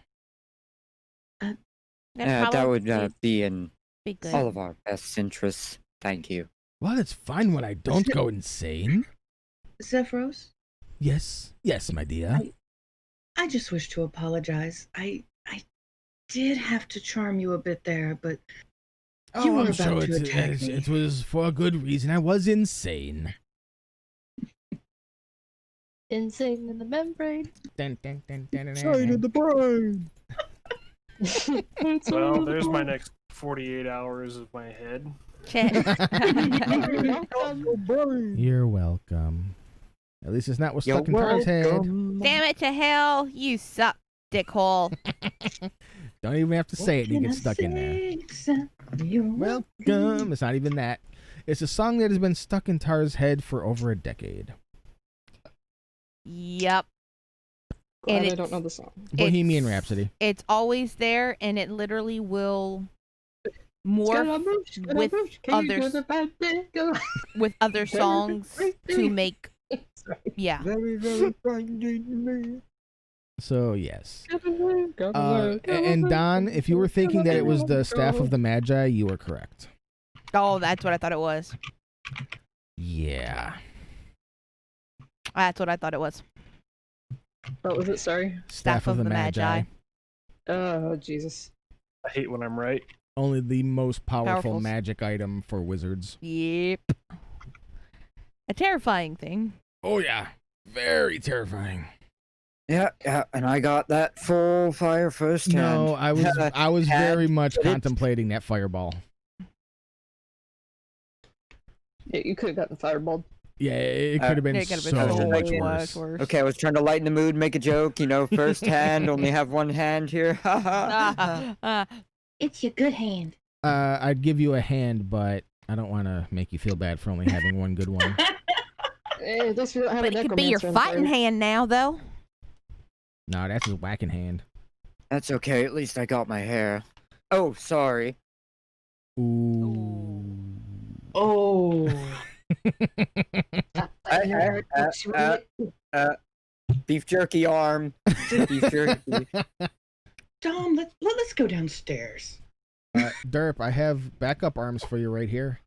That would probably be in be good. all of our best interests. Thank you. Well, it's fine when I don't go insane. Zephyros, Yes, my dear. I just wish to apologize. I did have to charm you a bit there, but you were I'm about sure to attack me. it was for a good reason. I was insane. Insane in the membrane. Dun, dun, dun, dun, dun, Insane in dun. the brain. Well, there's my next 48 hours of my head. Check. You're welcome. At least it's not what's You're stuck in Tara's head. welcome. Damn it to hell! You suck, dickhole. Don't even have to say it, you get stuck in there. Welcome. It's not even that. It's a song that has been stuck in Tara's head for over a decade. Yep. Glad And I it's- don't know the song. Bohemian It's- Rhapsody. It's always there, and it literally will morph with other songs to make. Yeah. Very, very fine. So, yes. And Don, if you were thinking that it was the Staff of the Magi, you were correct. Oh, that's what I thought it was. Yeah. That's what I thought it was. What was it? Sorry. Staff of the Magi. Oh, Jesus. I hate when I'm right. Only the most powerful Powerful. magic item for wizards. Yep. A terrifying thing. Oh yeah, very terrifying. Yeah, and I got that full fire firsthand. No, I was very much But it's- contemplating that fireball. Yeah, you could have gotten fireballed. Yeah, it could have been It could have so been so much much worse. worse. Okay, I was trying to lighten the mood, make a joke, first hand, only have one hand here. It's your good hand. I'd give you a hand, but I don't want to make you feel bad for only having one good one. At least we don't have But a it could be your necromancer in the fighting party. hand now, though. No, that's his whacking hand. That's okay, at least I got my hair. Oh, sorry. Ooh. Oh. Beef jerky arm. Beef jerky. Dom, let's go downstairs. Derp, I have backup arms for you right here.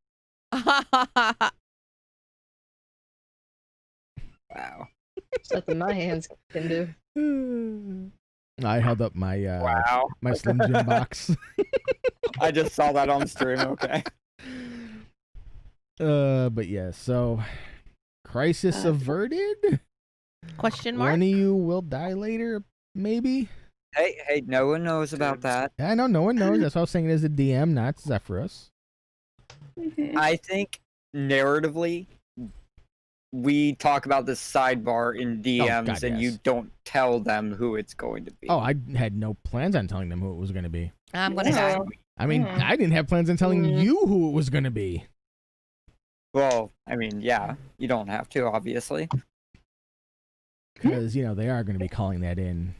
Wow. Something my hands can do. I held up my Wow. my Slim Jim box. I just saw that on stream, okay. But yeah, so crisis averted. Question mark? One of you will die later, maybe. Hey, no one knows about that. I know no one knows. That's why I was saying it as a DM, not Zephyros. I think narratively, we talk about the sidebar in DMs, God, and yes. you don't tell them who it's going to be. Oh, I had no plans on telling them who it was going to be. I'm gonna die. I mean, I didn't have plans on telling you who it was going to be. Well, I mean, yeah, you don't have to, obviously. Because, they are going to be calling that in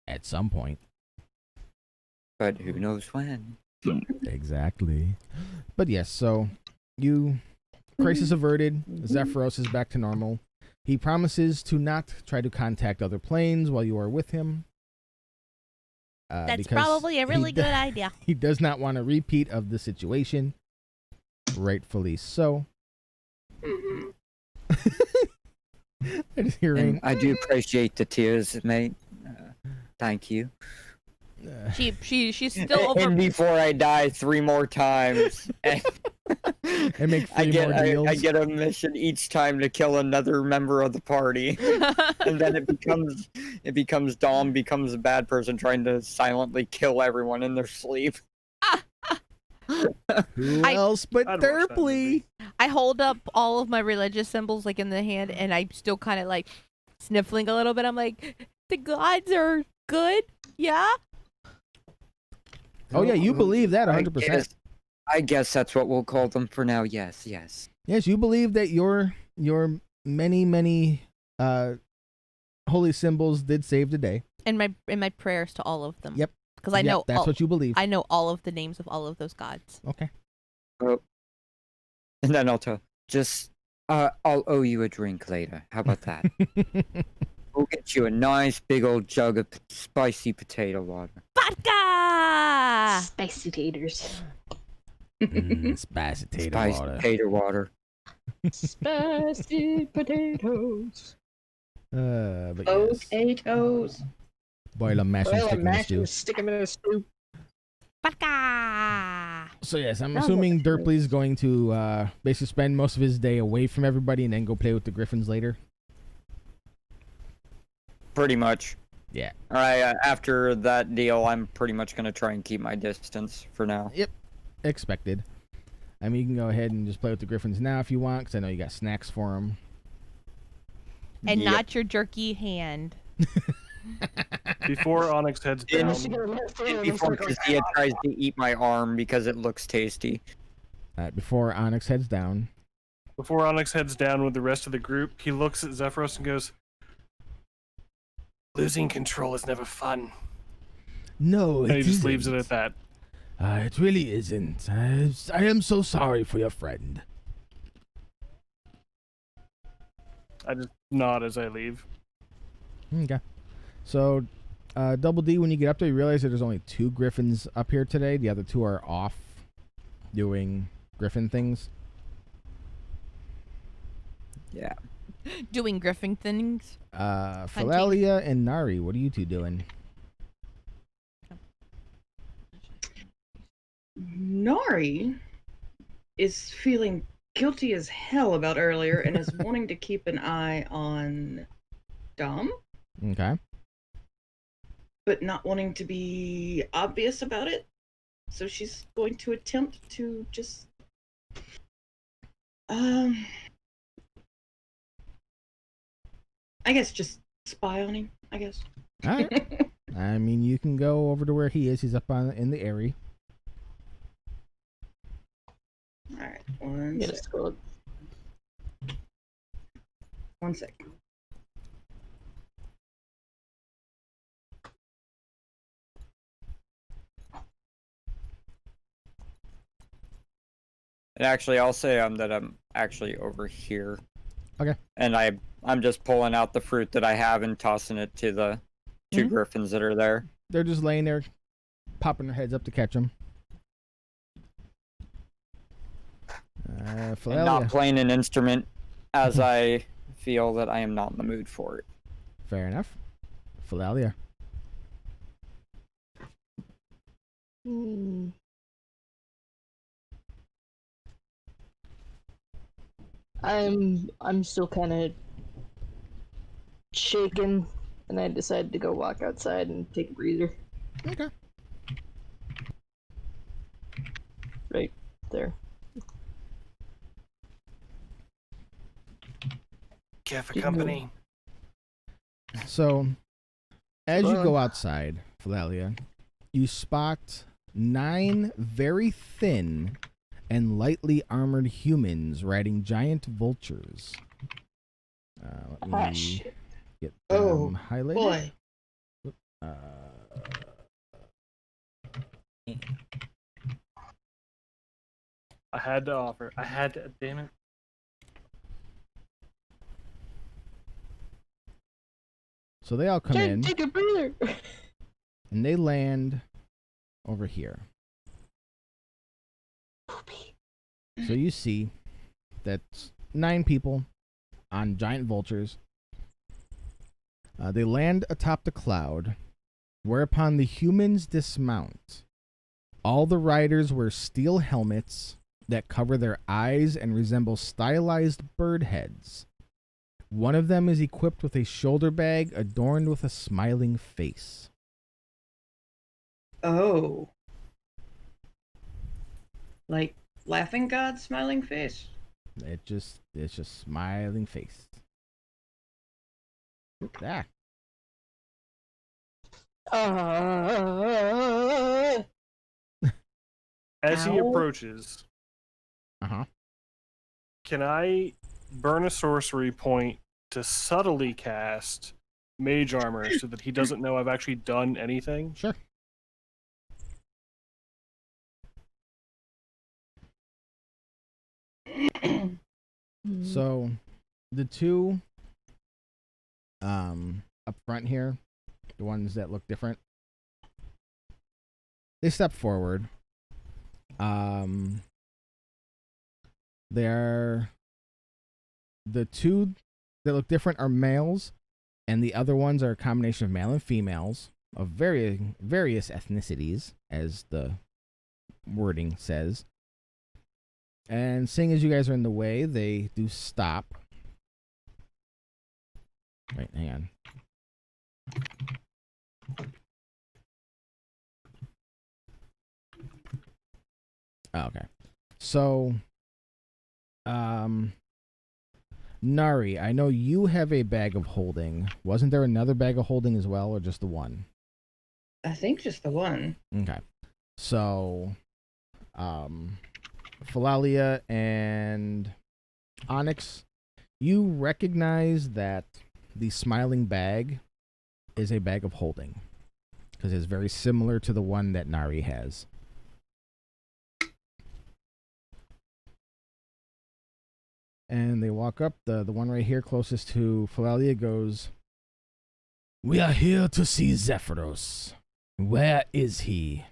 at some point. But who knows when? Exactly. But yes, so crisis averted. Zephyros is back to normal. He promises to not try to contact other planes while you are with him. That's because probably a really he good idea. He does not want a repeat of the situation. Rightfully so. I just hear And Rain. I do appreciate the tears, mate. Thank you. She's still over. And before I die 3 more times, and And make 3 more deals. I get a mission each time to kill another member of the party, and then it becomes Dom becomes a bad person trying to silently kill everyone in their sleep. Who else but I'd watch that Derpley? I hold up all of my religious symbols like in the hand, and I'm still kind of like sniffling a little bit. I'm like, the gods are good, yeah. Oh yeah, you believe that 100%. I guess that's what we'll call them for now. Yes. Yes, you believe that your many holy symbols did save the day. And my prayers to all of them. Yep. Because I know that's what you believe. I know all of the names of all of those gods. Okay. Oh. And then I'll I'll owe you a drink later. How about that? We'll get you a nice big old jug of spicy potato water. Vodka! Spicy taters. Spicy potato Spicy water. potato water. Spicy potatoes. But yes. Potatoes. Boil them, mash them, Well, stick 'em in the mash stew. them, stick 'em in a stew. Vodka! So yes, I'm Now assuming what? Derpley's going to basically spend most of his day away from everybody and then go play with the Griffins later. Pretty much. Yeah. Alright, after that deal, I'm pretty much going to try and keep my distance for now. Yep. Expected. I mean, you can go ahead and just play with the Griffins now if you want, because I know you got snacks for them. And Yep. not your jerky hand. Before Onyx heads down, Before Cassia tries to eat my arm because it looks tasty. Before Onyx heads down. with the rest of the group, he looks at Zephyros and goes, "Losing control is never fun." No, And he it just leaves it isn't. at that. It really isn't. I am so sorry for your friend. I just nod as I leave. Okay. So, Double D, when you get up there, you realize that there's only 2 Griffins up here today. The other 2 are off doing Griffin things. Yeah. Doing griffin things. Philalia and Nari, what are you 2 doing? Nari is feeling guilty as hell about earlier and is wanting to keep an eye on Dom, Okay. but not wanting to be obvious about it. So she's going to attempt to just I guess just spy on him, I guess. All right. I mean, you can go over to where he is. He's up in the area. Alright, one Yeah, sec. scroll. 1 sec. And actually, I'll say that I'm actually over here. Okay. And I'm just pulling out the fruit that I have and tossing it to the 2 Mhm. griffins that are there. They're just laying there, popping their heads up to catch him. And not Philalia. playing an instrument as I feel that I am not in the mood for it. Fair enough. Philalia. Hmm. I'm still kind of shaken, and I decided to go walk outside and take a breather. Okay. Right there. Care for Didn't company. So, as you Well, go outside, Philalia, you spot 9 very thin and lightly armored humans riding giant vultures. Let Ah, me shit. get Oh, them highlighted. Boy. Uh, I had to offer. I had to. Damn it. so they all come in Take a breather. and they land over here. So you see that's 9 people on giant vultures. They land atop the cloud, whereupon the humans dismount. All the riders wear steel helmets that cover their eyes and resemble stylized bird heads. One of them is equipped with a shoulder bag adorned with a smiling face. Oh. Like laughing God, smiling face. It's just smiling face. Ah, As he Ow. approaches, uh-huh. can I burn a sorcery point to subtly cast mage armor so that he doesn't know I've actually done anything? Sure. So, the 2 up front here, the ones that look different, they step forward. They're the 2 that look different are males, and the other ones are a combination of male and females of various ethnicities, as the wording says. And seeing as you guys are in the way, they do stop. Wait, hang on. Oh, okay. So, Nari, I know you have a bag of holding. Wasn't there another bag of holding as well, or just the one? I think just the one. Okay. So, Philalia and Onyx, you recognize that the smiling bag is a bag of holding, because it's very similar to the one that Nari has. And they walk up. The one right here closest to Philalia goes, "We are here to see Zephyros. Where is he?"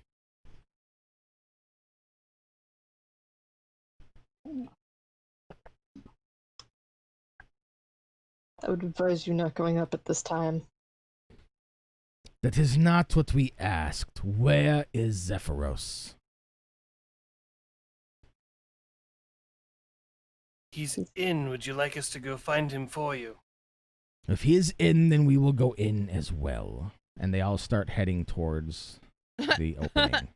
I would advise you not going up at this time. That is not what we asked. Where is Zephyros? He's in. Would you like us to go find him for you? If he is in, then we will go in as well. And they all start heading towards the opening.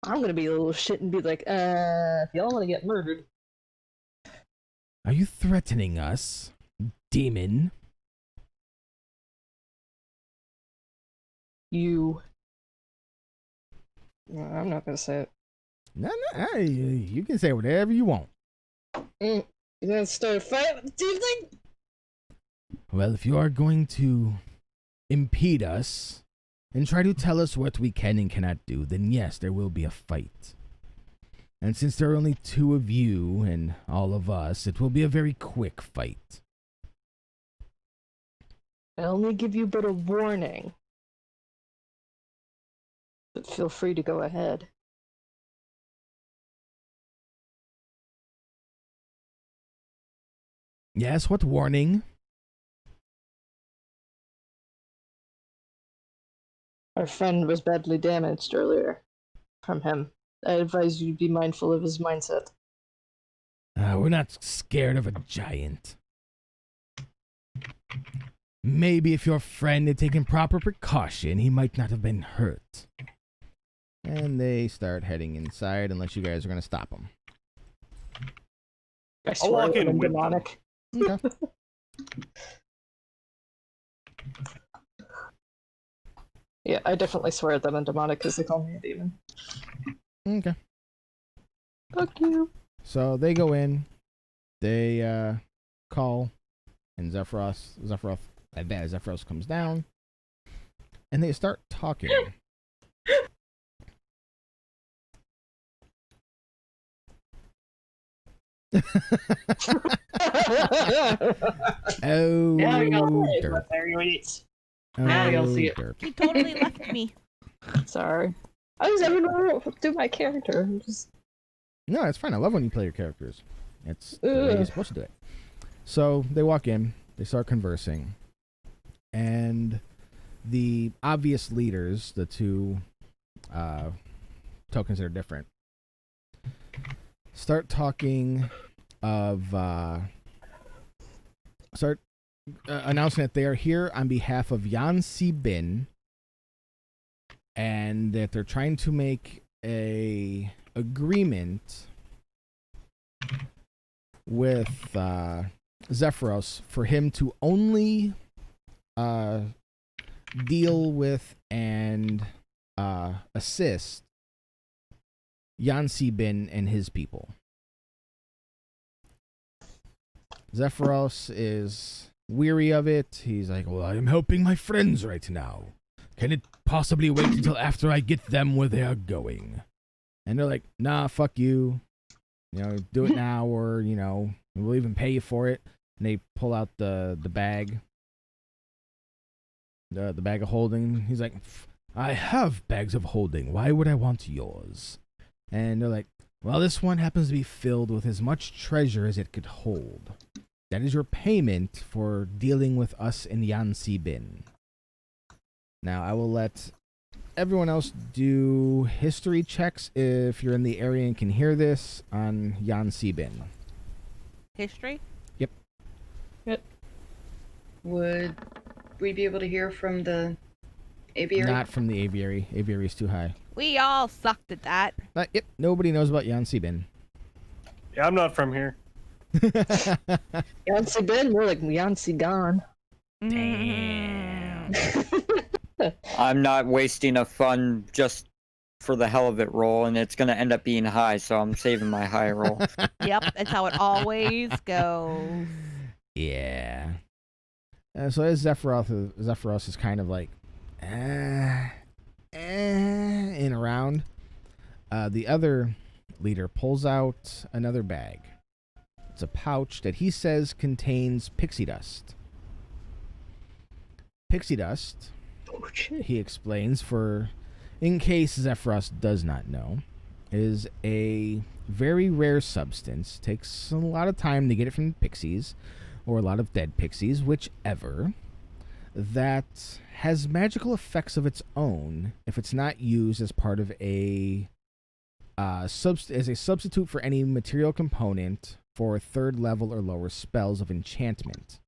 I'm gonna be a little shit and be like, if y'all wanna get murdered. Are you threatening us, demon? You. No, I'm not gonna say it. No, you can say whatever you want. You gonna start a fight with the tiefling? Well, if you are going to impede us and try to tell us what we can and cannot do, then yes, there will be a fight. And since there are only 2 of you and all of us, it will be a very quick fight. I only give you but a warning. But feel free to go ahead. Yes, what warning? Our friend was badly damaged earlier from him. I advise you to be mindful of his mindset. We're not scared of a giant. Maybe if your friend had taken proper precaution, he might not have been hurt. And they start heading inside unless you guys are going to stop them. I swear walk in I'm with them. demonic. Okay. Yeah, I definitely swear at them in demonic because they call me a demon. Okay. Fuck you. So they go in, they call, and Zephyros comes down, and they start talking. Oh, Yeah, I got derp. there you eat. Oh, Now you'll see it. derp. He totally left me. Sorry. I was never know to do my character. I'm just No, it's fine. I love when you play your characters. It's the way you're Ugh. supposed to do it. So they walk in, they start conversing, and the obvious leaders, the 2 tokens that are different, start talking of announcing that they are here on behalf of Yansi Bin, and that they're trying to make a agreement with Zephyros for him to only deal with and assist Yansi Bin and his people. Zephyros is weary of it. He's like, well, I am helping my friends right now. Can it possibly wait until after I get them where they are going? And they're like, nah, fuck you. You know, do it now, or, you know, we'll even pay you for it. And they pull out the bag. The bag of holding. He's like, I have bags of holding. Why would I want yours? And they're like, well, this one happens to be filled with as much treasure as it could hold. That is your payment for dealing with us in Yansi Bin. Now, I will let everyone else do history checks if you're in the area and can hear this on Yansi Bin. History? Would we be able to hear from the aviary? Not from the aviary. Aviary is too high. We all sucked at that. Yep, nobody knows about Yansi Bin. Yeah, I'm not from here. Yancy been more like Yancy gone. Damn. I'm not wasting a fun just for the hell of it roll, and it's gonna end up being high, so I'm saving my high roll. Yep, that's how it always goes. Yeah. So as Zephyros is kind of like, in around, the other leader pulls out another bag. It's a pouch that he says contains pixie dust. Pixie dust, Oh shit. he explains, for in case Zephyros does not know, is a very rare substance. Takes a lot of time to get it from pixies, or a lot of dead pixies, whichever, that has magical effects of its own if it's not used as part of a as a substitute for any material component for 3rd level or lower spells of enchantment.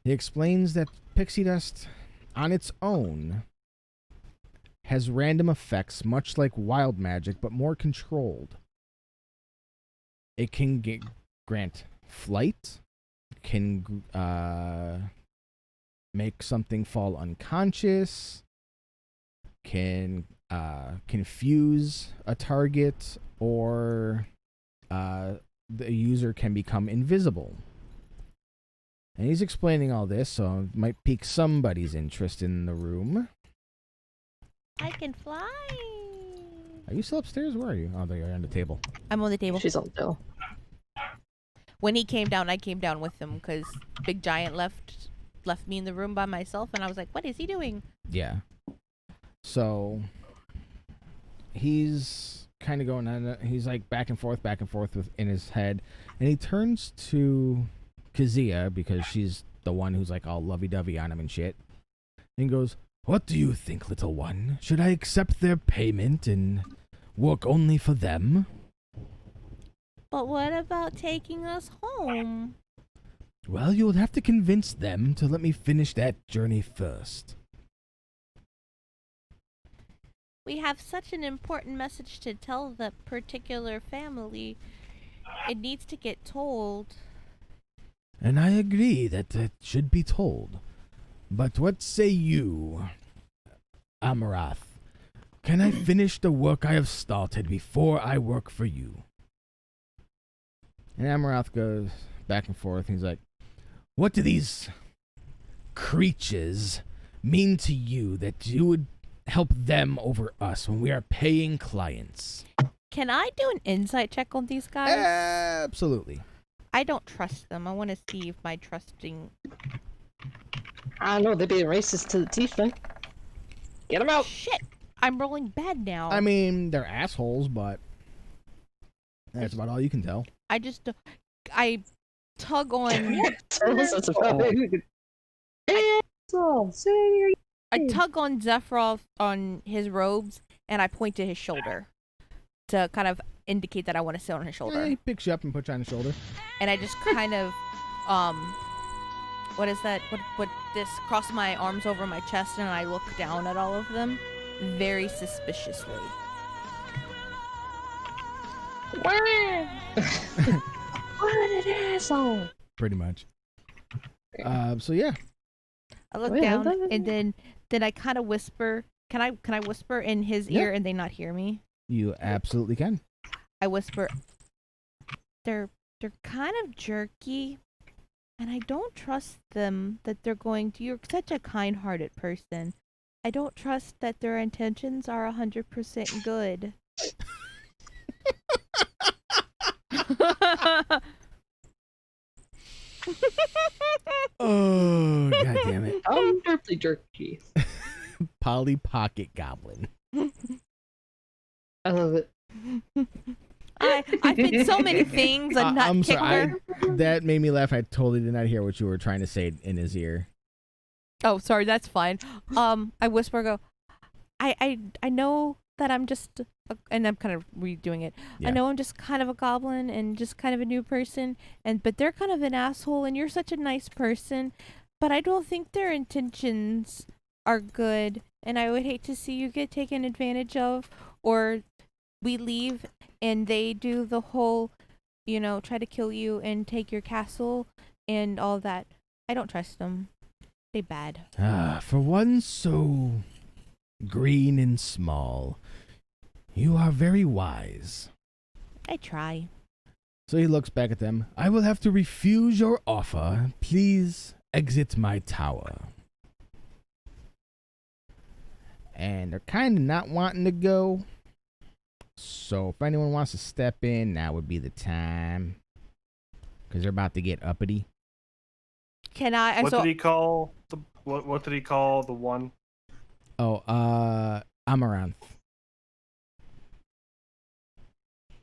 He explains that pixie dust on its own has random effects much like wild magic, but more controlled. It can grant flight, can make something fall unconscious, can confuse a target, or the user can become invisible. And he's explaining all this, so it might pique somebody's interest in the room. I can fly. Are you still upstairs? Where are you? Oh, there you are on the table. I'm on the table. She's on the hill. When he came down, I came down with him because Big Giant left me in the room by myself, and I was like, "What is he doing?" Yeah. So he's kind of going on. He's like back and forth in his head, and he turns to Kazia because she's the one who's like all lovey-dovey on him and shit, and goes, "What do you think, little one? Should I accept their payment and work only for them?" But what about taking us home? Well, you'll have to convince them to let me finish that journey first. We have such an important message to tell the particular family. It needs to get told. And I agree that it should be told. But what say you, Amarath? Can I finish the work I have started before I work for you? And Amarath goes back and forth. He's like, What do these creatures mean to you that you would help them over us when we are paying clients? Can I do an insight check on these guys? absolutely. I don't trust them. I want to see if my trusting... I know they're being racist to the tiefling. Get them out. Shit! I'm rolling bad now. I mean, they're assholes, but that's about all you can tell. I just... I tug on... That's about it. I tug on Zephyroth on his robes, and I point to his shoulder to kind of indicate that I want to sit on his shoulder. He picks you up and puts you on the shoulder. And I just kind of, what is that? What this? Cross my arms over my chest, and I look down at all of them, very suspiciously. What an asshole! Pretty much. So yeah. I look Wait, down, I thought- and then I kind of whisper. Can I whisper in his Yeah. ear and they not hear me? You absolutely can. I whisper. They're kind of jerky, and I don't trust them that they're going to. You're such a kind-hearted person. I don't trust that their intentions are 100% good. Oh, god damn it. I'm dirty jerky. Polly Pocket Goblin. I love it. I've been so many things. A nut I'm sorry. kicker. That made me laugh. I totally did not hear what you were trying to say in his ear. Oh, sorry, that's fine. I whisper, go. I know that I'm just, and I'm kind of redoing it. Yeah. I know I'm just kind of a goblin and just kind of a new person, but they're kind of an asshole, and you're such a nice person, but I don't think their intentions are good, and I would hate to see you get taken advantage of, or we leave and they do the whole, try to kill you and take your castle and all that. I don't trust them. They bad. For one so green and small, you are very wise. I try. So he looks back at them. I will have to refuse your offer. Please exit my tower. And they're kind of not wanting to go. So if anyone wants to step in, now would be the time. Because they're about to get uppity. Can I? What did he call the what did he call the one? Oh, Amaranth.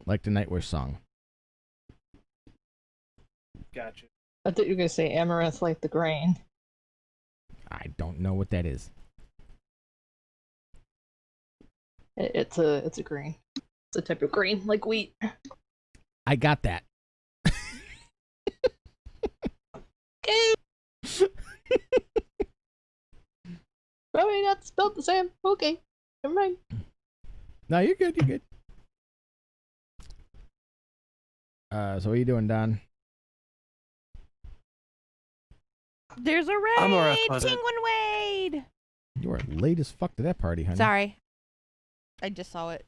Like the Nightwish song. Gotcha. I thought you were gonna say amaranth like the grain. I don't know what that is. It's a grain. It's a type of grain, like wheat. I got that. Okay. Probably not spelled the same. Okay. Never mind. No, you're good. You're good. So what are you doing, Don? There's a I'm all right, raid! Buzzard. Penguin Wade! You are late as fuck to that party, honey. Sorry. I just saw it.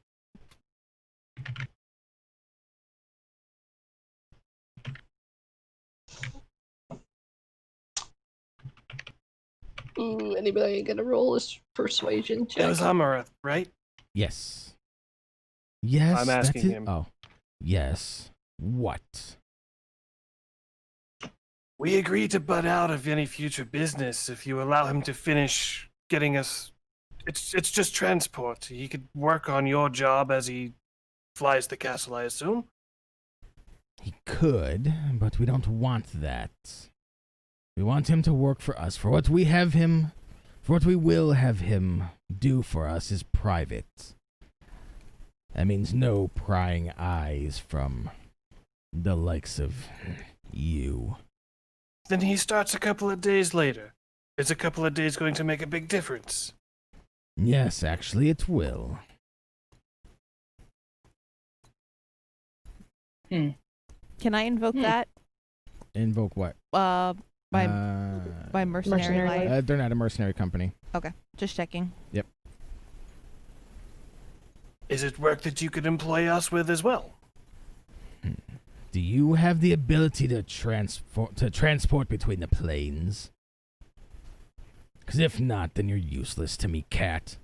Ooh, anybody gonna roll a persuasion check? That was Amara, right? Yes. Yes. I'm that's asking it. him. Oh. Yes. What? We agree to butt out of any future business if you allow him to finish getting us. It's just transport. He could work on your job as he flies the castle, I assume. He could, but we don't want that. We want him to work for us. For what we will have him do for us is private. That means no prying eyes from the likes of you. Then he starts a couple of days later. Is a couple of days going to make a big difference? Yes, actually, it will. Can I invoke that? Invoke what? My mercenary life. They're not a mercenary company. Okay, just checking. Yep. Is it work that you could employ us with as well? Do you have the ability to transport between the planes? Because if not, then you're useless to me, cat.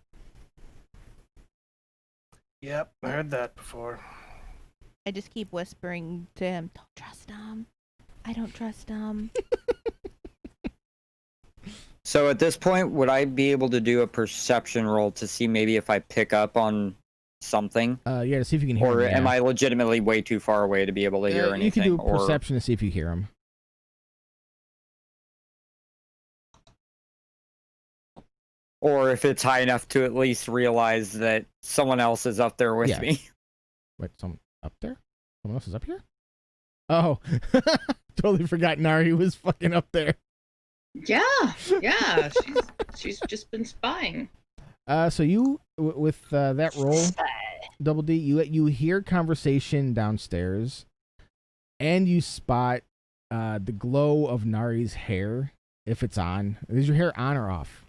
Yep, I heard that before. I just keep whispering to him, don't trust him. I don't trust him. So at this point, would I be able to do a perception roll to see maybe if I pick up on something? Yeah, to see if you can hear Or him. am I legitimately way too far away to be able to hear anything? You can do or... perception to see if you hear him. Or if it's high enough to at least realize that someone else is up there with me. Wait, someone up there? Someone else is up here? Oh, totally forgot Nari was fucking up there. Yeah, she's just been spying. So you, with that roll, Double D, you hear conversation downstairs, and you spot the glow of Nari's hair, if it's on. Is your hair on or off?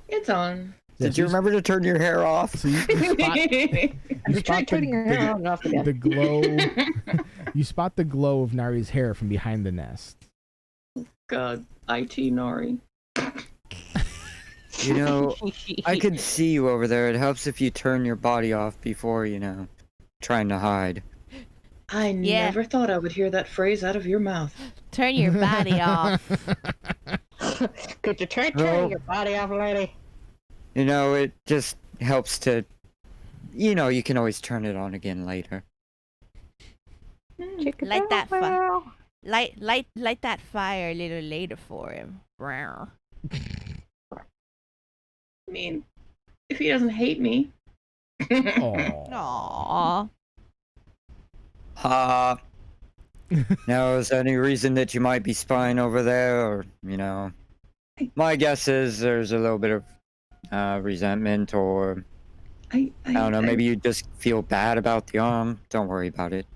It's on. Did you remember to turn your hair off? So you spot turning your hair on and off again. the glow. You spot the glow of Nari's hair from behind the nest. God, IT Nori. You know, I could see you over there. It helps if you turn your body off before, trying to hide. I never thought I would hear that phrase out of your mouth. Turn your body off. Could you turn your body off, lady? It just helps to, you can always turn it on again later. Light that fire. Light that fire a little later for him. I mean, if he doesn't hate me. Aww. Now, is there any reason that you might be spying over there? Or, my guess is there's a little bit of resentment, or I don't know, maybe you just feel bad about the arm. Don't worry about it.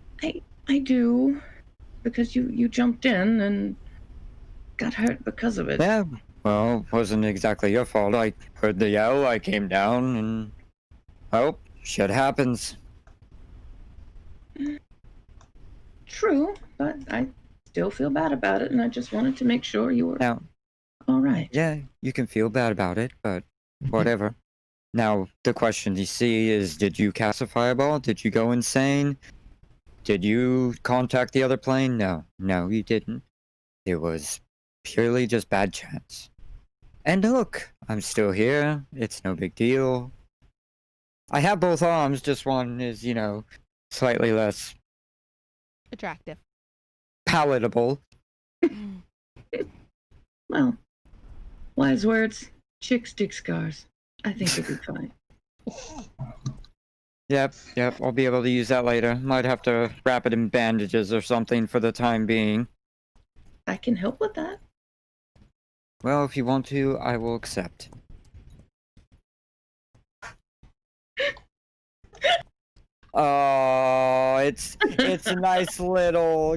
I do, because you jumped in and got hurt because of it. Yeah, well, it wasn't exactly your fault. I heard the yell, I came down, and well, shit happens. True, but I still feel bad about it, and I just wanted to make sure you were Now, all right. yeah, you can feel bad about it, but whatever. Now, the question you see is, did you cast a fireball? Did you go insane? Did you contact the other plane? No, you didn't. It was purely just bad chance. And look, I'm still here. It's no big deal. I have both arms, just one is, slightly less Attractive. palatable. Well, wise words, chicks dig scars. I think you'll be fine. Yep, I'll be able to use that later. Might have to wrap it in bandages or something for the time being. I can help with that. Well, if you want to, I will accept. Oh, it's a nice little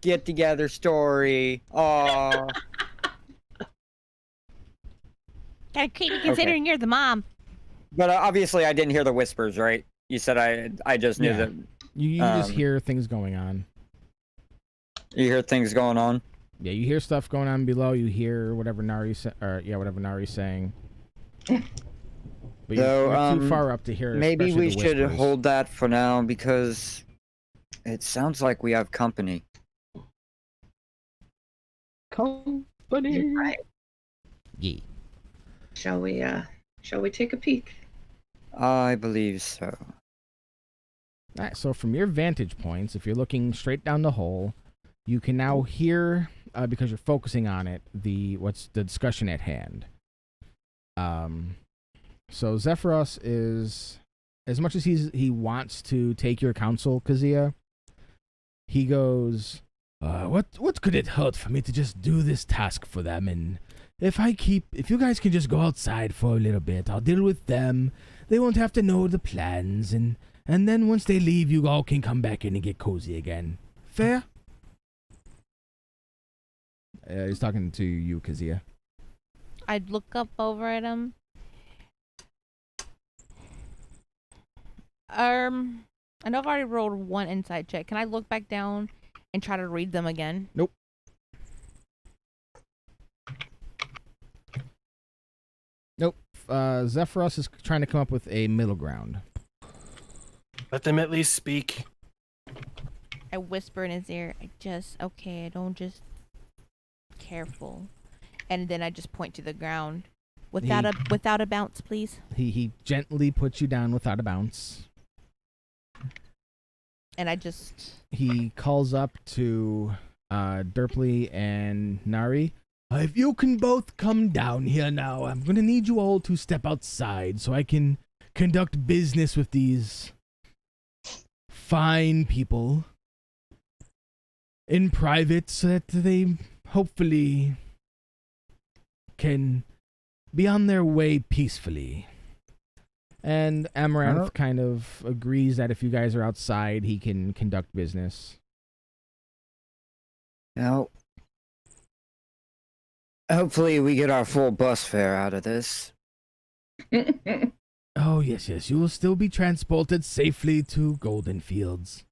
get-together story. Oh, Kinda creepy considering you're the mom. but obviously I didn't hear the whispers, right? You said I just knew Yeah. that You just hear things going on. you hear things going on. Yeah, you hear stuff going on below. You hear whatever Nari's whatever Nari's saying. But So, you're too far up to hear. Maybe especially we the should whispers. hold that for now because it sounds like we have company. Company. You're right. Yeah. Shall we take a peek? I believe so. All right, so from your vantage points, if you're looking straight down the hole, you can now hear, because you're focusing on it, the discussion at hand. So Zephyros is, as much as he wants to take your counsel, Kazia, he goes, what could it hurt for me to just do this task for them? And if you guys can just go outside for a little bit, I'll deal with them. They won't have to know the plans, and then once they leave, you all can come back in and get cozy again. Fair? He's talking to you, Kazia. I'd look up over at him. I know I've already rolled one insight check. Can I look back down and try to read them again? Nope. Zephyros is trying to come up with a middle ground. Let them at least speak. I whisper in his ear, I don't just careful. And then I just point to the ground. Without a bounce, please. He gently puts you down without a bounce. And I just He calls up to Derpley and Nari. If you can both come down here now, I'm going to need you all to step outside so I can conduct business with these fine people in private so that they hopefully can be on their way peacefully. And Amaranth kind of agrees that if you guys are outside, he can conduct business. Now, hopefully we get our full bus fare out of this. Oh, yes, you will still be transported safely to Golden Fields.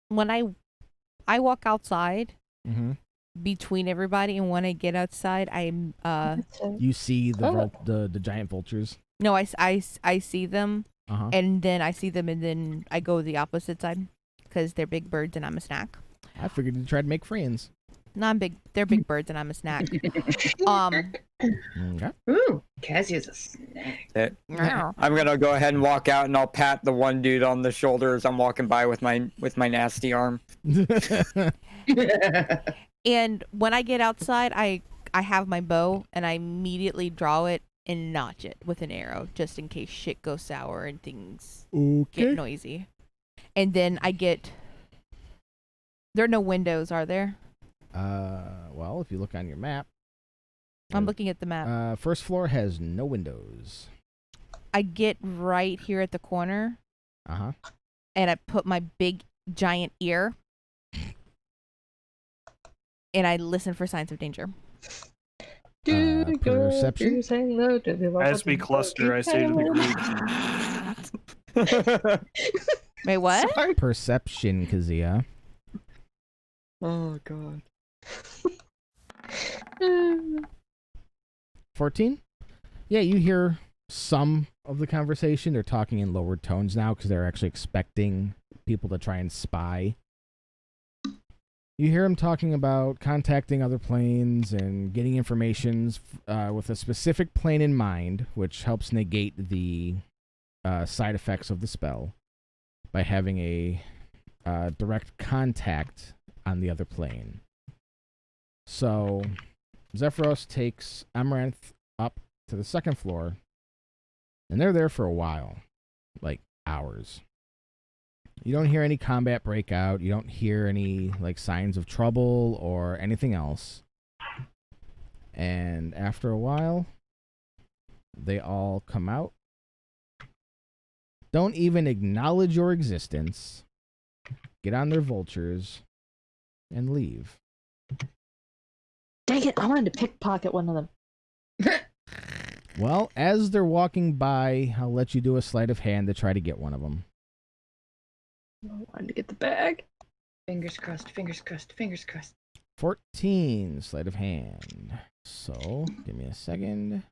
when I walk outside Mm-hmm. between everybody, and when I get outside, You see the giant vultures. no, I see them, Uh-huh. and then I see them, and then I go the opposite side because they're big birds and I'm a snack. I figured you'd try to make friends. No, they're big birds and I'm a snack. Okay. Ooh, Cassia's a snack. I'm gonna go ahead and walk out, and I'll pat the one dude on the shoulder as I'm walking by with my nasty arm. And when I get outside, I have my bow and I immediately draw it and notch it with an arrow just in case shit goes sour and things get noisy. And then there are no windows, are there? Well, if you look on your map, I'm looking at the map. first floor has no windows. I get right here at the corner Uh-huh. and I put my big giant ear and I listen for signs of danger. Perception? As we cluster, I say to the group, Wait, what? Sorry. Perception, Kazia. Oh god. 14? Yeah, you hear some of the conversation. They're talking in lowered tones now because they're actually expecting people to try and spy. You hear them talking about contacting other planes and getting information with a specific plane in mind, which helps negate the side effects of the spell by having a direct contact on the other plane. So Zephyros takes Amaranth up to the second floor, and they're there for a while, like hours. You don't hear any combat breakout. You don't hear any like signs of trouble or anything else. And after a while, they all come out. Don't even acknowledge your existence. Get on their vultures and leave. Dang it, I wanted to pickpocket one of them. Well, as they're walking by, I'll let you do a sleight of hand to try to get one of them. I wanted to get the bag. Fingers crossed, fingers crossed, fingers crossed. 14 sleight of hand. So, give me a second.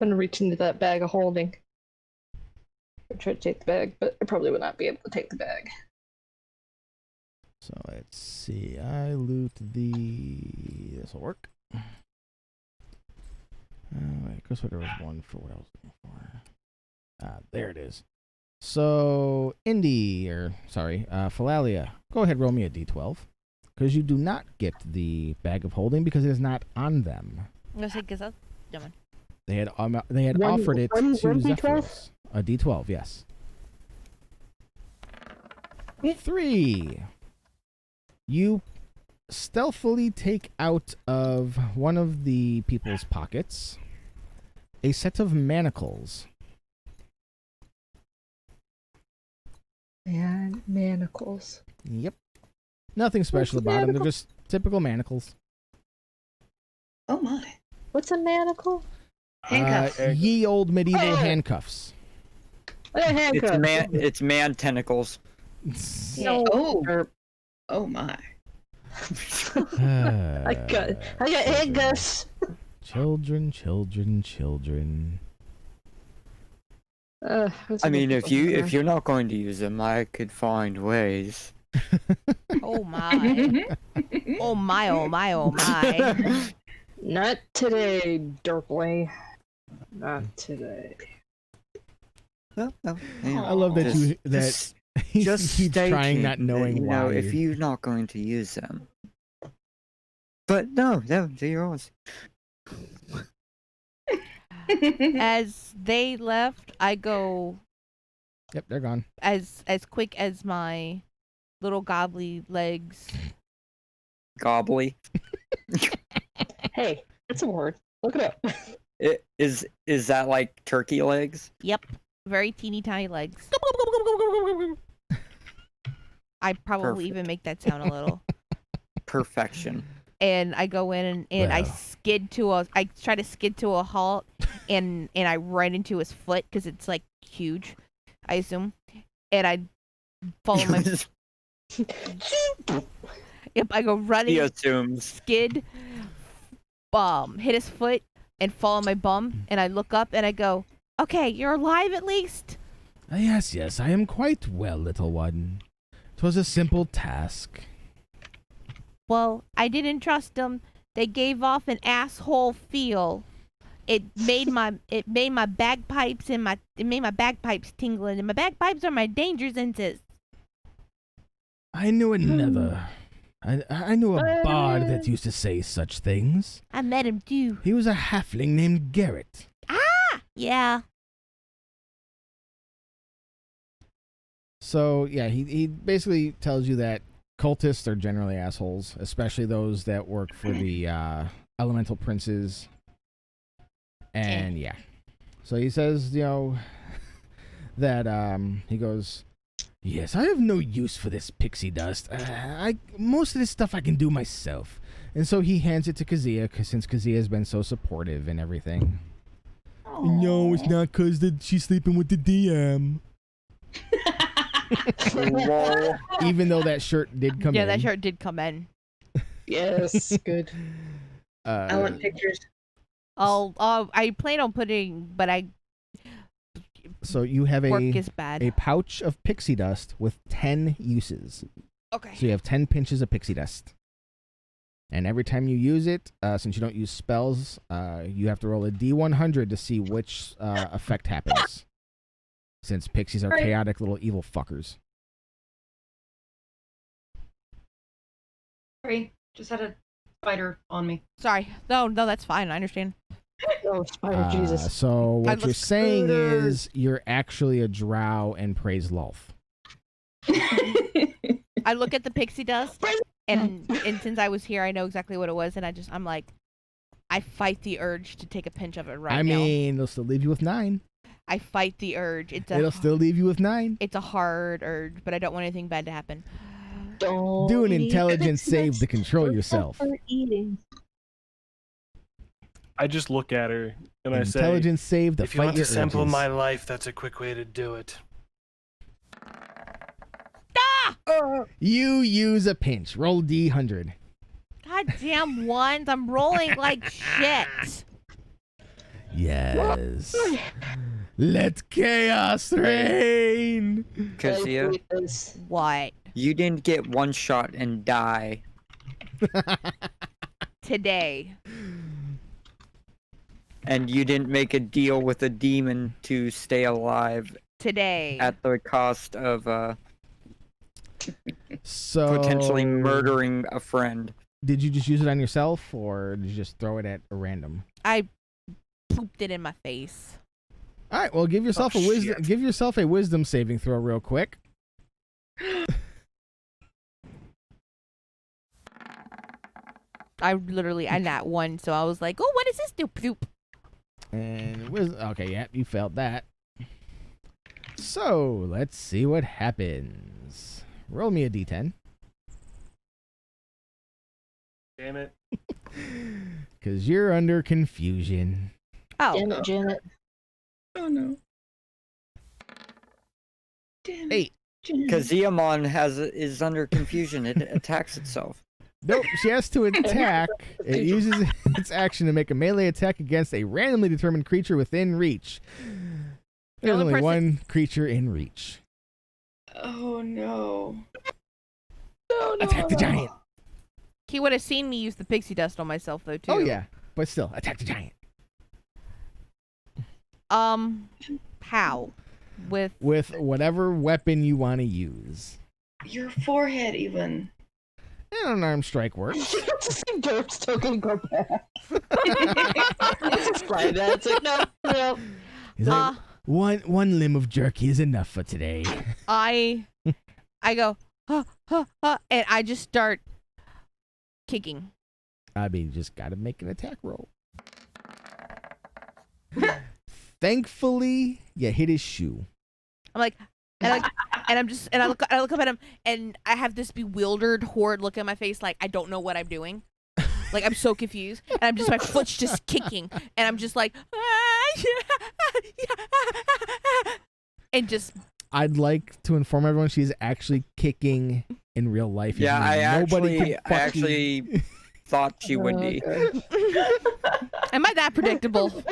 I'm gonna reach into that bag of holding. I try to take the bag, but I probably would not be able to take the bag. So, let's see. I loot the... This will work. Wait, Chris, there was one for what I was looking for. There it is. So, Philalia, go ahead, roll me a d12. Because you do not get the bag of holding because it is not on them. No sé qué es eso. Llaman. They had offered it to D12? Zephyros. A d12, yes. 3. You stealthily take out of one of the people's pockets a set of manacles. And manacles. Yep. Nothing special about them. They're just typical manacles. Oh my. What's a manacle? Handcuffs. Ye old medieval handcuffs. It's man tentacles. No. Oh. Oh my. I got handcuffs. Children. I mean, if you're not going to use them, I could find ways. Oh my. Oh my, oh my, oh my. Not today, Derpley. Not today. Well, I love that he just keeps trying, not knowing you why. know, if you're not going to use them. But no, they're yours. As they left, I go Yep, they're gone. as quick as my little gobbly legs. Gobbly. Hey, it's a word. Look it up. Is that like turkey legs? Yep. Very teeny tiny legs. I probably Perfect. even make that sound a little. Perfection. And I go in and I Well. I try to skid to a halt and I run into his foot because it's like huge, I assume. And I follow my Yep, I go running, He assumes. skid, hit his foot and fall on my bum and I look up and I go, "Okay, you're alive at least?" Yes, I am quite well, little one. 'Twas a simple task. Well, I didn't trust them. They gave off an asshole feel. It made my bagpipes tingling, and my bagpipes are my danger senses. I knew another. I knew a bard that used to say such things. I met him too. He was a halfling named Garrett. Yeah. So, yeah, he basically tells you that cultists are generally assholes, especially those that work for the elemental princes. And, yeah. So he says, that, he goes, Yes, I have no use for this pixie dust. Most of this stuff I can do myself. and so he hands it to Kazia, since Kazia has been so supportive and everything. No, it's not because she's sleeping with the DM. Lol. Even though that shirt did come in. Yeah, that shirt did come in. Yes, good. I want pictures. I plan on putting, but So you have work a is bad. pouch of pixie dust with 10 uses. Okay. So you have 10 pinches of pixie dust. And every time you use it, since you don't use spells, you have to roll a D100 to see which effect happens. Since pixies are Right. chaotic little evil fuckers. Sorry, just had a spider on me. Sorry. No, that's fine. I understand. Oh, Spider Jesus. So I what you're look saying scooter. is you're actually a drow and praise Lolth. I look at the pixie dust, and since I was here, I know exactly what it was, and I'm like, I fight the urge to take a pinch of it right I now. mean, it'll still leave you with 9. I fight the urge. It'll still leave you with 9. It's a hard urge, but I don't want anything bad to happen. Don't Do an eat intelligence pixie save dust to control for yourself. eating. I just look at her and I say, Intelligence save to if you fight want your to sample urges. my life, that's a quick way to do it. You use a pinch. Roll D100. Goddamn ones! I'm rolling like shit. Yes. Let chaos reign. Kazia, Wait, this. What? you didn't get one shot and die. Today. And you didn't make a deal with a demon to stay alive Today. at the cost of So potentially murdering a friend. Did you just use it on yourself, or did you just throw it at a random? I pooped it in my face. All right. Well, give yourself Oh, a wisdom. shit. Give yourself a wisdom saving throw real quick. I nat one, so I was like, oh, what is this? Doop doop. And okay, yeah, you failed that. So let's see what happens. Roll me a D10. Damn it. Because you're under confusion. Oh, Damn it, Janet. Oh no. Damn it. 8. Janet. Kaziamon is under confusion. It attacks itself. Nope, she has to attack. It uses its action to make a melee attack against a randomly determined creature within reach. There's only only person- one creature in reach. Oh no. No, Attack the giant. he would have seen me use the pixie dust on myself though too. Oh yeah, but still, attack the giant. How? With With whatever weapon you want to use. Your forehead even. And an arm strike works. Dirk's still gonna go back. Slide that. It's like, no. He's like, one limb of jerky is enough for today. I go, and I just start kicking. I mean, you just gotta make an attack roll. Thankfully, you hit his shoe. I'm like, and I look up at him, and I have this bewildered, horrid look on my face, like I don't know what I'm doing. Like I'm so confused, and my foot's just kicking, and I'm just like, and just. I'd like to inform everyone she's actually kicking in real life. Yeah, Nobody can I actually thought she would be. Am I that predictable?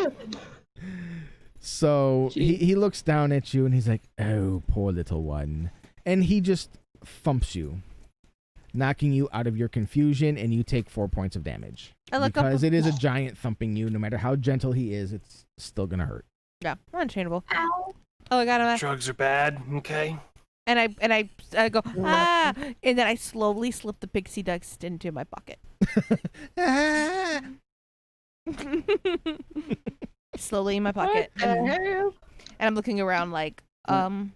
So he looks down at you and he's like, "Oh, poor little one," and he just thumps you, knocking you out of your confusion, and you take 4 points of damage. I look up. Because it is a giant thumping you. No matter how gentle he is, it's still gonna hurt. Yeah, untrainable. Oh, I got him. Drugs are bad, okay? And I go and then I slowly slip the pixie dust into my pocket. Slowly in my pocket, and I'm looking around like and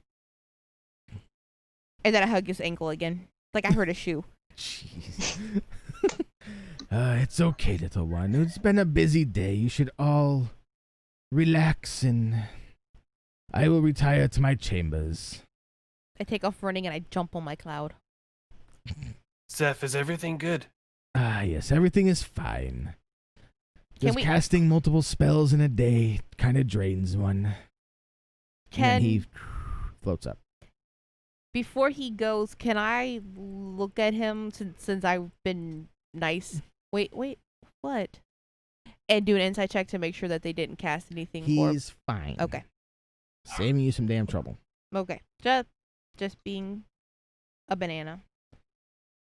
then I hug his ankle again, like I hurt a shoe. Jeez. It's okay, little one. It's been a busy day. You should all relax, and I will retire to my chambers. I take off running and I jump on my cloud. Zeph, is everything good? Ah, yes, everything is fine. Can Just we- casting multiple spells in a day kind of drains one. And then he floats up. Before he goes, can I look at him since I've been nice? Wait, what? And do an insight check to make sure that they didn't cast anything. He's fine. Okay. Saving you some damn trouble. Okay. Just being a banana.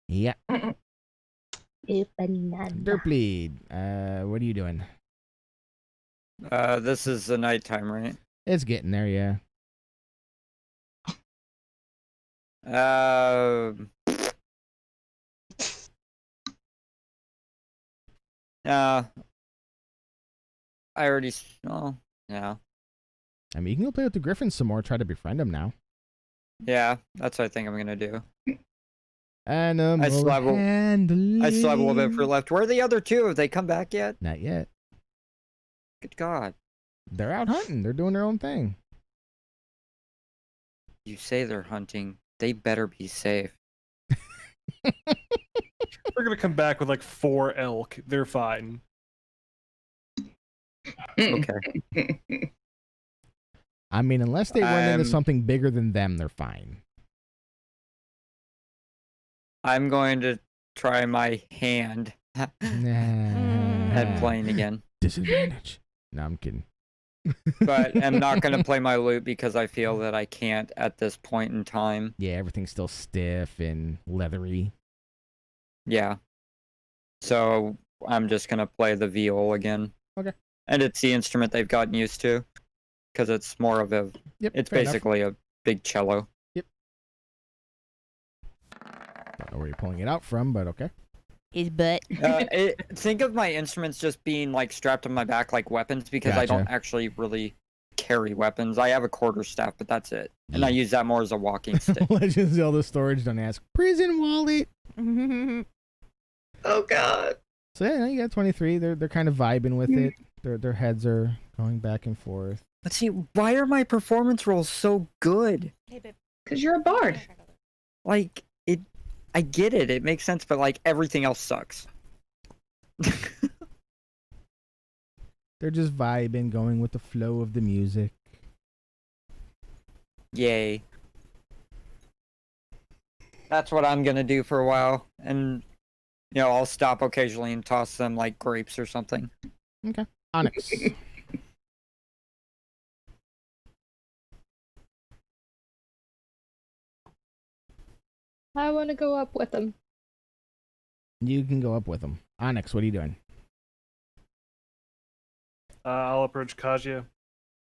Yeah. A banana. Derplead, what are you doing? This is the nighttime, right? It's getting there, yeah. I already. Oh, yeah. I mean, you can go play with the Griffins some more. Try to befriend them now. Yeah, that's what I think I'm gonna do. Animal I still have a little bit for handling. left. Where are the other two? Have they come back yet? Not yet. Good God. They're out hunting. They're doing their own thing. You say they're hunting. They better be safe. We're gonna come back with like 4 elk. They're fine. Okay. I mean, unless they run into Um, something bigger than them, they're fine. I'm going to try my hand at Nah. playing again. Disadvantage. No, I'm kidding. But I'm not going to play my loot because I feel that I can't at this point in time. Yeah, everything's still stiff and leathery. Yeah. So I'm just going to play the viol again. Okay. And it's the instrument they've gotten used to. Because it's more of a... Yep. It's fair enough. basically a big cello. Don't know where you're pulling it out from, but okay. His butt. Think of my instruments just being like strapped on my back like weapons because I don't Gotcha. actually really carry weapons. I have a quarterstaff, but that's it. And I use that more as a walking stick. Legend of Zelda storage. Don't ask. Prison wallet. Oh God. So yeah, you got 23. They're kind of vibing with it. Their heads are going back and forth. But see, why are my performance rolls so good? Because you're a bard. Like, I get it. It makes sense, but like everything else sucks. They're just vibing, going with the flow of the music. Yay. That's what I'm gonna do for a while. And, you know, I'll stop occasionally and toss them like grapes or something. Okay. Onyx. I want to go up with them. You can go up with them. Onyx, what are you doing? I'll approach Kaja.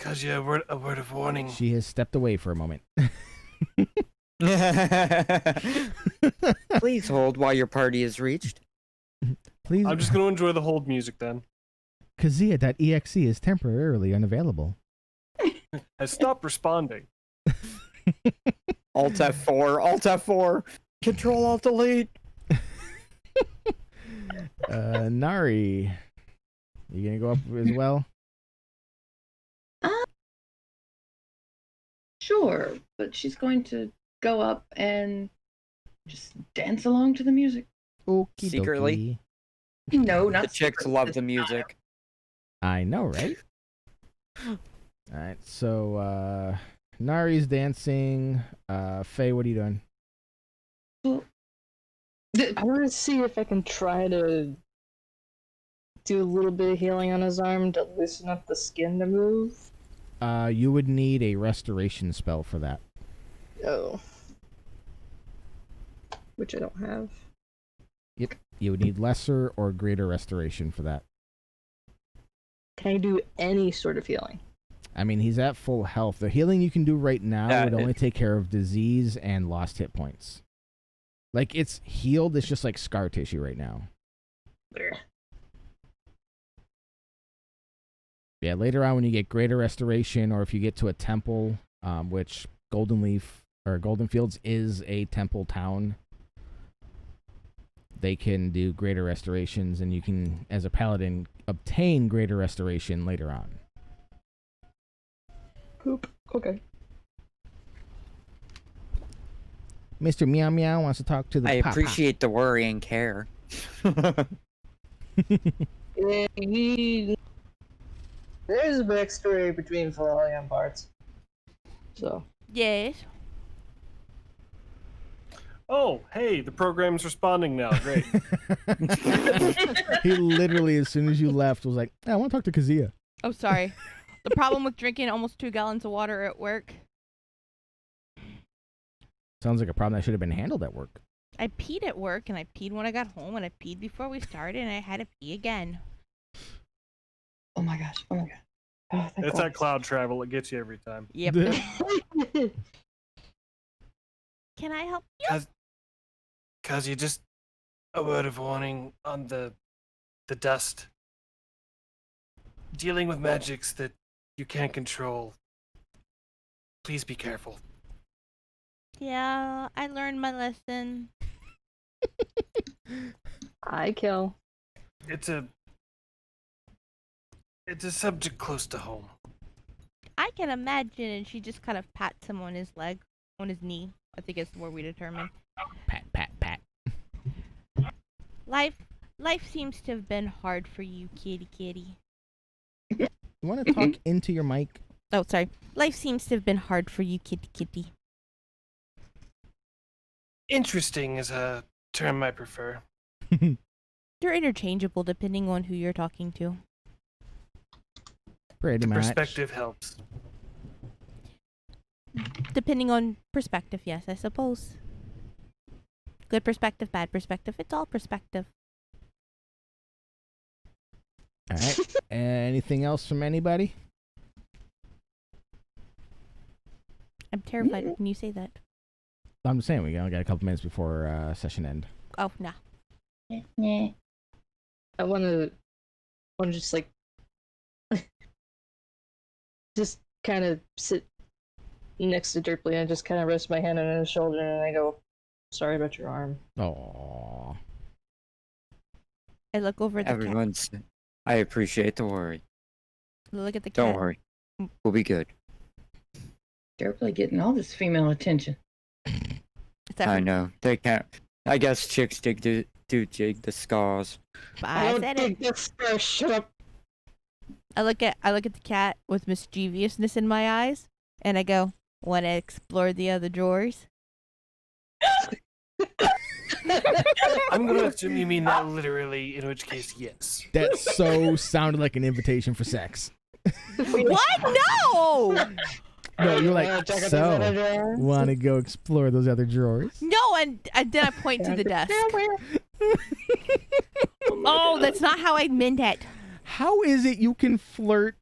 Kaja, a word of warning. She has stepped away for a moment. Please hold while your party is reached. Please. I'm just going to enjoy the hold music then. Kazia.exe is temporarily unavailable. I stopped responding. Alt F4, Alt F4, Control Alt Delete. Nari, you gonna go up as well? Sure, but she's going to go up and just dance along to the music. Okie Secretly? dokie. No, not The chicks secretly. love the music. I know, right? Alright, so Nari's dancing. Faye, what are you doing? I want to see if I can try to do a little bit of healing on his arm to loosen up the skin to move. You would need a restoration spell for that. Oh. Which I don't have. Yep. You would need lesser or greater restoration for that. Can I do any sort of healing? I mean, he's at full health. The healing you can do right now Yeah, would only take care of disease and lost hit points. Like, it's healed, it's just like scar tissue right now. Yeah, later on when you get greater restoration, or if you get to a temple, which Golden Leaf or Golden Fields is a temple town, they can do greater restorations, and you can, as a paladin, obtain greater restoration later on. Poop. Okay. Mr. Meow Meow wants to talk to the I papa. appreciate the worry and care. There's a backstory between Falali and parts. So. Yes. Oh, hey, the program's responding now. Great. He literally, as soon as you left, was like, "I want to talk to Kazia." Oh, sorry. The problem with drinking almost 2 gallons of water at work. Sounds like a problem that should have been handled at work. I peed at work, and I peed when I got home, and I peed before we started, and I had to pee again. Oh my gosh. Oh my god. Oh, thank It's God. that cloud travel. It gets you every time. Yep. Can I help you? Cause you just a word of warning on the dust. dealing with magics that you can't control, please be careful. Yeah, I learned my lesson. I kill. It's a subject close to home. I can imagine, and she just kind of pats him on his leg, on his knee. I think it's where we determine. Pat, pat, pat. Life seems to have been hard for you, kitty. You want to talk into your mic? Oh, sorry. Life seems to have been hard for you, kitty. Interesting is a term I prefer. They're interchangeable depending on who you're talking to. Pretty The much. perspective helps. Depending on perspective, yes, I suppose. Good perspective, bad perspective. It's all perspective. All right. Anything else from anybody? I'm terrified when you say that. I'm just saying we only got a couple minutes before session end. Oh, no. I want to just like just kind of sit next to Derpley and just kind of rest my hand on his shoulder and I go, "Sorry about your arm." Oh. I look over at the cat. Everyone's. I appreciate the worry. Look at the cat. Don't worry. We'll be good. Derplay getting all this female attention. Except I for- know. They can't. I guess chicks do jig the scars. I said it. This shut up. I look at the cat with mischievousness in my eyes, and I go, "Want to explore the other drawers?" I'm going to assume you mean that literally, in which case, yes. That so sounded like an invitation for sex. What? No! No, you're like, so, want to go explore those other drawers? No, and then I point to the desk. Oh, that's not how I meant it. How is it you can flirt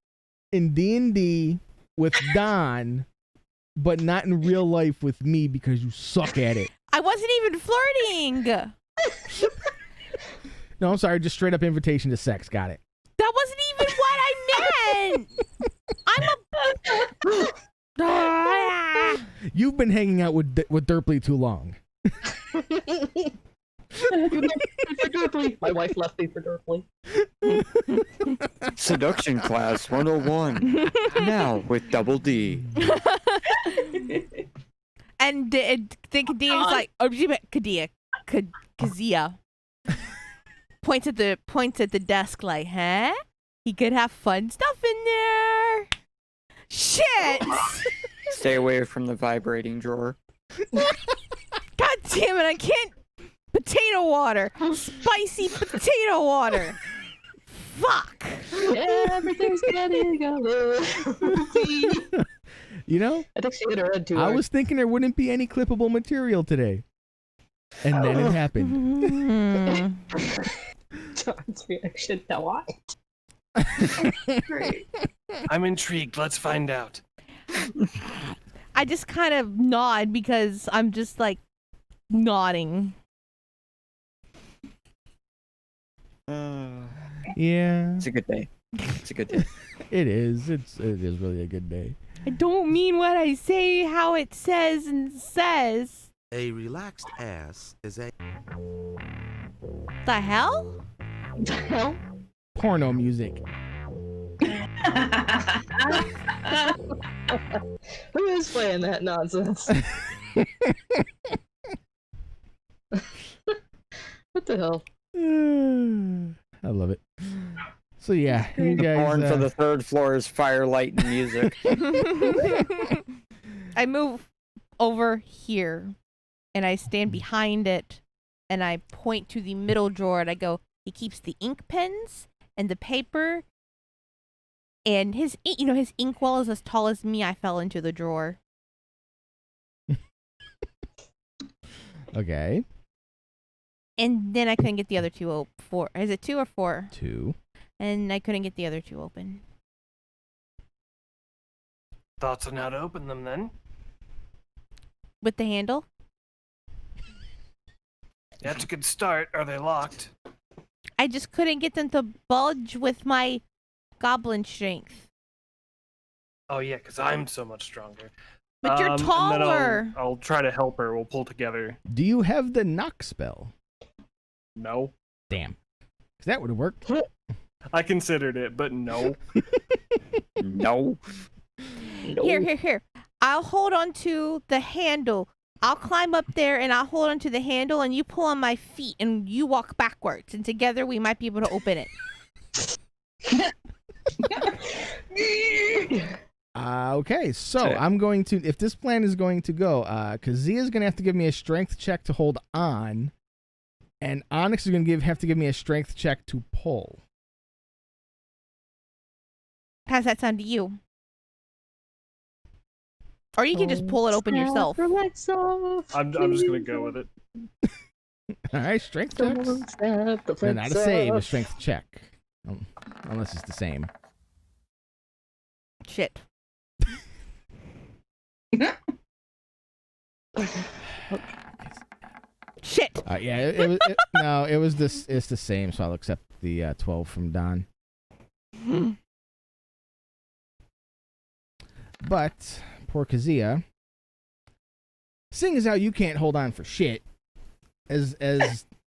in D&D with Don, but not in real life with me because you suck at it? I wasn't even flirting. No, I'm sorry, just straight up invitation to sex. Got it. That wasn't even what I meant. You've been hanging out with Derpley too long. My wife left me for Derpley. Seduction class 101. Now with Double D. And then Kadia was like, Kazia points at the desk like, huh? He could have fun stuff in there. Shit! Stay away from the vibrating drawer. God damn it! I can't. Potato water, spicy potato water. Fuck. Everything's getting go. You know, I think she hit her head too I hard. was thinking there wouldn't be any clippable material today. And then it happened. John's reaction. Now why? Great. I'm intrigued. Let's find out. I just kind of nod because I'm just like nodding. Yeah, It's a good day. It's a good day. it is. It is really a good day. I don't mean what I say, how it says and says. A relaxed ass is a The hell? The hell? Porno music. Who is playing that nonsense? What the hell? I love it. So yeah, you The guys. porn for the third floor is firelight and music. I move over here and I stand behind it and I point to the middle drawer and I go, he keeps the ink pens and the paper and his inkwell is as tall as me. I fell into the drawer. Okay. And then I couldn't get the other two open. Four. Is it 2 or 4? 2. And I couldn't get the other 2 open. Thoughts on how to open them then? With the handle? That's a good start. Are they locked? I just couldn't get them to budge with my goblin strength. Oh yeah, because I'm so much stronger. But you're And then taller. I'll try to help her. We'll pull together. Do you have the knock spell? No. Damn. 'Cause that would have worked. I considered it, but no. No. Here. I'll hold on to the handle. I'll climb up there and I'll hold on to the handle and you pull on my feet and you walk backwards and together we might be able to open it. Okay, so I'm going to, if this plan is going to go, Kazia's going to have to give me a strength check to hold on, and Onyx is going to have to give me a strength check to pull. How's that sound to you? Or you can just pull it open yourself. I'm just gonna go with it. All right, strength checks. They're not a save, a strength check. Unless it's the same. Shit. Shit. Yeah, it's the same, so I'll accept the 12 from Don. But poor Kazia, seeing as how you can't hold on for shit, as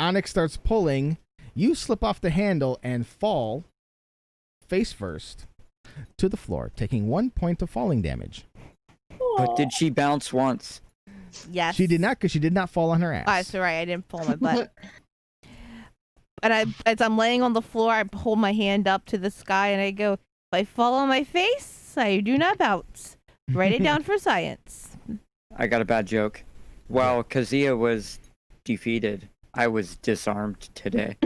Onyx starts pulling, you slip off the handle and fall face first to the floor, taking 1 point of falling damage. But did she bounce once? Yes. She did not, because she did not fall on her ass. Oh, that's right. I didn't fall on my butt. And as I'm laying on the floor, I hold my hand up to the sky and I go, if I fall on my face, I do not bounce. Write it down for science. I got a bad joke. While Kazia was defeated, I was disarmed today.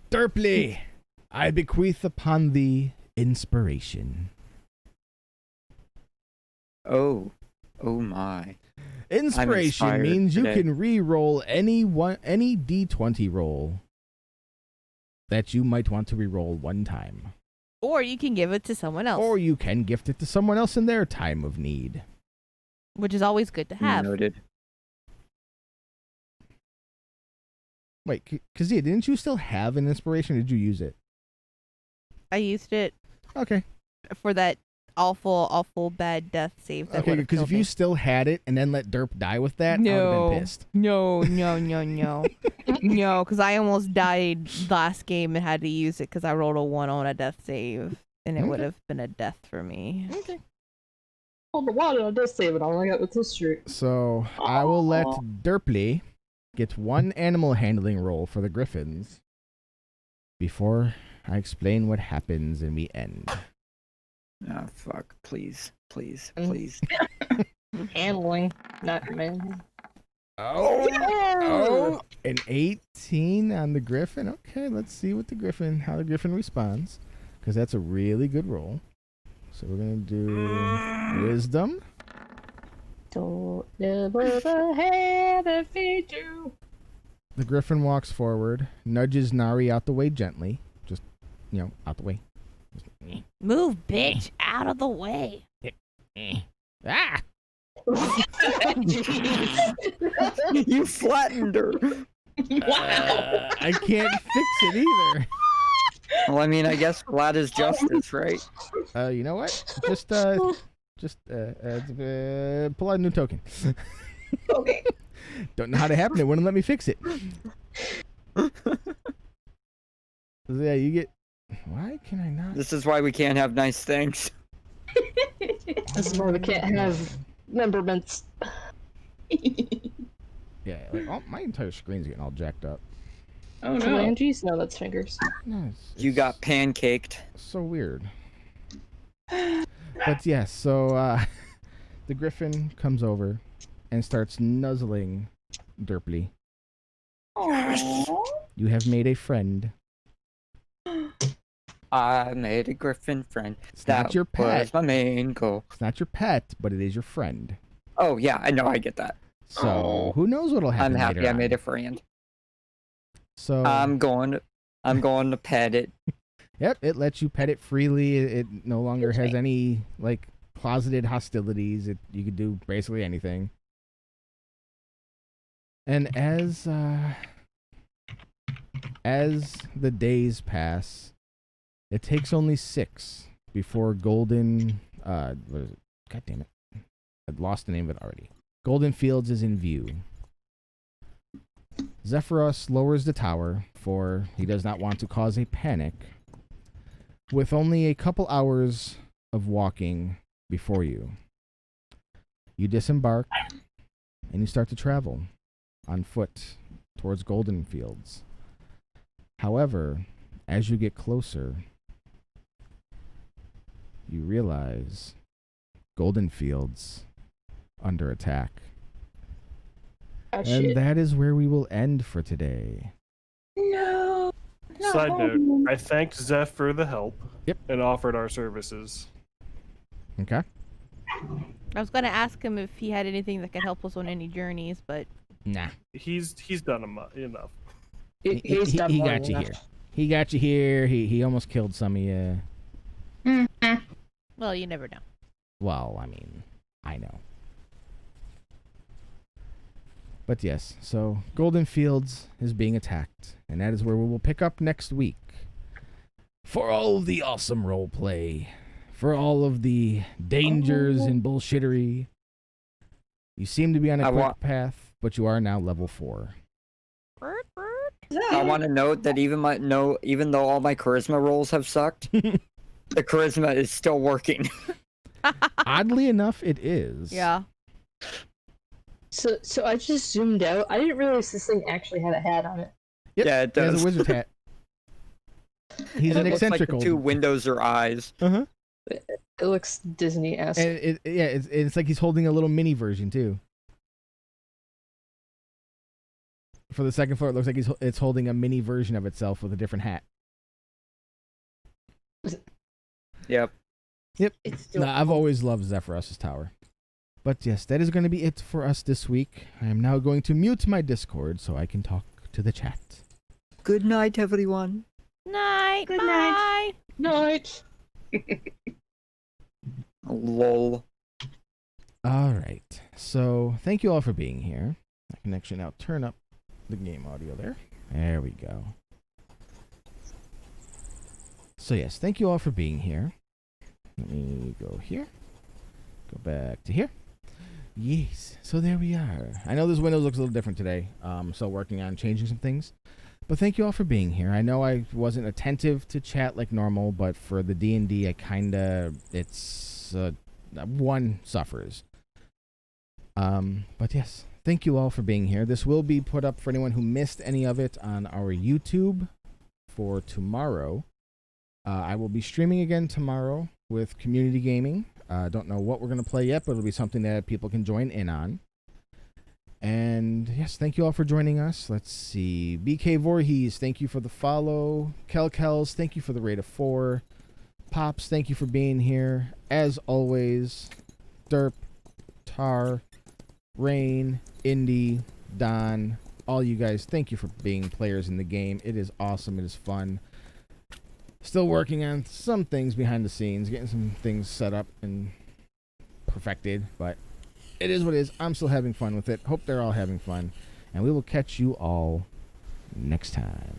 Derply, I bequeath upon thee inspiration. Oh my. Inspiration inspired means you today. can re-roll any D20 roll that you might want to re-roll one time. Or you can give it to someone else. Or you can gift it to someone else in their time of need. Which is always good to have. Noted. Wait, Kazia, didn't you still have an inspiration, or did you use it? I used it Okay. for that awful bad death save. That Okay, because if you still had it and then let Derp die with that, I would have been pissed. No. No, because I almost died last game and had to use it because I rolled a 1 on a death save. And it would have been a death for me. Okay. Oh, but why did I just save it? All I got with history. So I will let Derply get one animal handling roll for the Griffins before I explain what happens and we end. Oh, fuck. Please. Handling, not man. Oh, an 18 on the Griffin. Okay, let's see how the Griffin responds, because that's a really good roll. So we're gonna do Wisdom. Don't never the hand that feed you. The Griffin walks forward, nudges Nari out the way gently. Just, out the way. Move, bitch, out of the way. Ah! You flattened her. I can't fix it either. Well, I mean, I guess flat is justice, right? You know what? Just pull out a new token. Okay. Don't know how to happen. It wouldn't let me fix it. Yeah, you get. Why can I not? This is why we can't have nice things. This is why we can't have memberments. Yeah, like my entire screen's getting all jacked up. Oh no. Phalanges? No, that's fingers. No, You got pancaked. so weird. But yeah, so the Griffin comes over and starts nuzzling Derply. Aww. You have made a friend. I made a griffin friend. It's not your pet. Was my main goal. It's not your pet, but it is your friend. Oh yeah, I know. I get that. So Oh. who knows what'll happen? I'm happy later I made on. a friend. So I'm going to pet it. Yep, it lets you pet it freely. It no longer has any closeted hostilities. You could do basically anything. And as as the days pass, it takes only 6 before Golden, what is it? God damn it. I'd lost the name of it already. Golden Fields is in view. Zephyros lowers the tower, for he does not want to cause a panic. With only a couple hours of walking before you, you disembark and you start to travel on foot towards Golden Fields. However, as you get closer, you realize Golden Fields under attack. Oh, And shit. that is where we will end for today. No. Side No. note, I thanked Zeph for the help Yep. and offered our services. Okay? I was gonna ask him if he had anything that could help us on any journeys, but Nah. He's done enough. He's done he more got than you enough. here. He got you here. He almost killed some of you. well, you never know. Well, I mean, I know. But yes, so Golden Fields is being attacked, and that is where we will pick up next week. For all of the awesome roleplay, for all of the dangers and bullshittery, you seem to be on a quick path, but you are now level 4. I want to note that even though all my charisma rolls have sucked, the charisma is still working. Oddly enough, it is. Yeah. So I just zoomed out. I didn't realize this thing actually had a hat on it. Yep, Yeah, it he has does. a wizard hat. He's And an it looks like eccentric the old. 2 windows are eyes. Uh-huh. It looks Disney-esque. And it's like he's holding a little mini version too. For the second floor, it looks like it's holding a mini version of itself with a different hat. Yep. It's still No, I've always loved Zephyros's tower. But yes, that is going to be it for us this week. I am now going to mute my Discord so I can talk to the chat. Good night, everyone. Night. Good Bye. night. night. Lol. All right. So thank you all for being here. I can actually now turn up the game audio there. There we go. So yes, thank you all for being here. Let me go here. Go back to here. Yes. So there we are. I know this Windows looks a little different today. I'm still working on changing some things. But thank you all for being here. I know I wasn't attentive to chat like normal, but for the D&D, I kinda, it's, one suffers. But yes, thank you all for being here. This will be put up for anyone who missed any of it on our YouTube for tomorrow. I will be streaming again tomorrow with community gaming. Don't know what we're going to play yet, but it'll be something that people can join in on. And yes, thank you all for joining us. Let's see. BK Voorhees, thank you for the follow. Kelkels, thank you for the rate of 4. Pops, thank you for being here. As always, Derp, Tar, Rain, Indy, Don, all you guys, thank you for being players in the game. It is awesome. It is fun. Still working on some things behind the scenes, getting some things set up and perfected, but it is what it is. I'm still having fun with it. Hope they're all having fun. And we will catch you all next time.